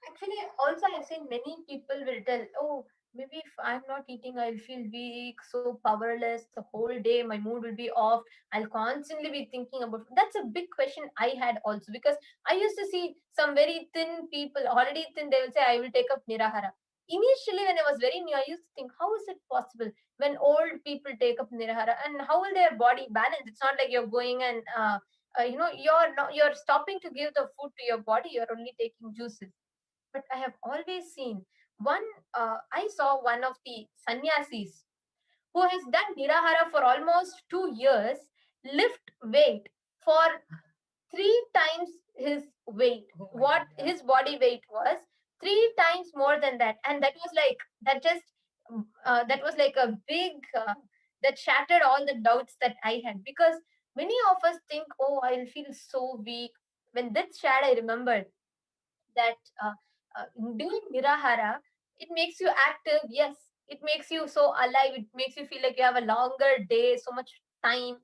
Actually, also I've seen many people will tell, oh, maybe if I'm not eating, I'll feel weak, so powerless the whole day. My mood will be off. I'll constantly be thinking about. That's a big question I had also, because I used to see some very thin people, already thin. They will say, I will take up Nirahara. Initially, when I was very new, I used to think, how is it possible when old people take up Nirahara, and how will their body balance? It's not like you're going and you're stopping to give the food to your body. You're only taking juices. But I have always seen I saw one of the sannyasis who has done Nirahara for almost 2 years. lift weight for 3 times his weight. What his body weight was, 3 times more than that. And that was like, that was like a big, that shattered all the doubts that I had. Because many of us think, oh, I'll feel so weak. When this shared, I remembered that doing Nirahara, it makes you active, yes. It makes you so alive. It makes you feel like you have a longer day, so much time.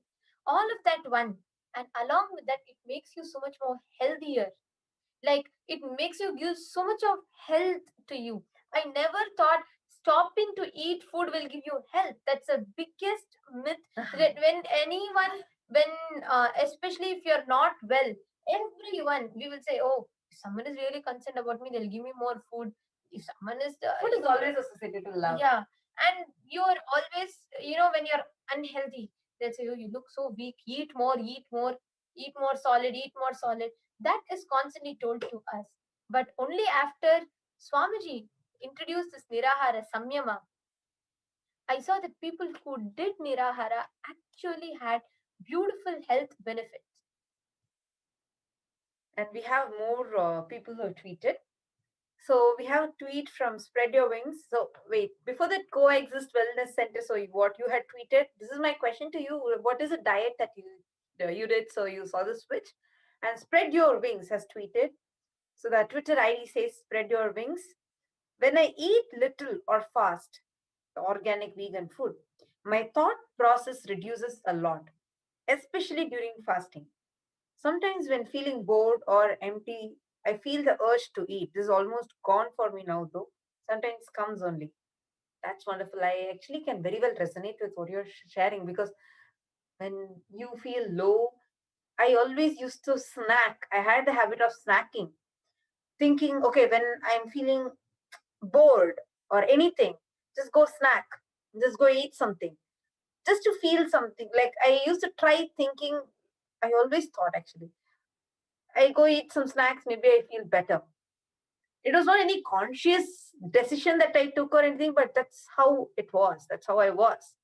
All of that one. And along with that, it makes you so much more healthier. Like, it makes you give so much of health to you. I never thought stopping to eat food will give you health. That's the biggest myth. That when anyone, especially if you're not well, everyone, we will say, oh, if someone is really concerned about me, they'll give me more food. If someone is Food is always associated to love. yeah, and you're always, when you're unhealthy, they'll say, oh, you look so weak, eat more, eat more, eat more solid, eat more solid. That is constantly told to us. But only after Swamiji introduced this Nirahara Samyama, I saw that people who did Nirahara actually had beautiful health benefits. And we have more people who have tweeted. So we have a tweet from Spread Your Wings. So wait, before that, Coexist Wellness Center. So what you had tweeted, this is my question to you. What is a diet that you did? So you saw the switch. And Spread Your Wings has tweeted. So the Twitter ID says Spread Your Wings. When I eat little or fast, organic vegan food, my thought process reduces a lot, especially during fasting. Sometimes when feeling bored or empty, I feel the urge to eat. This is almost gone for me now, though. Sometimes comes only. That's wonderful. I actually can very well resonate with what you're sharing, because when you feel low, I always used to snack. I had the habit of snacking, thinking, okay, when I'm feeling bored or anything, just go snack, just go eat something, just to feel something. Like, I used to try thinking, I always thought actually, I go eat some snacks, maybe I feel better. It was not any conscious decision that I took or anything, but that's how it was. That's how I was.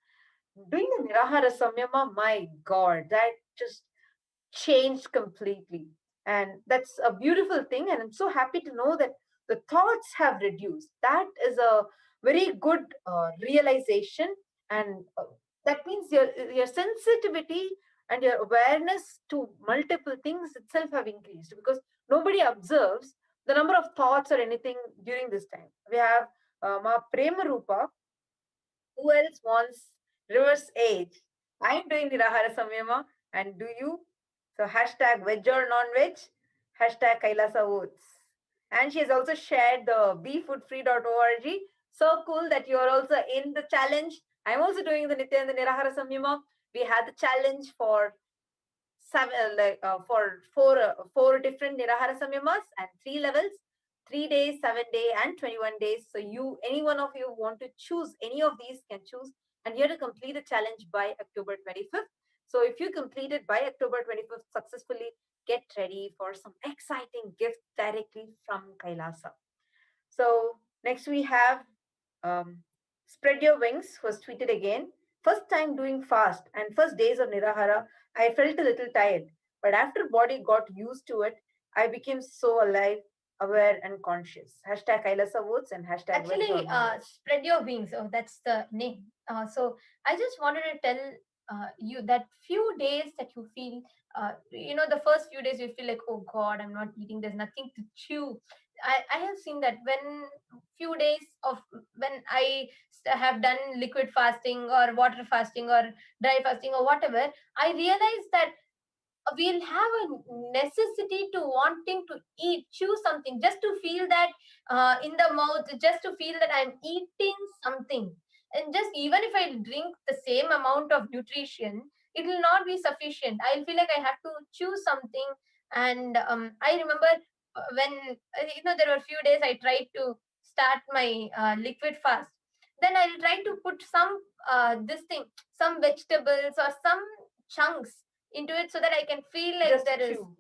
Doing the Nirahara Samyama, my God, that just changed completely. And that's a beautiful thing. And I'm so happy to know that the thoughts have reduced. That is a very good realization. And that means your sensitivity and your awareness to multiple things itself have increased, because nobody observes the number of thoughts or anything during this time. We have Ma Prema Rupa. Who else wants reverse age? I'm doing Nirahara Samyama, and do you? So hashtag veg or non-veg, hashtag Kailasa Oats. And she has also shared the befoodfree.org. So cool that you are also in the challenge. I'm also doing the Nithyananda Nirahara Samyama. We had the challenge for four different Nirahara Samyamas and 3 levels. 3 days, 7 days, and 21 days. So any one of you want to choose any of these can choose. And you have to complete the challenge by October 25th. So if you complete it by October 25th successfully, get ready for some exciting gift directly from Kailasa. So next we have Spread Your Wings, who was tweeted again. First time doing fast and first days of Nirahara, I felt a little tired. But after body got used to it, I became so alive, aware, and conscious. Hashtag Kailasa Votes and hashtag Actually, Spread Your Wings. Oh, that's the name. So I just wanted to tell you that few days that you feel, the first few days you feel like, oh God, I'm not eating. There's nothing to chew. I have seen that when few days of when I have done liquid fasting or water fasting or dry fasting or whatever, I realized that we'll have a necessity to wanting to eat, chew something, just to feel that in the mouth, just to feel that I'm eating something. And just even if I drink the same amount of nutrition, it will not be sufficient. I'll feel like I have to chew something. And I remember when there were a few days I tried to start my liquid fast. Then I'll try to put some some vegetables or some chunks into it so that I can feel like Just there is chew.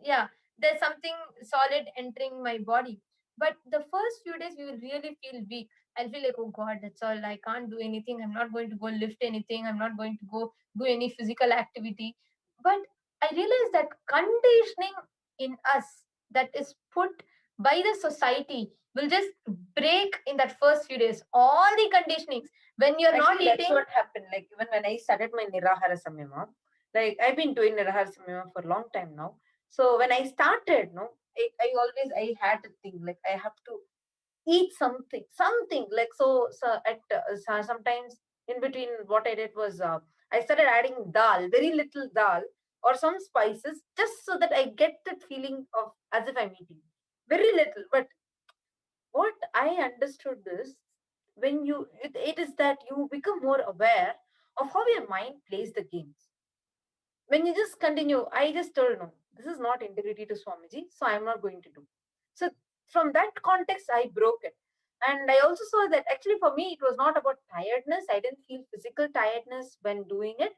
there's something solid entering my body. But the first few days we will really feel weak. I'll feel like, oh God, that's all. I can't do anything. I'm not going to go lift anything. I'm not going to go do any physical activity. But I realized that conditioning in us that is put by the society will just break in that first few days. All the conditionings when you're not Actually, that's eating. what happened. Like even when I started my Nirahara Samyama, like I've been doing Nirahara Samyama for a long time now. So when I started, no, I had a thing like I have to eat something like so at sometimes in between what I did was I started adding dal, very little dal or some spices, just so that I get that feeling of as if I'm eating very little. But what I understood is when it is that you become more aware of how your mind plays the games. When you just continue, I just told no, this is not integrity to Swamiji, so I'm not going to do. So from that context, I broke it. And I also saw that actually for me, it was not about tiredness. I didn't feel physical tiredness when doing it,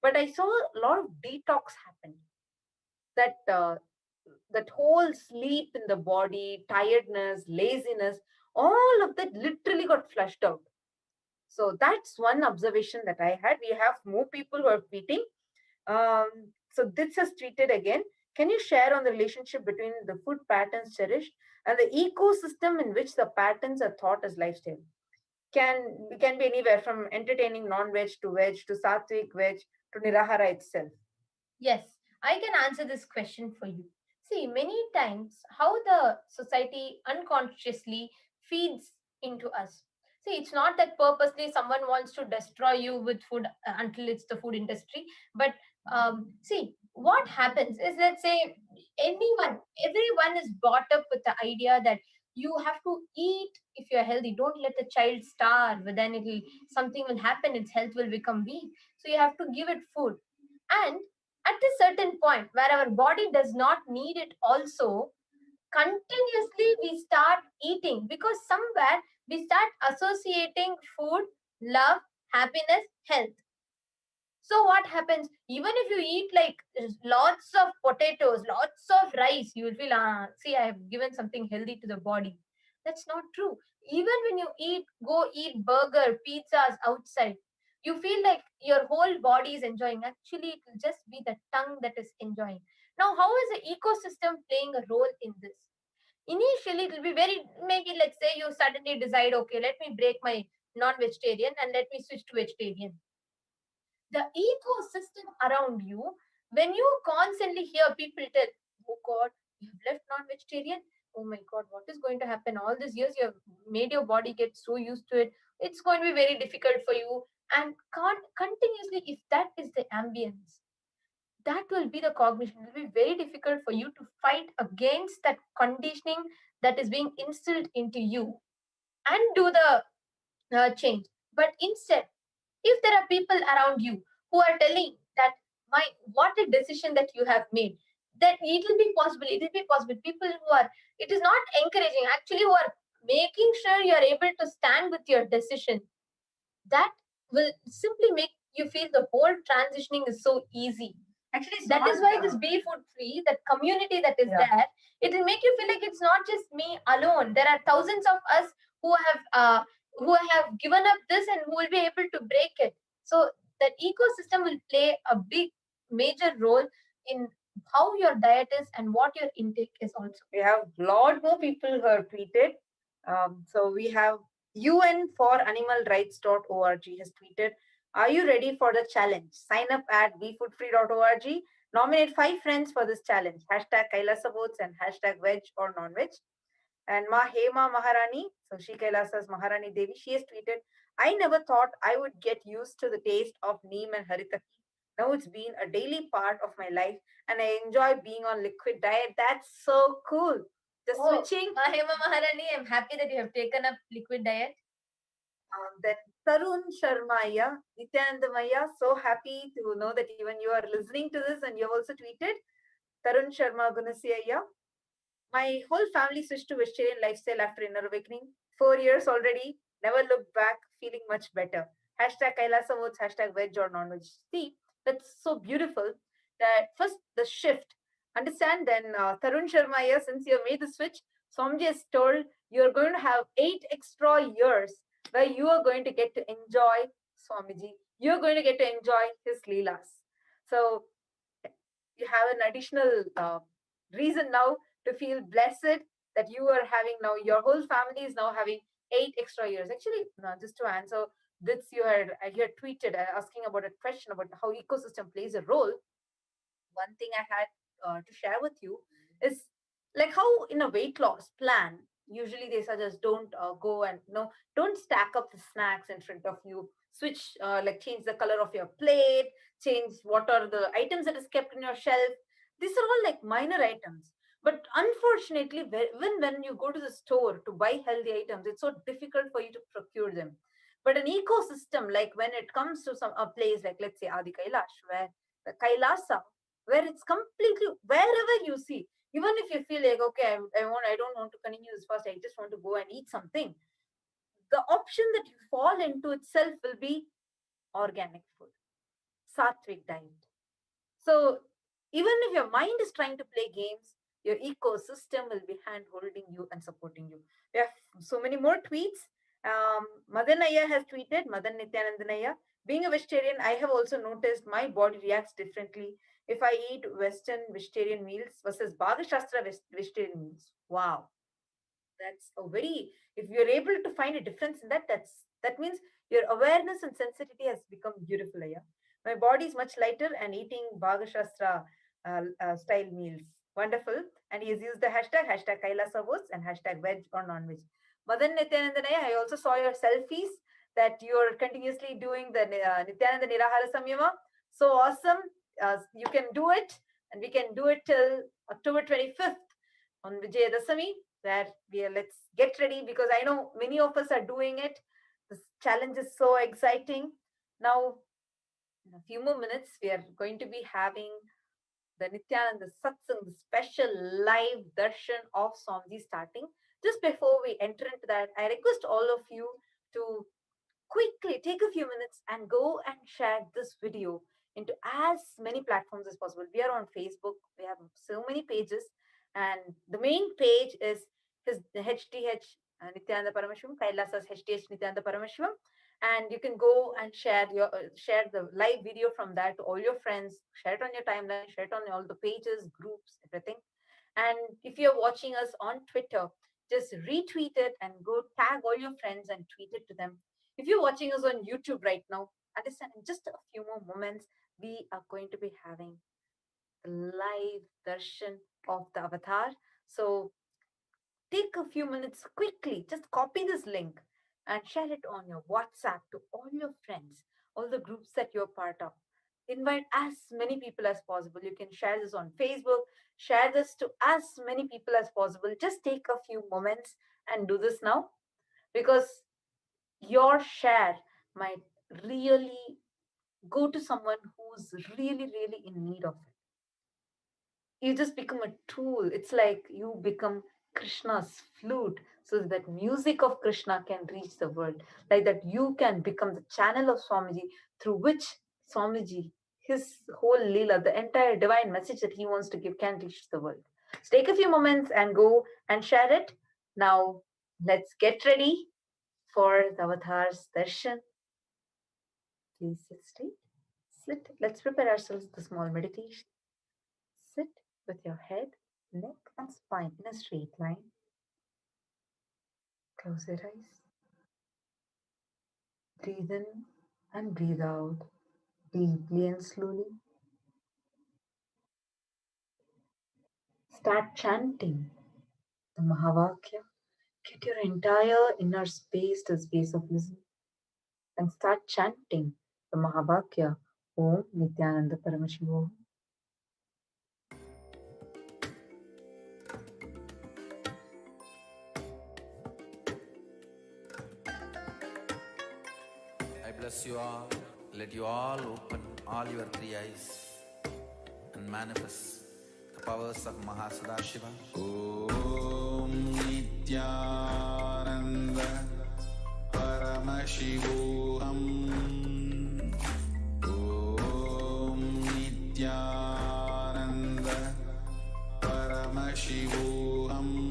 but I saw a lot of detox happen. That whole sleep in the body, tiredness, laziness, all of that literally got flushed out. So that's one observation that I had. We have more people who are tweeting. So this has tweeted again. Can you share on the relationship between the food patterns cherished and the ecosystem in which the patterns are thought as lifestyle? Can be anywhere from entertaining non-veg to veg to sattvic veg to nirahara itself. Yes, I can answer this question for you. See, many times how the society unconsciously feeds into us. See, it's not that purposely someone wants to destroy you with food until it's the food industry. But see, what happens is, let's say, everyone is brought up with the idea that you have to eat if you're healthy. Don't let the child starve. Then something will happen. Its health will become weak. So you have to give it food. And at a certain point where our body does not need it also, continuously we start eating, because somewhere we start associating food, love, happiness, health. So what happens, even if you eat like lots of potatoes, lots of rice, you will feel, see, I have given something healthy to the body. That's not true. Even when you go eat burger, pizzas outside, you feel like your whole body is enjoying. Actually, it will just be the tongue that is enjoying. Now, how is the ecosystem playing a role in this? Initially, it will be very, maybe let's say you suddenly decide, okay, let me break my non-vegetarian and let me switch to vegetarian. The ecosystem around you, when you constantly hear people tell, oh God, you have left non-vegetarian, oh my God, what is going to happen? All these years you have made your body get so used to it, it's going to be very difficult for you. And continuously, if that is the ambience, that will be the cognition. It will be very difficult for you to fight against that conditioning that is being instilled into you and do the change. But instead, if there are people around you who are telling that what a decision that you have made, that it will be possible, people who are, it is not encouraging, actually, who are making sure you are able to stand with your decision, that will simply make you feel the whole transitioning is so easy. Actually, that is why this Be Food Free, that community that is there, it will make you feel like it's not just me alone. There are thousands of us who have given up this and who will be able to break it. So that ecosystem will play a big major role in how your diet is and what your intake is also. We have a lot more people who have tweeted. So we have UN for Animal Rights.org has tweeted, are you ready for the challenge? Sign up at befoodfree.org. Nominate 5 friends for this challenge. Hashtag Kailasa votes and hashtag veg or non-veg. And Hema Maharani, so she Kailasa's Maharani Devi, she has tweeted, I never thought I would get used to the taste of neem and haritaki. Now it's been a daily part of my life and I enjoy being on liquid diet. That's so cool. The switching. Hema Maharani, I'm happy that you have taken up liquid diet. Then Tarun Sharmaya, Nithyananda Maya, so happy to know that even you are listening to this and you have also tweeted. Tarun Sharma Gunasiyaya, my whole family switched to vegetarian lifestyle after inner awakening. 4 years already, never looked back, feeling much better. Hashtag Kailasa votes, hashtag veg or non-veg. See, that's so beautiful that first the shift. Understand then Tarun Sharma here, since you have made the switch, Swamiji has told you're going to have 8 extra years where you are going to get to enjoy Swamiji. You're going to get to enjoy his Leelas. So you have an additional reason now to feel blessed that you are having now, your whole family is now having 8 extra years. Actually, no, just to answer this, you had tweeted asking about a question about how ecosystem plays a role. One thing I had to share with you is like how in a weight loss plan, usually they suggest don't go and don't stack up the snacks in front of you, switch like change the color of your plate, change what are the items that is kept in your shelf. These are all like minor items, but unfortunately even when you go to the store to buy healthy items, it's so difficult for you to procure them. But an ecosystem, like when it comes to a place like, let's say, Adi Kailash, where the Kailasa, where it's completely wherever you see, even if you feel like, okay, I don't want to continue this fast, I just want to go and eat something, the option that you fall into itself will be organic food, sattvic diet. So even if your mind is trying to play games, your ecosystem will be hand holding you and supporting you. We have so many more tweets. Madan Ayya has tweeted, Madan Nithyananda Ayya, being a vegetarian, I have also noticed my body reacts differently if I eat Western vegetarian meals versus Bhaga Shastra vegetarian meals. Wow. That's a very, if you're able to find a difference in that, that means your awareness and sensitivity has become beautiful. Yeah? My body is much lighter and eating Bhaga Shastra style meals. Wonderful. And he has used the hashtag Kailasavos and hashtag veg or non-veg. Madan Nithyananda, I also saw your selfies that you're continuously doing the Nithyananda Nirahara Samyama. So awesome. You can do it, and we can do it till October 25th on Vijayadasami. That let's get ready, because I know many of us are doing it. This challenge is so exciting. Now, in a few more minutes, we are going to be having the Nithyananda Satsang, the special live darshan of Swamiji starting. Just before we enter into that, I request all of you to quickly take a few minutes and go and share this video into as many platforms as possible. We are on Facebook. We have so many pages. And the main page is the HDH Nithyananda Paramashivam, Kailasa's HDH Nithyananda Paramashivam. And you can go and share the live video from that to all your friends, share it on your timeline, share it on all the pages, groups, everything. And if you're watching us on Twitter, just retweet it and go tag all your friends and tweet it to them. If you're watching us on YouTube right now, understand in just a few more moments, we are going to be having the live darshan of the avatar. So take a few minutes quickly, just copy this link and share it on your WhatsApp to all your friends, all the groups that you're part of. Invite as many people as possible. You can share this on Facebook, share this to as many people as possible. Just take a few moments and do this now, because your share might really go to someone who's really, really in need of it. You just become a tool. It's like you become Krishna's flute, so that music of Krishna can reach the world. Like that you can become the channel of Swamiji, through which Swamiji, his whole Leela, the entire divine message that he wants to give, can reach the world. So take a few moments and go and share it. Now, let's get ready for the avatar's darshan. Please sit straight. Sit. Let's prepare ourselves with a small meditation. Sit with your head, neck, and spine in a straight line. Close your eyes. Breathe in and breathe out deeply and slowly. Start chanting the Mahavakya. Get your entire inner space to space of listening and start chanting the Mahavakya. Om Nithyananda Paramashivoham. I bless you all. Let you all open all your three eyes and manifest the powers of Mahasadashiva. Om Nithyananda